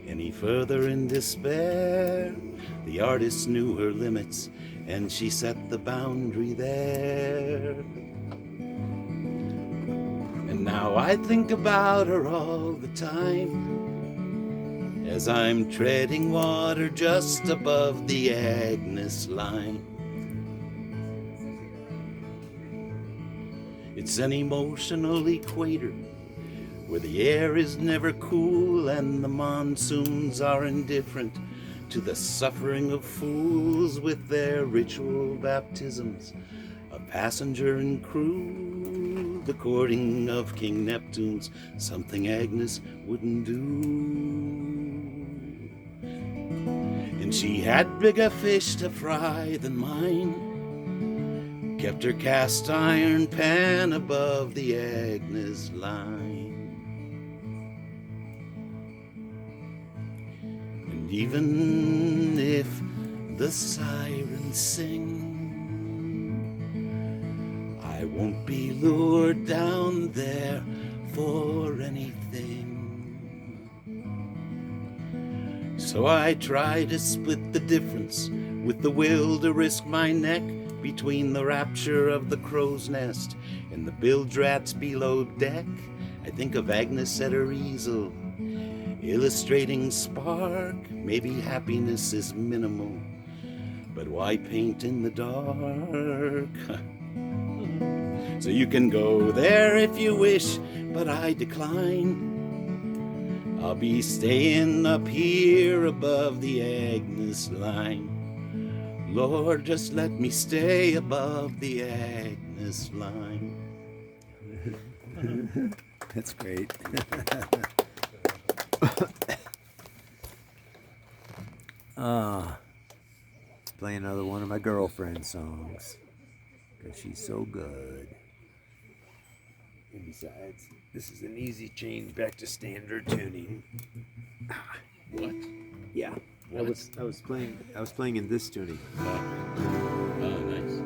any further in despair. The artist knew her limits, and she set the boundary there. And now I think about her all the time, as I'm treading water just above the Agnes line. It's an emotional equator where the air is never cool and the monsoons are indifferent to the suffering of fools with their ritual baptisms of passenger and crew. The courting of King Neptune's something Agnes wouldn't do. And she had bigger fish to fry than mine, kept her cast iron pan above the Agnes line. And even if the sirens sing, I won't be lured down there for anything. So I try to split the difference with the will to risk my neck between the rapture of the crow's nest and the bilge rats below deck. I think of Agnes at her easel, illustrating spark. Maybe happiness is minimal, but why paint in the dark? So you can go there if you wish, but I decline. I'll be staying up here above the Agnes line. Lord, just let me stay above the Agnes line. That's great. Play another one of my girlfriend songs, because she's so good. And besides, this is an easy change back to standard tuning. What? Yeah. I was playing in this tuning. Oh, nice.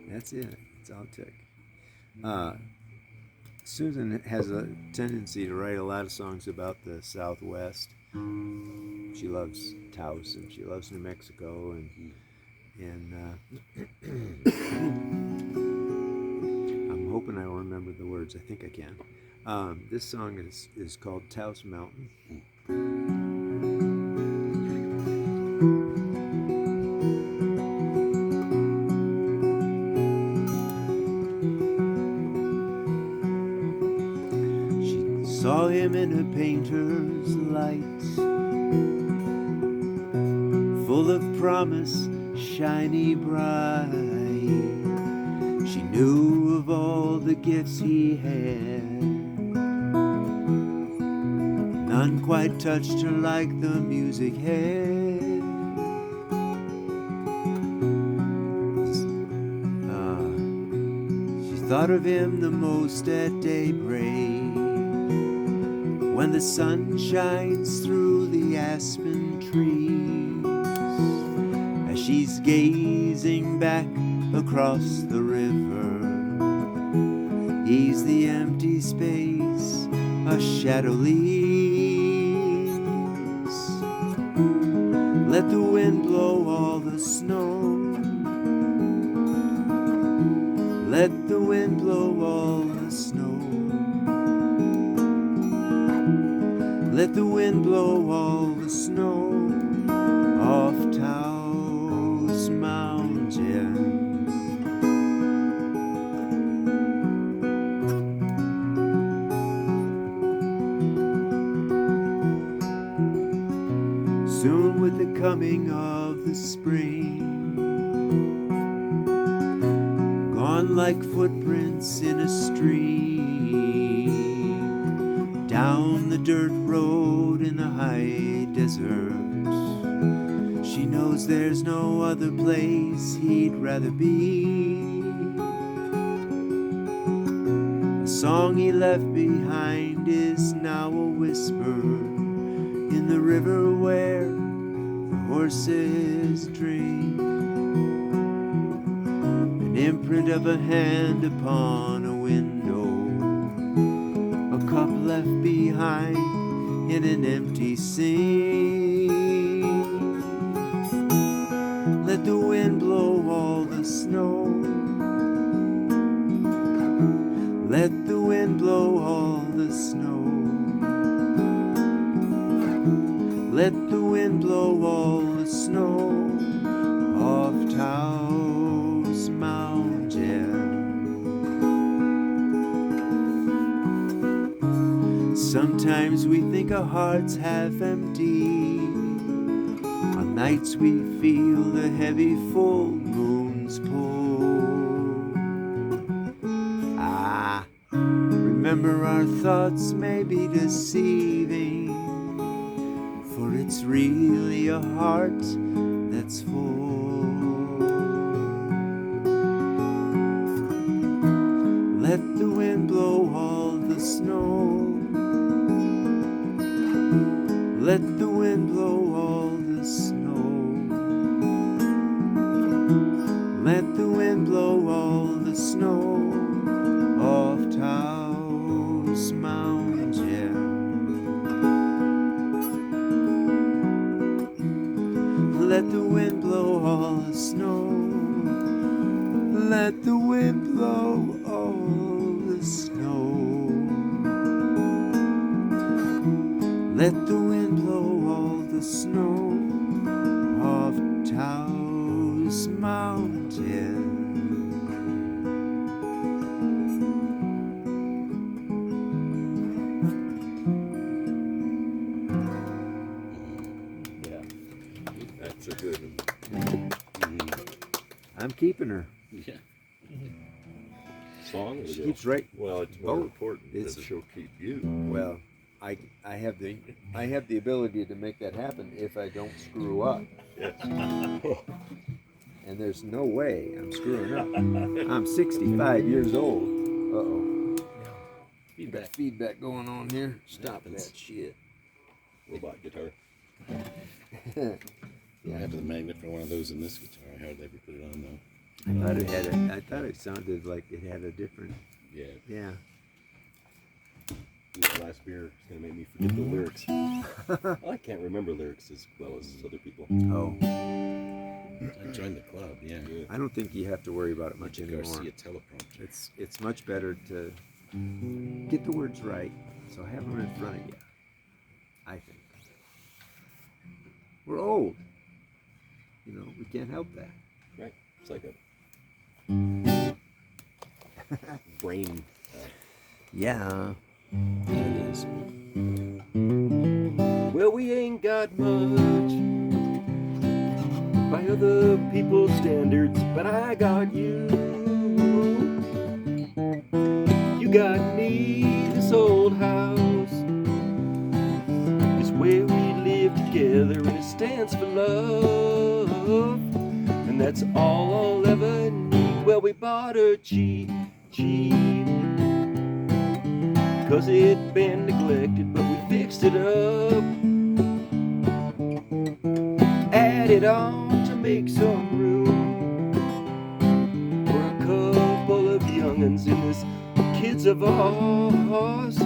That's it. It's all it took. Susan has a tendency to write a lot of songs about the Southwest. She loves Taos and she loves New Mexico and I'm hoping I will remember the words. I think I can. This song is called Taos Mountain. She saw him in a painter's light, full of promise, shiny bright. She knew of all the gifts he had. None quite touched her like the music had. She thought of him the most at daybreak, when the sun shines through the aspen trees, as she's gazing back across the river. He's the empty space a shadow leaves. Let the wind blow all the snow. Let the wind blow all the snow. Let the wind blow all the snow off Taos Mountain. Soon with the coming of the spring, gone like footprints in a stream, down the dirt road in the high desert. She knows there's no other place he'd rather be. A song he left behind is now a whisper in the river where the horses drink. An imprint of a hand upon a window, a cup left behind in an empty sink. Let the wind blow all the snow. Let the wind blow all the snow. Let the wind blow all the snow off Taos Mountain. Sometimes we think our hearts half empty. On nights we feel the heavy full moon's pull. Remember our thoughts may be deceiving, for it's really a heart that's full. Let the wind blow all the snow. Let the wind blow all the snow. Let the wind blow all the snow off Taos Mountain. Let the wind blow all the snow. Let the wind blow all the snow. Let the wind blow all the snow off Taos Mountain. That's a good one. I'm keeping her. Yeah. Song or She keeps right. Well, it's more Oh, important it's- that she'll keep you. Well, I have the ability to make that happen if I don't screw up. Yes. And there's no way I'm screwing up. I'm 65 years old. Uh-oh. Feedback going on here. Stop that shit. Robot guitar. I have the magnet for one of those in this guitar. I hardly ever put it on though. I thought it sounded like it had a different. Yeah. Yeah. This last beer is gonna make me forget the lyrics. I can't remember lyrics as well as other people. Oh. I joined the club, yeah. I don't think you have to worry about it much anymore. Garcia teleprompter. It's much better to get the words right, so have them in front of you. I think. We're old. You know, we can't help that. Right. It's like a brain. Yeah. It is. Well, we ain't got much by other people's standards, but I got you. You got me. This old house is where we live together, and it stands for love, and that's all I'll ever need. Well, we bought her cheap, cause it'd been neglected, but we fixed it up, added on to make some room for a couple of young'uns in this kids of ours.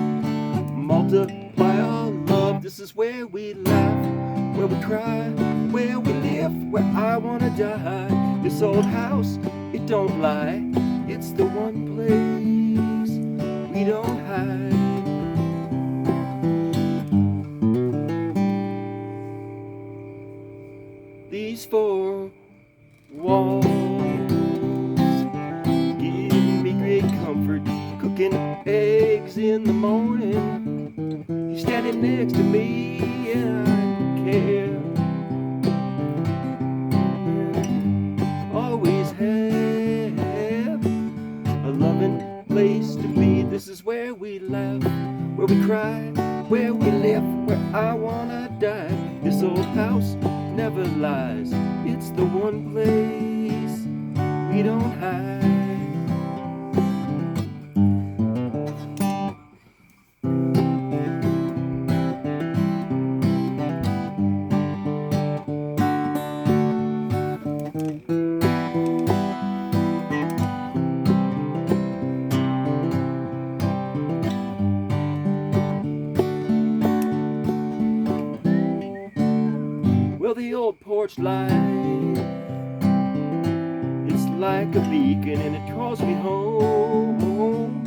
Multiply our love. This is where we laugh, where we cry, where we live, where I wanna die. This old house, it don't lie, it's the one place we don't hide. These four walls give me great comfort. Cooking eggs in the morning, you're standing next to me, and I don't care. Always have a loving place to be. This is where we laugh, where we cry, where we live, where I wanna die. This old house never lies, it's the one place we don't hide. Well, the old porch light, it's like a beacon and it calls me home.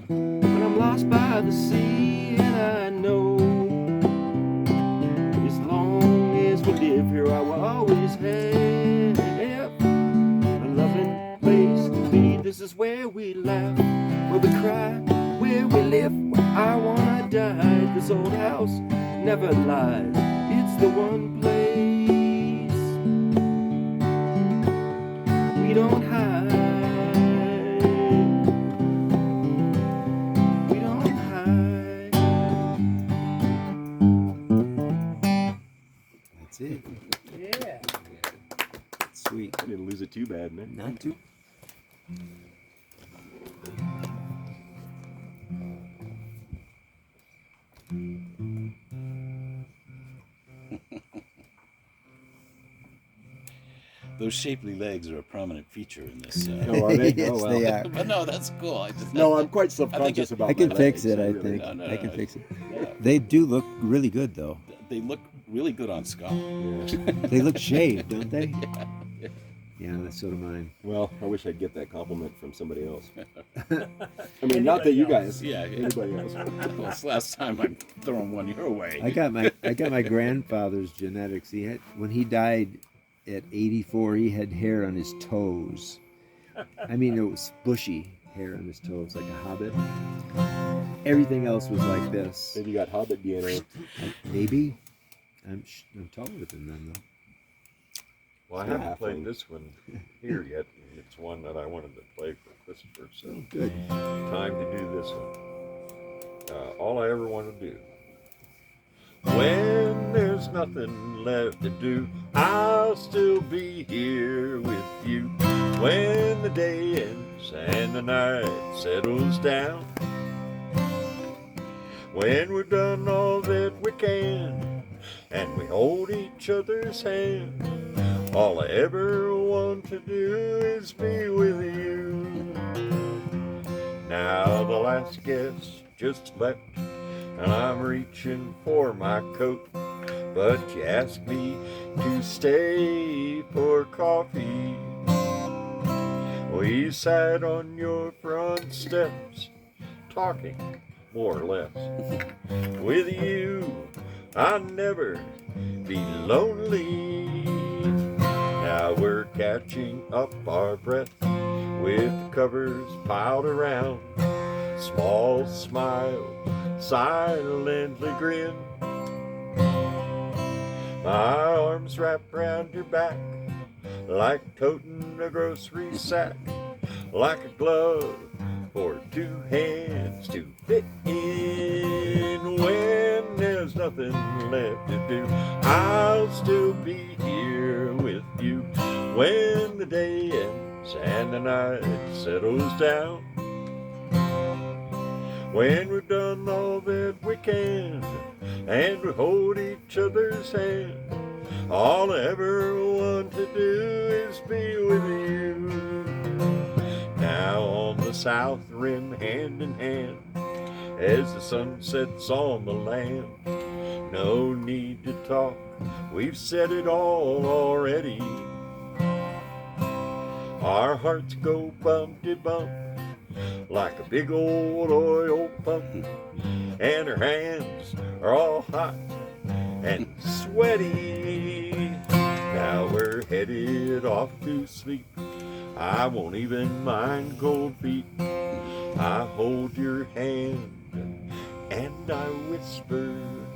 When I'm lost by the sea, and I know as long as we live here, I will always have a loving place to be. This is where we laugh, where we cry, where we live, where I wanna die. This old house never lies, it's the one place we don't hide. We don't hide. That's it. Yeah. Sweet. I didn't lose it too bad, man. Not too. Those shapely legs are a prominent feature in this. Oh, are they? Yes, Oh, well. they are. But no, that's cool. I just, No, I'm quite self-conscious about I can my fix legs. it, I really- think. No, I can no. fix it. Yeah. They do look really good, though. They look really good on Scott. Yeah. They look shaved, don't they? Yeah. Yeah, that's sort of mine. Well, I wish I'd get that compliment from somebody else. I mean, not that you guys. Yeah, Anybody else. Well, it's last time I'm throwing one your way. I got my grandfather's genetics. He had, when he died at 84, he had hair on his toes. I mean, it was bushy hair on his toes, like a hobbit. Everything else was like this. Maybe you got Hobbit DNA. Maybe. I'm taller than them, though. Well, I Yeah, haven't played halfling. this one here yet. It's one that I wanted to play for Christopher, so Oh, good. time to do this one. All I ever want to do. When there's nothing left to do, I'll still be here with you. When the day ends and the night settles down, when we've done all that we can and we hold each other's hand, all I ever want to do is be with you. Now the last guest just left, and I'm reaching for my coat. but you asked me to stay for coffee. We sat on your front steps, talking, more or less. With you, I'll never be lonely. Now we're catching up our breath with the covers piled around. Small smile, silently grin. My arms wrapped round your back, like toting a grocery sack, like a glove for two hands to fit in. When there's nothing left to do, I'll still be here with you. When the day ends and the night settles down, when we've done all that we can and we hold each other's hand, all I ever want to do is be with you. Now on the south rim, hand in hand, as the sun sets on the land. No need to talk, we've said it all already. Our hearts go bump-de-bump like a big old oil pump, and our hands are all hot and sweaty. Now we're headed off to sleep. I won't even mind cold feet. I hold your hand and I whisper,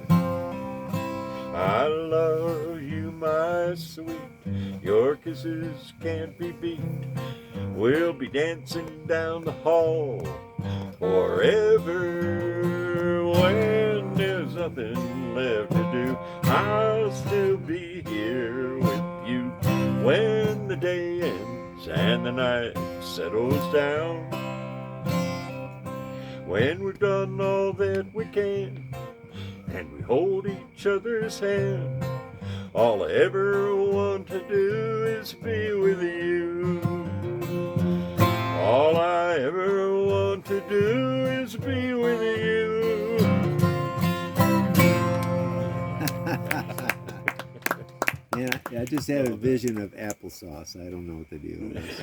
I love you, my sweet. Your kisses can't be beat. We'll be dancing down the hall forever. When there's nothing left to do, I'll still be here with you. When the day ends and the night settles down, when we've done all that we can and we hold each other's hand, all I ever want to do is be with you. All I ever want to do is be with you. Yeah, I just had a vision of applesauce. I don't know what the deal is.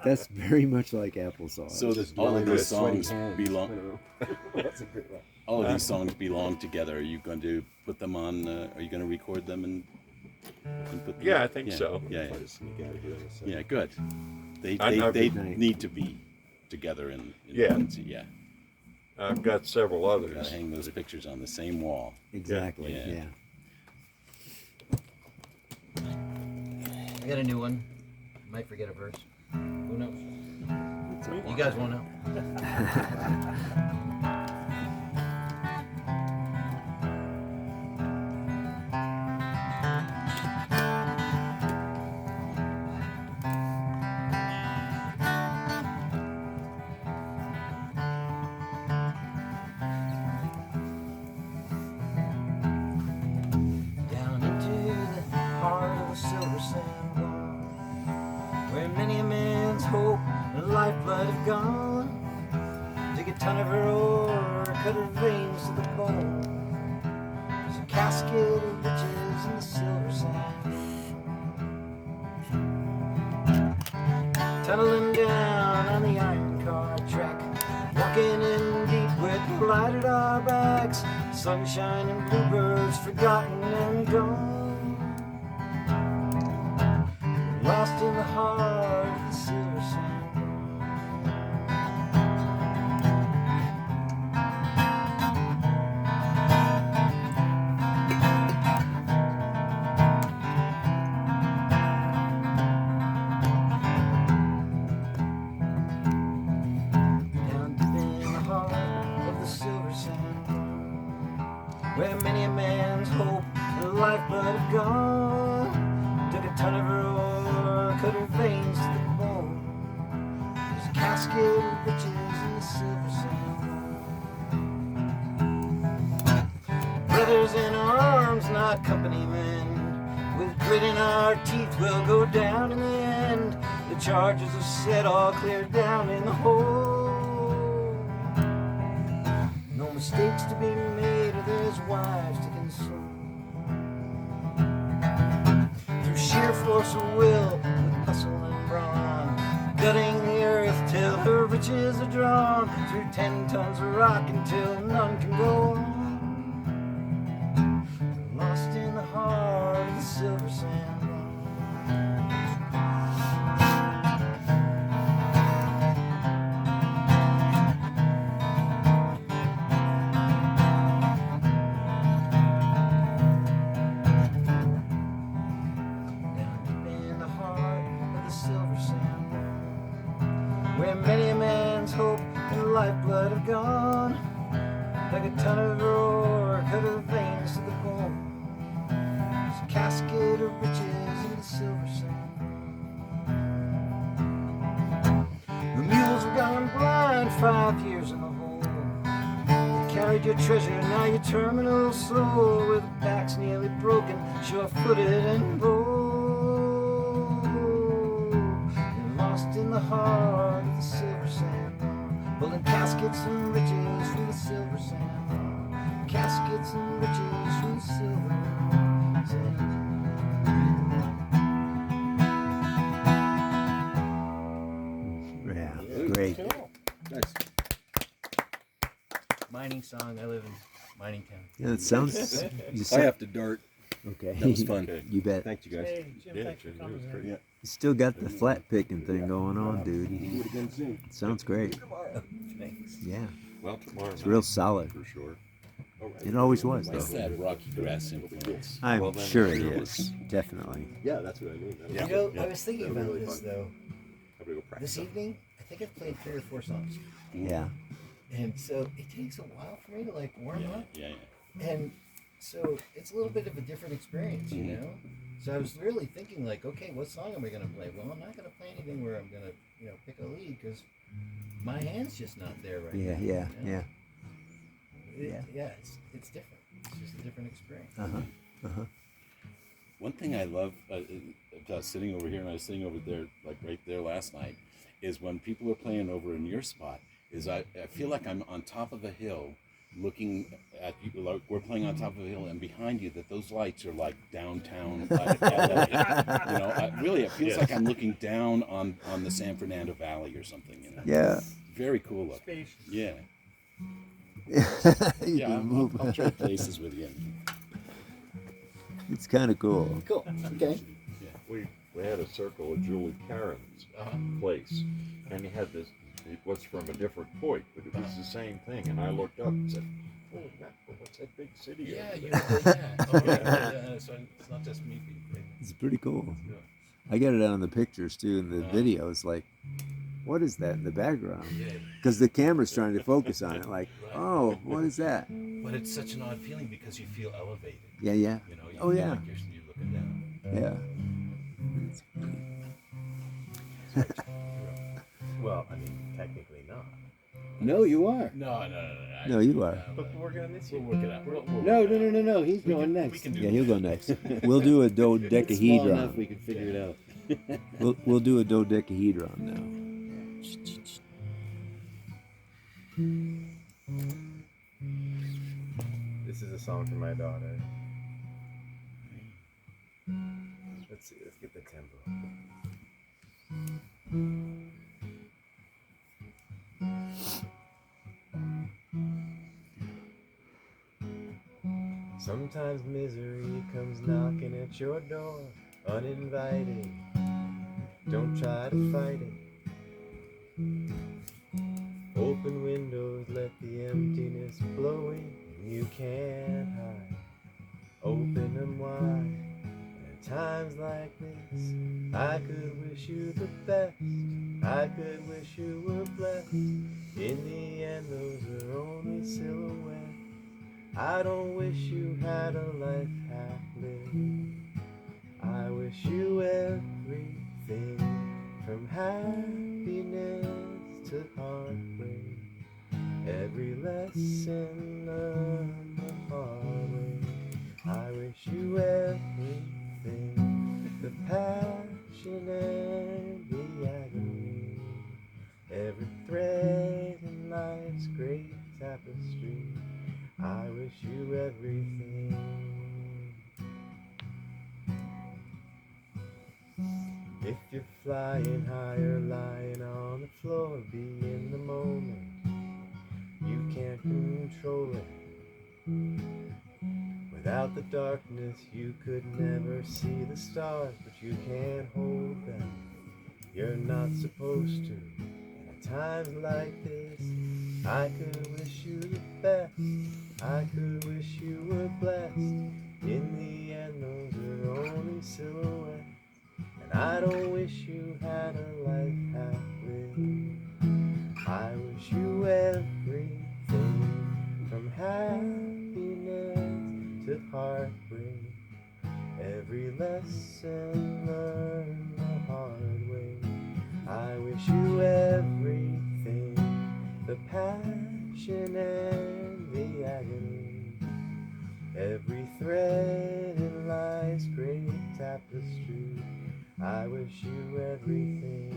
That's very much like applesauce. So all of these songs belong. That's a great one. All of these songs belong together. Are you going to put them on? Are you going to record them and put them? Yeah, I think so. Yeah, yeah, good. They night. need to be together in Yeah. one. Yeah. I've got several others. Gotta hang those pictures on the same wall. Exactly. Yeah. Yeah. I got a new one. Might forget a verse. Who knows? You guys won't know. Down into the heart of the silver sandbar, where many a man's hope and lifeblood have gone. Dig a ton of her ore, cut her veins to the bone. There's a casket of riches in the silver sand. Tunneling down on the iron car track, walking in deep with the light at our backs. Sunshine and bluebirds forgotten and gone. Lost in the heart of the silver sand. Down deep in the heart of the silver sand, where many a man's hope and lifeblood have gone. Took a ton of her ore, cut her veins to the bone. There's a casket of riches in the silver sand. Brothers in arms, not company men. With grit in our teeth, we'll go down in the end. The charges are set, all cleared down in the hole. No mistakes to be made, or there's wives to console. force of will with hustle and brawn, gutting the earth till her riches are drawn through 10 tons of rock until none can go on. Lost in the heart of the silver sand. Where many a man's hope and lifeblood have gone, like a ton of ore cut her veins to the bone. There's a casket of riches in the silver sand. The mules have gone blind, 5 years in the hole. They carried your treasure, now your terminal soul, with backs nearly broken, sure-footed and bold. Lost in the heart of the silver sand, pulling caskets and riches from the silver sand, caskets and riches from the silver sand. Yeah, great. Nice. Mining song. I live in mining town. Yeah, it sounds. I have to dart. Okay. That was fun. You bet. Thanks, you guys. Hey, Jim, thanks for coming. Yeah. You still got the flat picking thing going on, dude. Do it again soon. Sounds great. Thanks. Yeah. Well, tomorrow It's real solid. for sure. It always was, It's though. that rocky grass influence. I'm Well, then, sure it sure. is. Definitely. Yeah, that's what I mean. That was You good. know, I was thinking That'll be about really this fun. though. I'm gonna go practice. This evening, I think I've played 3 or 4 songs, Yeah. and so it takes a while for me to like warm up. Yeah. And so it's a little bit of a different experience, you know? So I was really thinking like, okay, what song am I going to play? Well, I'm not going to play anything where I'm going to, pick a lead because my hand's just not there right Yeah, now. yeah, you know? yeah. Yeah, it's different. It's just a different experience. One thing I love sitting over here, and I was sitting over there, like right there last night, is when people are playing over in your spot, is I feel like I'm on top of a hill looking at you, like we're playing on top of a hill, and behind you that those lights are like downtown like LA. Really it feels like I'm looking down on the San Fernando Valley or something, Yeah. Very cool look. Spacious. Yeah. You Yeah, can move. I'll trade places with you. It's kind of cool. Cool. Okay. We had a circle at Julie Caron's place, and he had this. It was from a different point, but it was the same thing. And I looked up and said, "Oh, what's that big city?" Yeah, over you there?" so it's not just me being crazy. It's pretty cool. I got it on the pictures too, and the videos. Like, what is that in the background? Because the camera's trying to focus on it. Like, oh, what is that? But it's such an odd feeling because you feel elevated. Yeah, yeah. You know, you Oh, feel yeah. like you're looking down. Yeah. Well, I mean, technically not. No, you are. No. No, you are. But we're going to miss you. We'll work it out. No. He's going next. Yeah, he'll go next. We'll do a It's small enough dodecahedron. we can figure it out. We'll do a dodecahedron now. This is a song for my daughter. Let's see, let's get the tempo. Sometimes misery comes knocking at your door, uninvited. Don't try to fight it. Open windows, let the emptiness blow in. You can't hide. Open them wide. At times like this, I could wish you the best. I could wish you were blessed. In the end, those are only silhouettes. I don't wish you had a life half lived. I wish you everything, from happiness to heartbreak. Every lesson on the hard way. I wish you everything, the passion and the agony. Every thread in life's great tapestry. I wish you everything. If you're flying high or lying on the floor, be in the moment. You can't control it. Without the darkness, you could never see the stars, but you can't hold them. You're not supposed to. And at times like this, I could wish you the best. I could wish you were blessed. In the end, those are only silhouettes. And I don't wish you had a life half-lived. I wish you everything, from happiness to heartbreak. Every lesson learned the hard way. I wish you everything, the passion and the agony. Every thread in life's great tapestry. I wish you everything.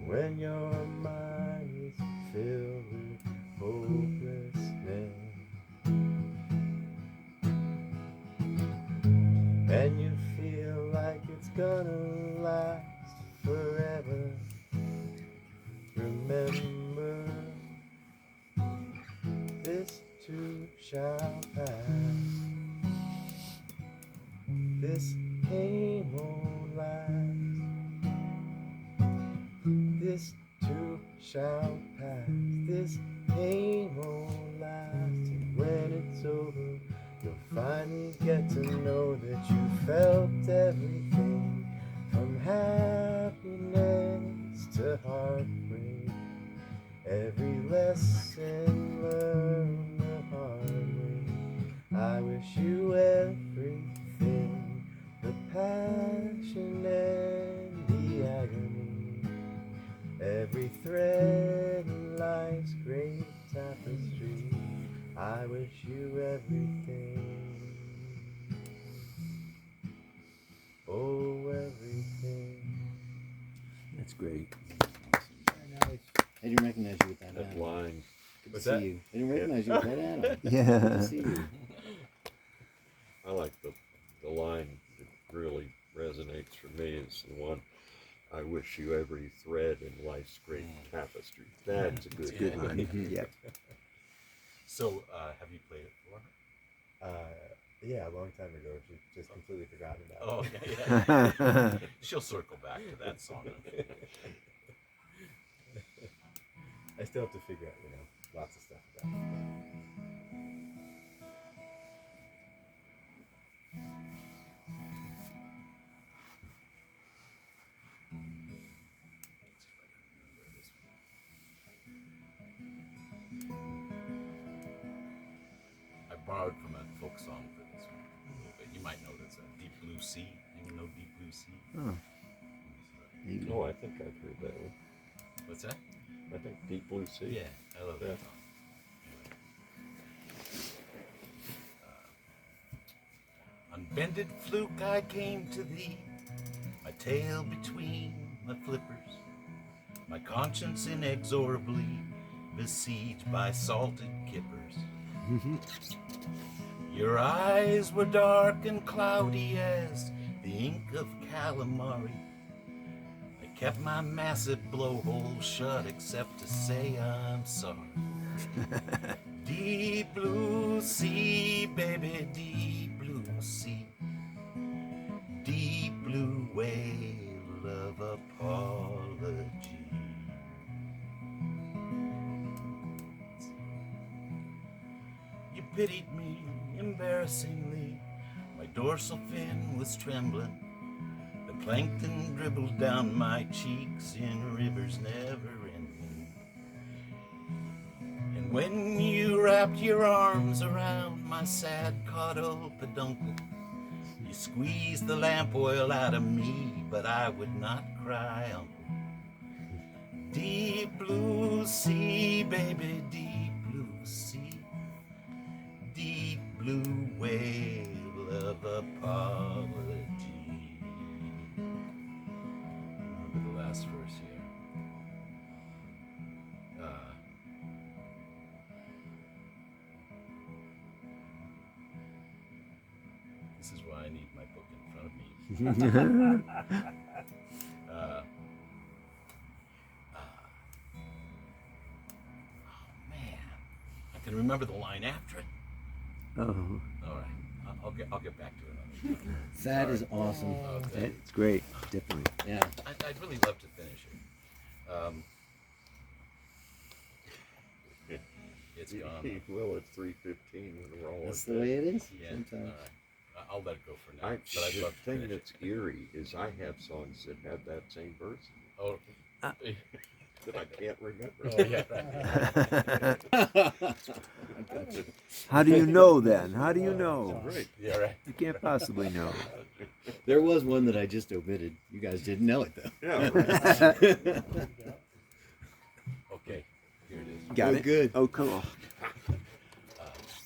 When your mind is filled with hopelessness, and you feel like it's gonna last forever, remember, this too shall pass. This pain won't last. This too shall pass. This pain won't last. And when it's over, you'll finally get to know that you felt everything, from happiness to heartbreak. Every lesson learned the hard way. I wish you everything, the passion and the agony. Every thread in life's great tapestry. I wish you everything. Oh, everything. That's great. I didn't recognize you with that. That Adam. line. Good What's to that? see you. I didn't recognize you with that. Adam. Yeah. Good to see you. I like the line that really resonates for me is the one, I wish you every thread in life's great tapestry. That's a good one. Yeah. So, have you played it before? Yeah, a long time ago. She just completely forgotten about it. Oh, okay. Yeah. She'll circle back to that song. I still have to figure out, lots of stuff about it. I borrowed from a folk song for this one a little bit. You might know that's a Deep Blue Sea. Anyone know Deep Blue Sea? Oh. Oh, I think I've heard that one. What's that? I think Deep Blue Sea. Yeah, I love that song. On bended fluke I came to thee, my tail between my flippers, my conscience inexorably besieged by salted kippers. Your eyes were dark and cloudy as the ink of calamari. I kept my massive blowhole shut except to say I'm sorry. Deep blue sea, baby, deep blue sea. Deep blue whale of apology. You pitied me embarrassingly. My dorsal fin was trembling. The plankton dribbled down my cheeks in rivers never ending. And when you wrapped your arms around my sad caudal peduncle, you squeezed the lamp oil out of me, but I would not cry, uncle. Deep blue sea, baby, deep blue sea. Deep blue whale of apology. Remember the last verse here. This is why I need my book in front of me. Oh man, I can remember the line after it. Oh, All right, I'll get back to it. That is awesome. Okay. it's great, definitely. Yeah. I'd really love to finish it. It's gone. He will at 3:15 when we're all. That's the way it is. Yeah. Sometimes. All right. I'll let it go for now. I, but I'd the love to thing finish that's eerie is I have songs that have that same verse Oh. that I can't remember. Oh yeah. Right. How do you know then? How do you know? Right. Yeah. Right. You can't possibly know. There was one that I just omitted. You guys didn't know it though. Yeah. Right. Okay. Here it is. Got Oh, it? good. Oh, come on.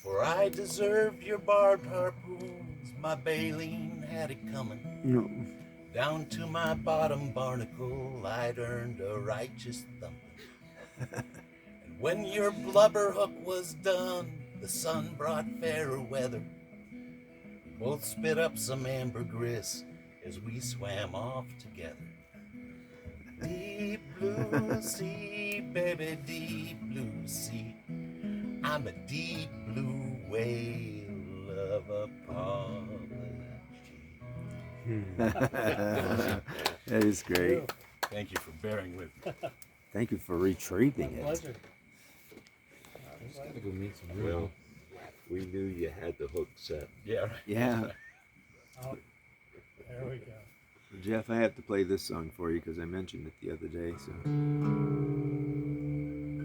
For I deserved your barbed harpoons, my baleen had it coming. No. Down to my bottom barnacle, I'd earned a righteous thumping. And when your blubber hook was done, the sun brought fairer weather. We both spit up some ambergris as we swam off together. Deep blue sea, baby, deep blue sea. I'm a deep blue whale of apology. That is great. Thank you for bearing with me. Thank you for retrieving it. Pleasure. Gotta go meet some Well, we knew you had the hook set. Yeah. Right. Yeah. Oh, there we go. Jeff, I have to play this song for you because I mentioned it the other day. So.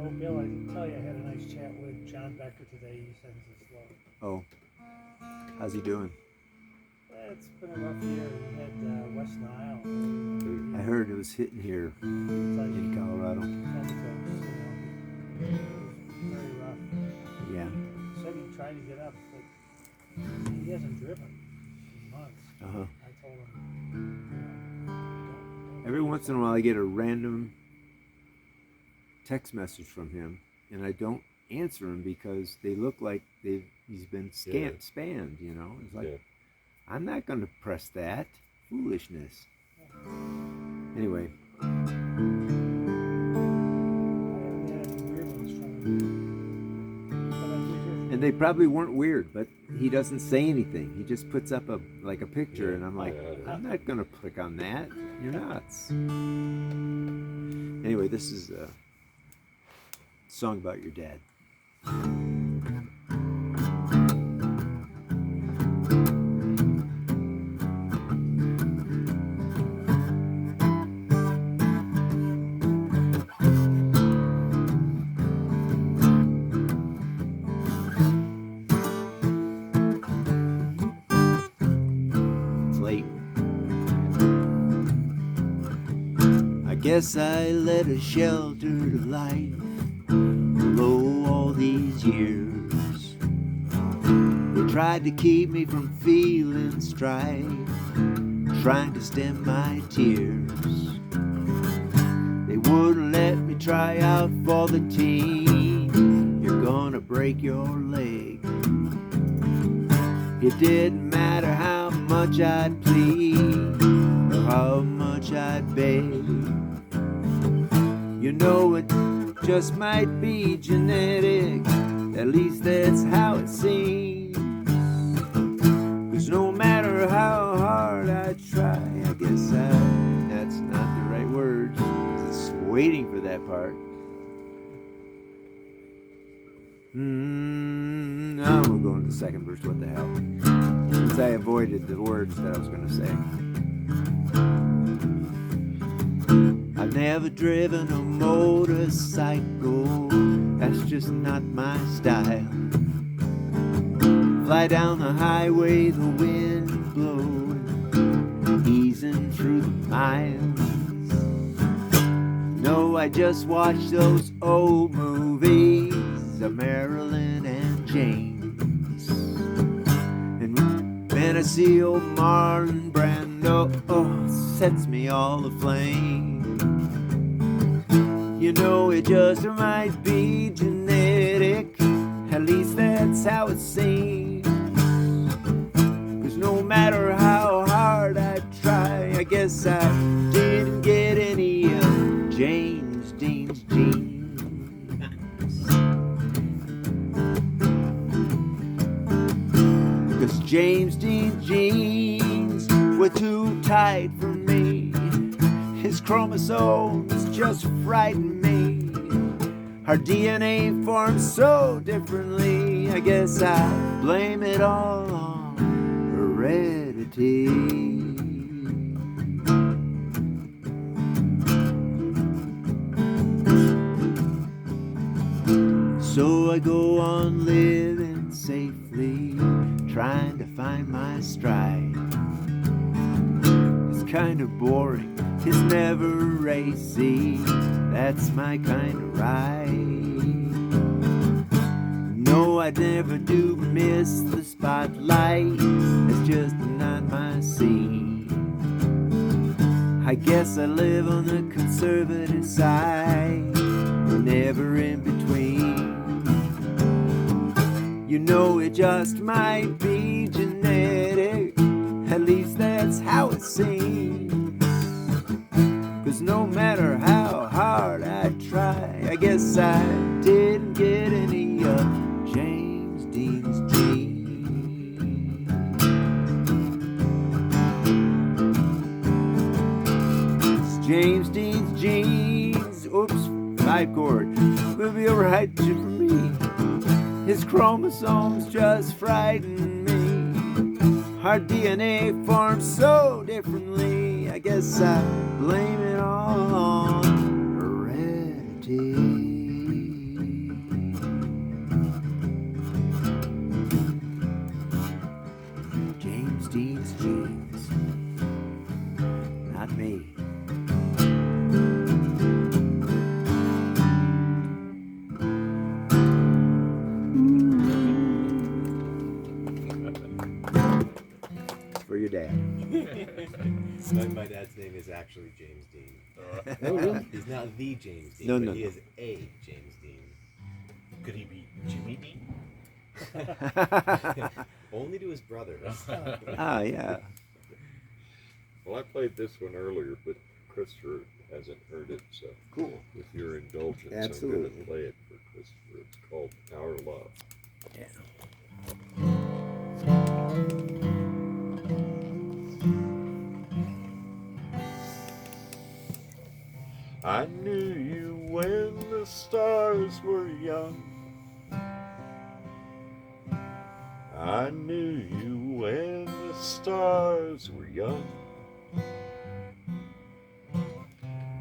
Oh, Bill, I didn't tell you I had a nice chat with John Becker today. He sends his love. Oh, how's he doing? It's been a rough year. We had West Nile. I heard it was hitting here in Colorado. Very rough. Yeah. Said he tried to get up, but he hasn't driven in months. Uh-huh. I told him, Every once in a while, I get a random text message from him, and I don't answer him because they look like he's been spammed. You know, it's like I'm not going to press that foolishness. Anyway. And they probably weren't weird, but he doesn't say anything. He just puts up a picture, and I'm like, I'm not gonna click on that. You're nuts. Anyway, this is a song about your dad. Guess I led a sheltered life below all these years. They tried to keep me from feeling strife, trying to stem my tears. They wouldn't let me try out for the team. You're gonna break your leg. It didn't matter how much I'd plead or how much I'd beg. You know it just might be genetic, at least that's how it seems. 'Cause no matter how hard I try, I guess that's not the right word. Just waiting for that part. Now we'll go into the second verse, what the hell. Since I avoided the words that I was going to say. I've never driven a motorcycle, that's just not my style. Fly down the highway, the wind blowing, easing through the miles. No, I just watched those old movies of Marilyn and James. And when I see old Marlon Brando, sets me all aflame. You know it just might be genetic, at least that's how it seems. 'Cause no matter how hard I try, I guess I didn't get any of James Dean's jeans. 'Cause James Dean's jeans were too tight for me. His chromosomes just frighten me. Our DNA forms so differently. I guess I blame it all on heredity. So I go on living safely, trying to find my stride. It's kind of boring, it's never racy. That's my kind of ride. No, I never do miss the spotlight. It's just not my scene. I guess I live on the conservative side, never in between. You know, it just might be genetic. At least that's how it seems. 'Cause no matter how hard I try, I guess I didn't get any of James Dean's jeans. 'Cause James Dean's jeans, oops, 5 chord, will be alright for me. His chromosomes just frighten me. Our DNA forms so differently. I guess I blame it all on heredity. James Dean's jeans, not me. For your dad. My dad's name is actually James Dean. Oh, really? He's not the James Dean, No, but no, he no. is a James Dean. Could he be Jimmy Dean? Only to his brothers. Ah, yeah. Well, I played this one earlier, but Christopher hasn't heard it, so cool. With your indulgence, Absolutely. I'm going to play it for Christopher. It's called Our Love. Yeah. I knew you when the stars were young. I knew you when the stars were young.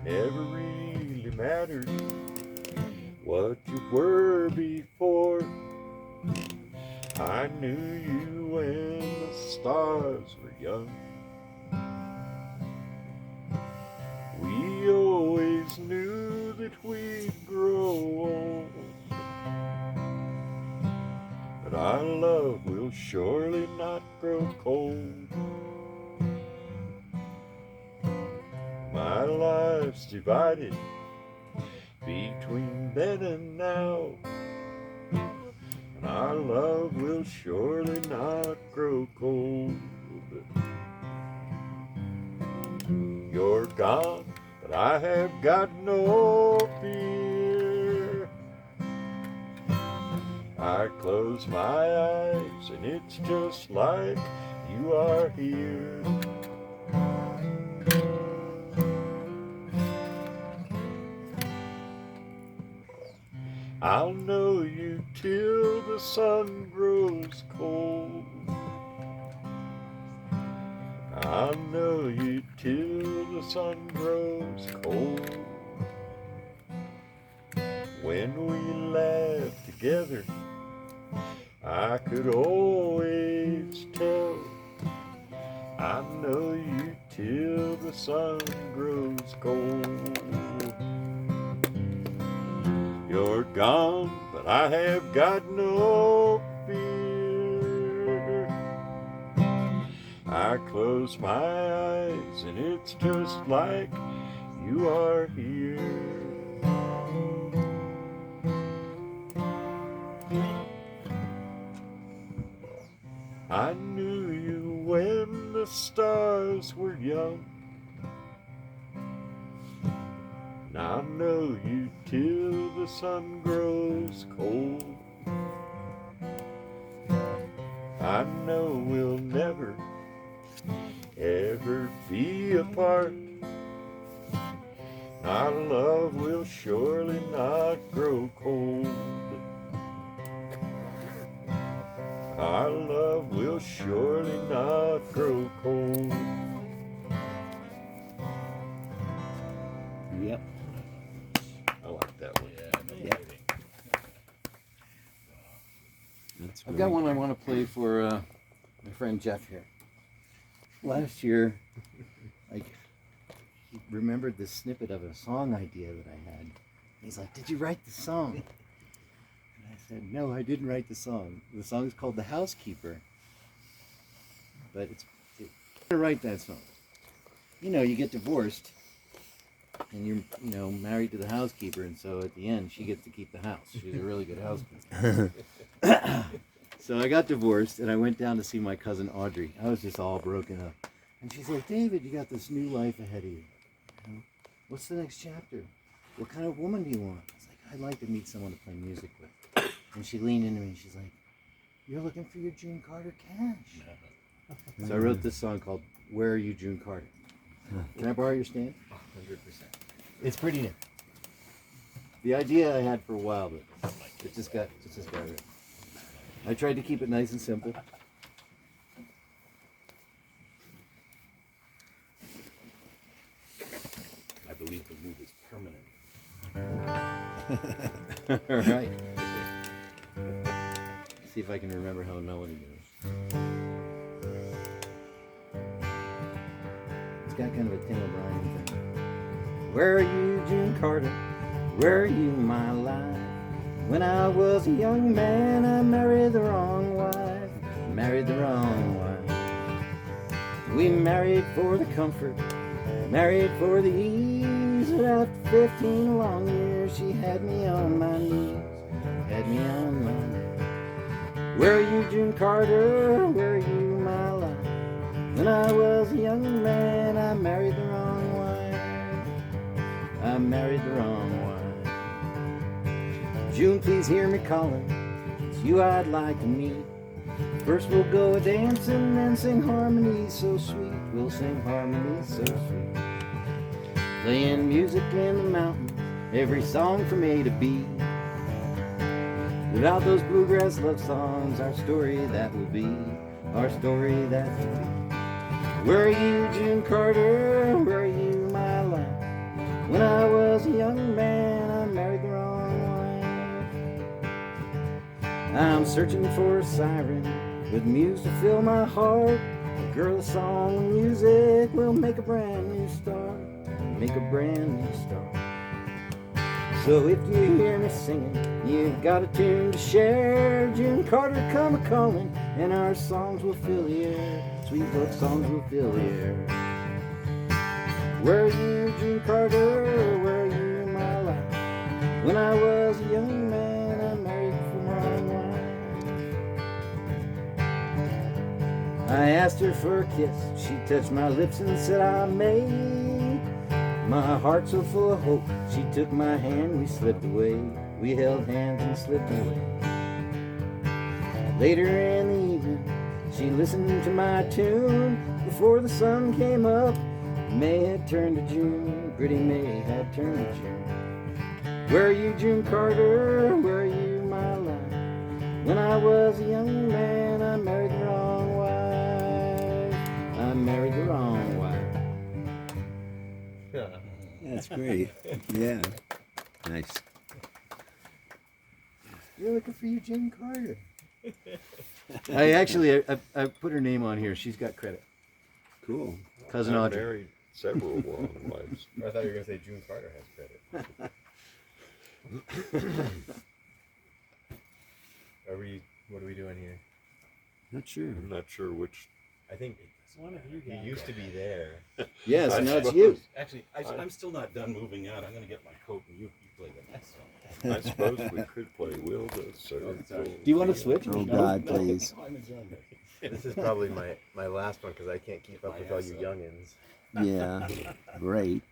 Never really mattered what you were before. I knew you when the stars were young. We always knew that we'd grow old, but our love will surely not grow cold. My life's divided between then and now, and our love will surely not grow cold. You're gone, but I have got no fear. I close my eyes and it's just like you are here. I'll know you till the sun grows cold. I'll know you till the sun grows cold. When we laugh together, I could always tell. I know you till the sun grows cold. You're gone, but I have got no fear. I close my eyes and it's just like you are here. I knew you when stars were young. And I'll know you till the sun grows cold. I know we'll never, ever be apart. Our love will surely not grow cold. Our love will surely not grow cold. Yep. I like that one. Yep. That's I've got one I want to play for my friend Jeff here. Last year, he remembered this snippet of a song idea that I had. He's like, "Did you write the song?" And I said, "No, I didn't write the song. The song is called The Housekeeper." But I'm gonna write that song. You know, you get divorced, and you're married to the housekeeper, and so at the end, she gets to keep the house. She's a really good housekeeper. So I got divorced, and I went down to see my cousin Audrey. I was just all broken up. And she's like, "David, you got this new life ahead of you. What's the next chapter? What kind of woman do you want?" I was like, "I'd like to meet someone to play music with." And she leaned into me and she's like, "You're looking for your June Carter cash." So I wrote this song called "Where Are You, June Carter?" Can I borrow your stand? 100%. It's pretty new. The idea I had for a while, but it just got written. I tried to keep it nice and simple. I believe the move is permanent. All right. See if I can remember how a melody goes. It's got kind of a Tim O'Brien thing. Where are you, June Carter? Where are you, my life? When I was a young man, I married the wrong wife. Married the wrong wife. We married for the comfort, married for the ease. But after 15 long years, she had me on my knees. Had me on my knees. Where are you, June Carter? Where are you, my life? When I was a young man, I married the wrong wife. I married the wrong wife. June, please hear me calling. It's you I'd like to meet. First we'll go a dancing, then sing harmonies so sweet. We'll sing harmonies so sweet. Playing music in the mountains, every song from A to B. Without those bluegrass love songs, our story that will be. Our story that will be. Where are you, June Carter? Where are you, my life? When I was a young man, I married the wrong wife. I'm searching for a siren with muse to fill my heart. A girl, a song, and music will make a brand new start. Make a brand new start. So if you hear me singing, you've got a tune to share. June Carter, come a-calling, and our songs will fill the air. Sweet love songs will fill the air. Where are you, June Carter? Where are you, my life? When I was a young man, I married for my wife. I asked her for a kiss. She touched my lips and said I may. My heart so full of hope, she took my hand, we slipped away. We held hands and slipped away. Later in the evening, she listened to my tune. Before the sun came up, May had turned to June. Pretty May had turned to June. Where are you, June Carter? Where are you, my life? When I was a young man, I married the wrong wife. I married the wrong wife. That's great. Yeah. Nice. You're looking for you, June Carter. I put her name on here. She's got credit. Cool. Cousin I've Audrey. married several wrong wives. I thought you were going to say June Carter has credit. What are we doing here? Not sure. I'm not sure which. I think It's one of you guys. you used to be there. Yes, I and that's suppose- you. Actually, I'm still not done moving out. I'm going to get my coat and you play the next song. I suppose we could play Will the Circle. Do you want to switch? Oh, God, please. I'm enjoying This is probably my last one because I can't keep up with all you youngins. Yeah, great.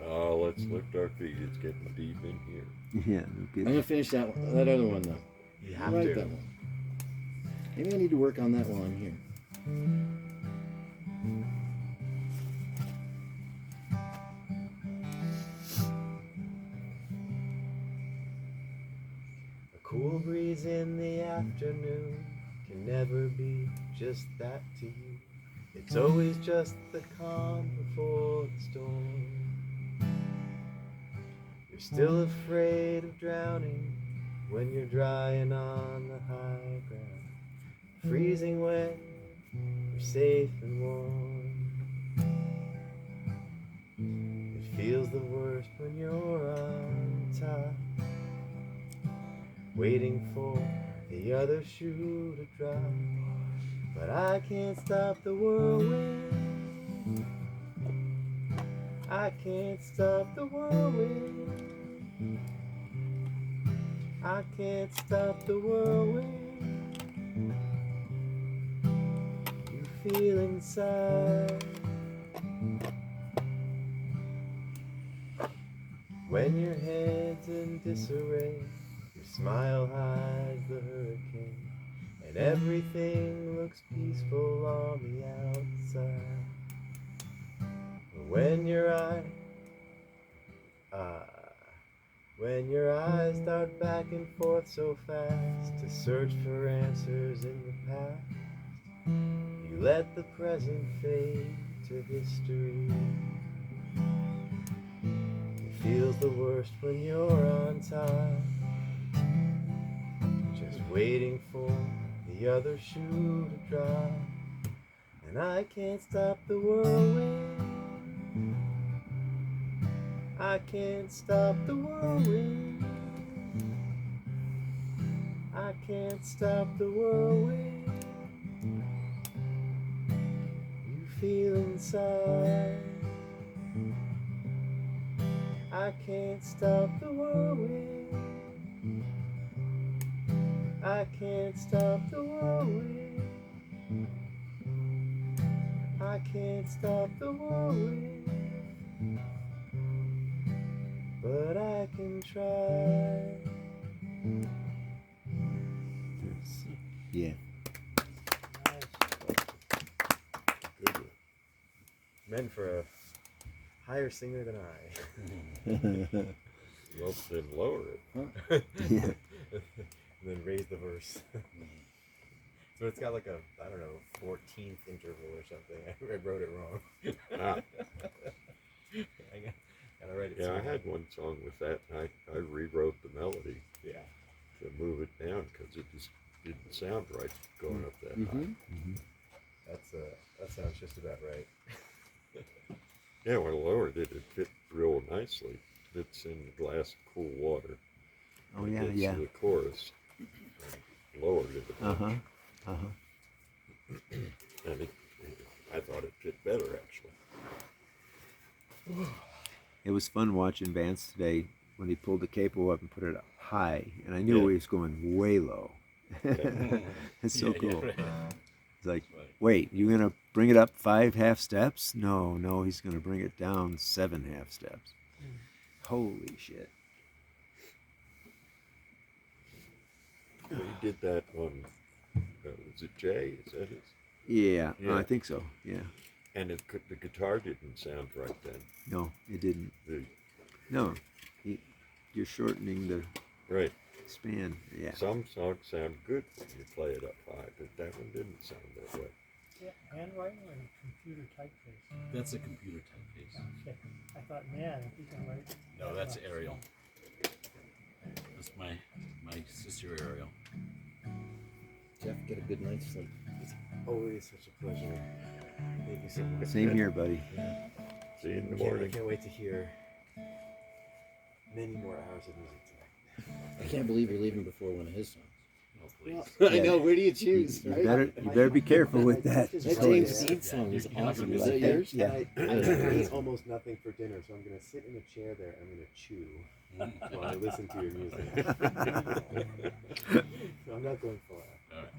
Oh, let's lift our feet. It's getting deep in here. Yeah, no I'm kidding. gonna finish that other one though. You have I like to. that one. Maybe I need to work on that while I'm here. A cool breeze in the afternoon can never be just that to you. It's always just the calm before the storm. You're still afraid of drowning when you're drying on the high ground. Freezing when you're safe and warm. It feels the worst when you're on top, waiting for the other shoe to drop. But I can't stop the whirlwind. I can't stop the whirlwind. I can't stop the whirlwind. You feel inside when your head's in disarray. Your smile hides the hurricane, and everything looks peaceful on the outside. But when your eyes dart back and forth so fast to search for answers in the past, you let the present fade to history. It feels the worst when you're on top, just waiting for the other shoe to drop. And I can't stop the whirlwind. I can't stop the whirlwind. I can't stop the whirlwind. You feel inside. I can't stop the whirlwind. I can't stop the whirlwind. I can't stop the whirlwind. But I can try. Yeah. Good one. Meant for a higher singer than I. Well, then lower it. Yeah. And then raise the verse. So it's got like a, I don't know, 14th interval or something. I wrote it wrong. Ah. I gotta write it. Yeah, I had one song with that. I rewrote the melody. Yeah. To move it down because it just didn't sound right going up that high. Mm-hmm. That sounds just about right. Yeah, when I lowered it, it fit real nicely. It's in the glass of cool water. Oh It yeah, gets yeah. to the chorus. Lowered it a bit. And I thought it fit better actually. It was fun watching Vance today when he pulled the capo up and put it up high, and I knew he was going way low. It's so cool. It's like, wait, you gonna bring it up 5 half steps? No, he's gonna bring it down 7 half steps. Holy shit! Well, he did that on. Was it Jay? Is that his? Yeah, I think so. Yeah. And the guitar didn't sound right then. No, it didn't. No, you're shortening the span. Yeah. Some songs sound good when you play it up high, but that one didn't sound that way. Yeah, handwriting or computer typeface? That's a computer typeface. Okay. I thought, man, if you can write. No, that's Ariel. That's my sister Ariel. Jeff, get a good night's sleep. It's always such a pleasure. Thank you so much. Same here, buddy. See you in the I morning. can't wait to hear many more hours of music tonight. I can't believe you're leaving before one of his songs. Oh, please. I know, where do you choose? You better be careful with that. That James Dean song is awesome. Is that yours? Yeah. I eat almost nothing for dinner, so I'm going to sit in a chair there and I'm going to chew while I listen to your music. So I'm not going far. All right.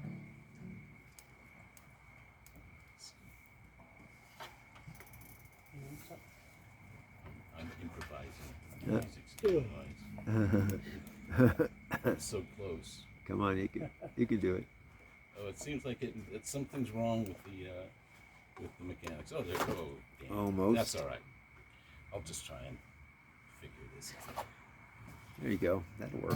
music's too It's so close. Come on, you can do it. Oh, it seems like something's wrong with the mechanics. Oh, there. Oh, damn. Almost. That's all right. I'll just try and figure this out. There you go. That'll work.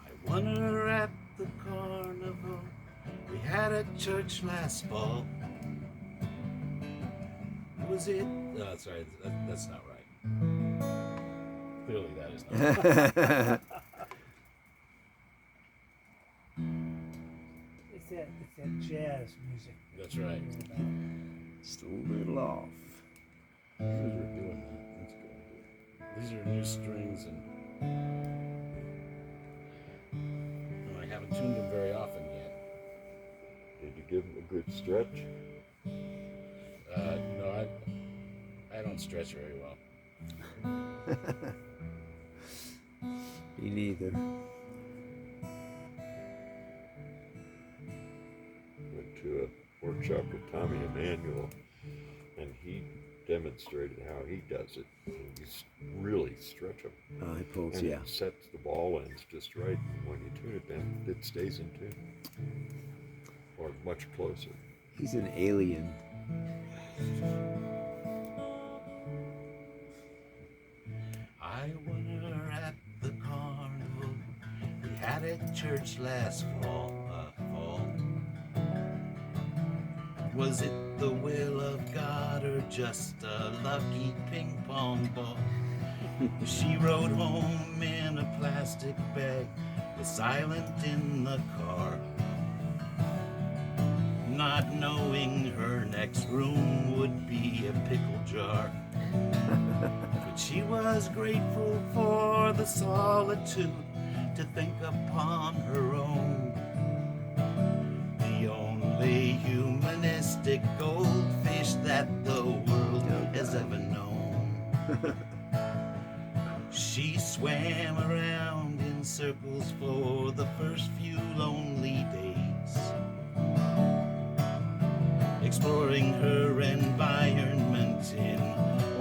I won her at the carnival we had at church last fall. Was it? Sorry, that's not right. Clearly, that is not right. It's that jazz music. That's right. Just a little off. These are doing that. That's good. These are new strings, and I haven't tuned them very often yet. Did you give them a good stretch? No, I don't stretch very well. Me neither. Went to a workshop with Tommy Emmanuel, and he demonstrated how he does it. You really stretch them. I pulls, and yeah. it sets the ball ends just right, and when you tune it down, it stays in tune. Or much closer. He's an alien. I won her at the carnival we had at church last fall. Was it the will of God or just a lucky ping pong ball? She rode home in a plastic bag, was silent in the car, not knowing her next room would be a pickle jar. But she was grateful for the solitude to think upon her own. The only humanistic goldfish that the world has ever known. She swam around in circles for the first few lonely days, exploring her environment in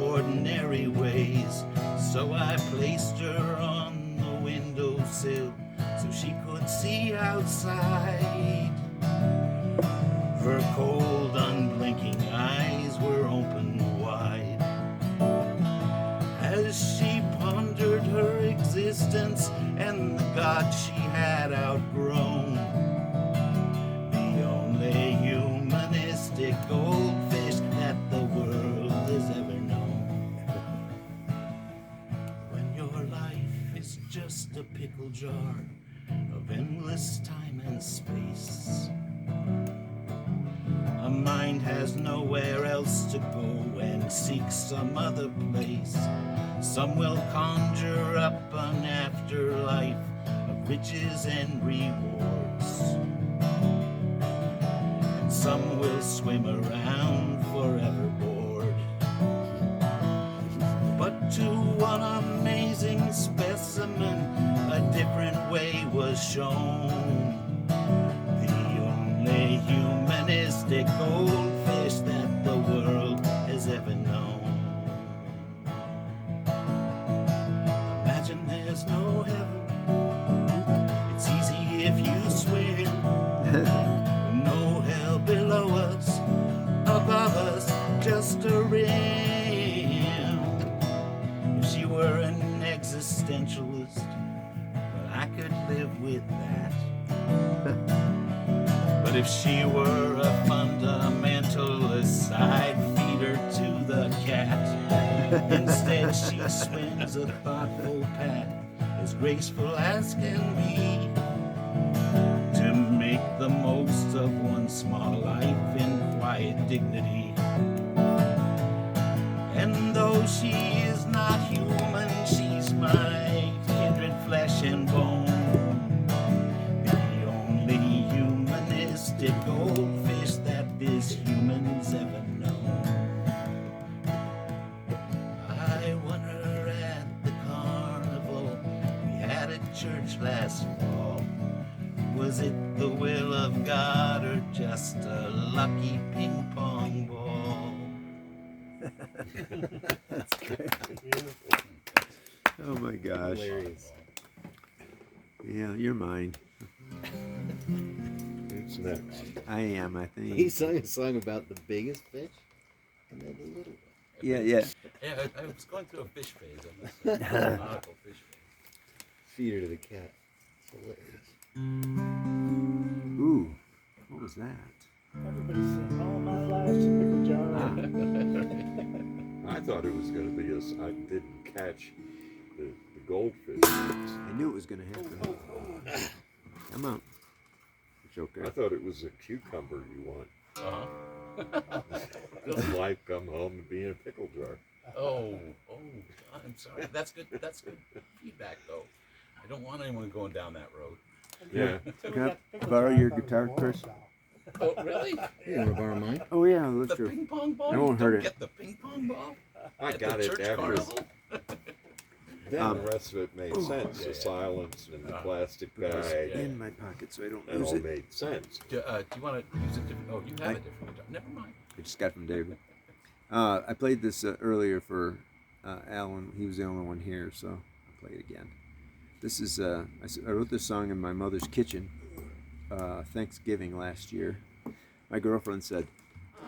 ordinary ways. So I placed her on the windowsill so she could see outside. Her cold, unblinking eyes were open wide as she pondered her existence and the God she had outgrown. The only humanistic goldfish that the world has ever known. When your life is just a pickle jar of endless time and space, a mind has nowhere else to go and seek some other place. Some will conjure up an afterlife of riches and rewards, and some will swim around forever bored. But to one amazing specimen, a different way was shown. The humanistic goldfish that the world has ever known. Imagine there's no heaven. It's easy if you swim. No hell below us, above us, just a rim. If she were an existentialist, well, I could live with that. But if she were a fundamentalist, I'd feed her to the cat. Instead, she swims a thoughtful path, as graceful as can be, to make the most of one small life in quiet dignity. And though she is not human, she's my kindred flesh and bone. The goldfish that this human's ever known. I won her at the carnival we had at church last fall. Was it the will of God or just a lucky ping pong ball? That's great. Oh my gosh. Hilarious. Yeah, you're mine. Who's next? I am, I think. He sung a song about the biggest fish and then the little one. Yeah, yeah. Yeah, I was going through a fish phase on this. Nautical fish phase. Feed her to the cat. It's hilarious. Ooh, what was that? Everybody's saying, all my life's a pickle jar. I thought it was going to be I didn't catch the goldfish. I knew it was going to happen. Come on. It's okay. I thought it was a cucumber you want. Just life come home and be in a pickle jar. Oh, I'm sorry. That's good feedback, though. I don't want anyone going down that road. Yeah. Can I borrow your guitar, Chris? Oh, really? You want to borrow mine? Oh, yeah, let's The go. ping pong ball? I won't hurt Don't it. Get the ping pong ball? I At got the it church after. carnival? Then the rest of it made sense. The silence and the plastic bag. In my pocket so I don't That lose all it. made sense. Do you want to use a different? Oh, you have a different guitar. Never mind. I just got from David. I played this earlier for Alan. He was the only one here, so I'll play it again. This is, I wrote this song in my mother's kitchen Thanksgiving last year. My girlfriend said,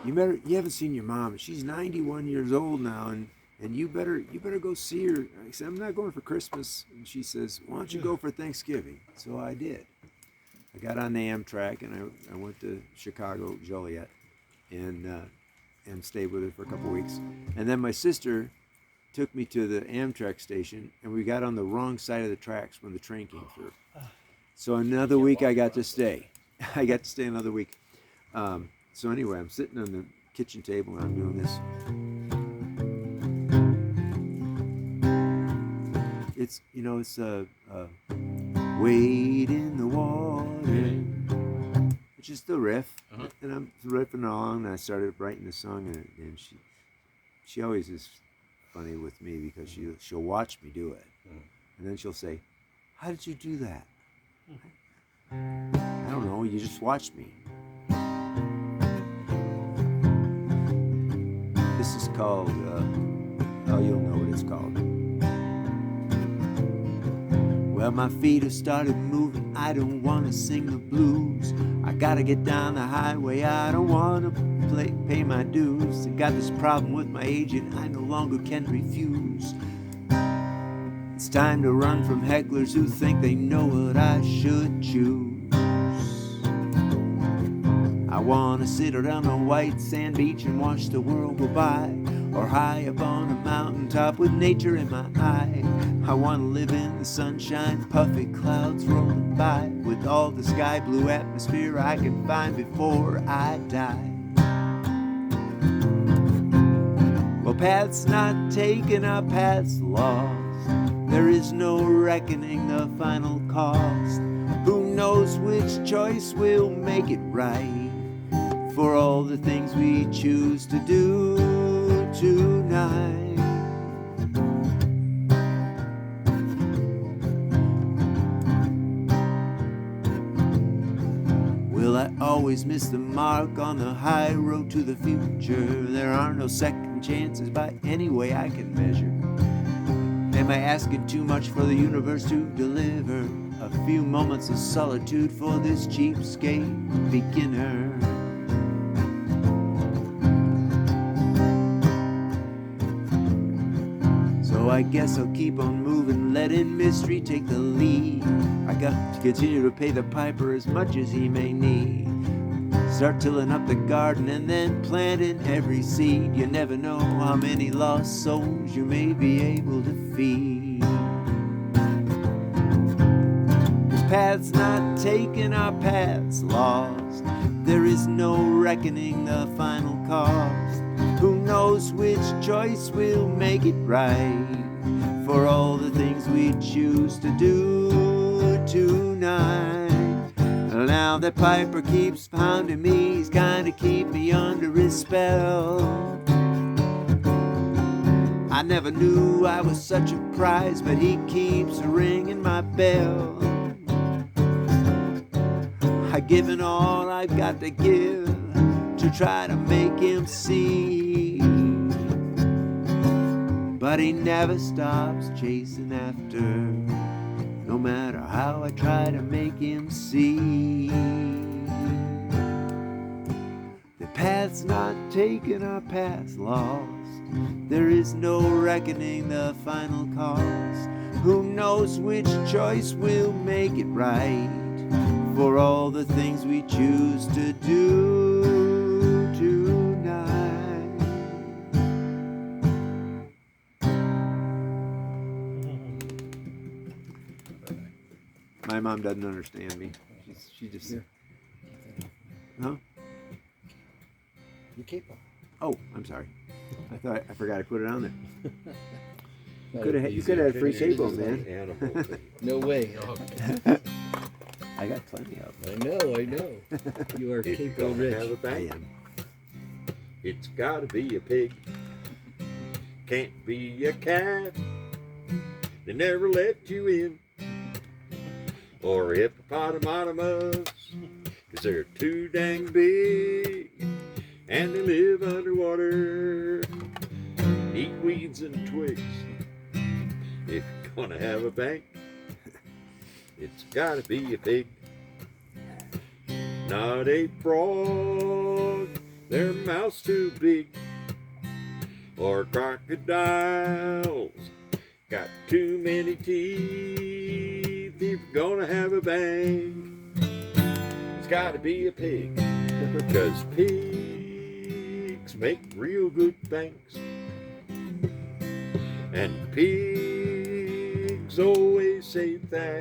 you haven't seen your mom. She's 91 years old now, and you better go see her. I said, I'm not going for Christmas. And she says, why don't you go for Thanksgiving? So I did. I got on the Amtrak and I went to Chicago, Joliet, and stayed with her for a couple weeks. And then my sister took me to the Amtrak station, and we got on the wrong side of the tracks when the train came through. So another week I got to stay. I got to stay another week. So anyway, I'm sitting on the kitchen table and I'm doing this. It's wade in the water. It's just the riff, and I'm riffing along, and I started writing the song, and she always is funny with me because she'll watch me do it, and then she'll say, how did you do that? I don't know, you just watched me. This is called, you'll know what it's called. Well, my feet have started moving, I don't want to sing the blues. I gotta get down the highway, I don't want to pay my dues. I got this problem with my agent, I no longer can refuse. It's time to run from hecklers who think they know what I should choose. I wanna sit around a white sand beach and watch the world go by, or high up on a mountaintop with nature in my eye. I wanna live in the sunshine, puffy clouds rolling by, with all the sky blue atmosphere I can find before I die. Well, paths not taken are paths lost. There is no reckoning the final cost. Who knows which choice will make it right for all the things we choose to do tonight. Will I always miss the mark on the high road to the future? There are no second chances by any way I can measure. Am I asking too much for the universe to deliver a few moments of solitude for this cheapskate beginner? So I guess I'll keep on moving, letting mystery take the lead. I got to continue to pay the piper as much as he may need. Start tilling up the garden and then planting every seed. You never know how many lost souls you may be able to feed. 'Cause paths not taken are paths lost. There is no reckoning the final cost. Who knows which choice will make it right for all the things we choose to do tonight. Now that piper keeps pounding me, he's kinda keep me under his spell. I never knew I was such a prize, but he keeps ringing my bell. I've given all I've got to give to try to make him see, but he never stops chasing after, no matter how I try to make him see. The path's not taken, our path's lost. There is no reckoning the final cost. Who knows which choice will make it right for all the things we choose to do tonight. My mom doesn't understand me. She just... Huh? You keep them. Oh, I'm sorry. I forgot I put it on there. You could have had free cable, man. No way. I got plenty of them. I know. You are If you're capo gonna rich. have a bank, it's gotta be a pig. Can't be a cat. They never let you in. Or a hippopotamus, 'cause they're too dang big. And they live underwater, eat weeds and twigs. If you're gonna have a bank, it's gotta be a pig. Not a frog, their mouth's too big. Or crocodiles, got too many teeth. If you're gonna have a bank, it's gotta be a pig. 'Cause pigs make real good banks. And pigs always say thanks.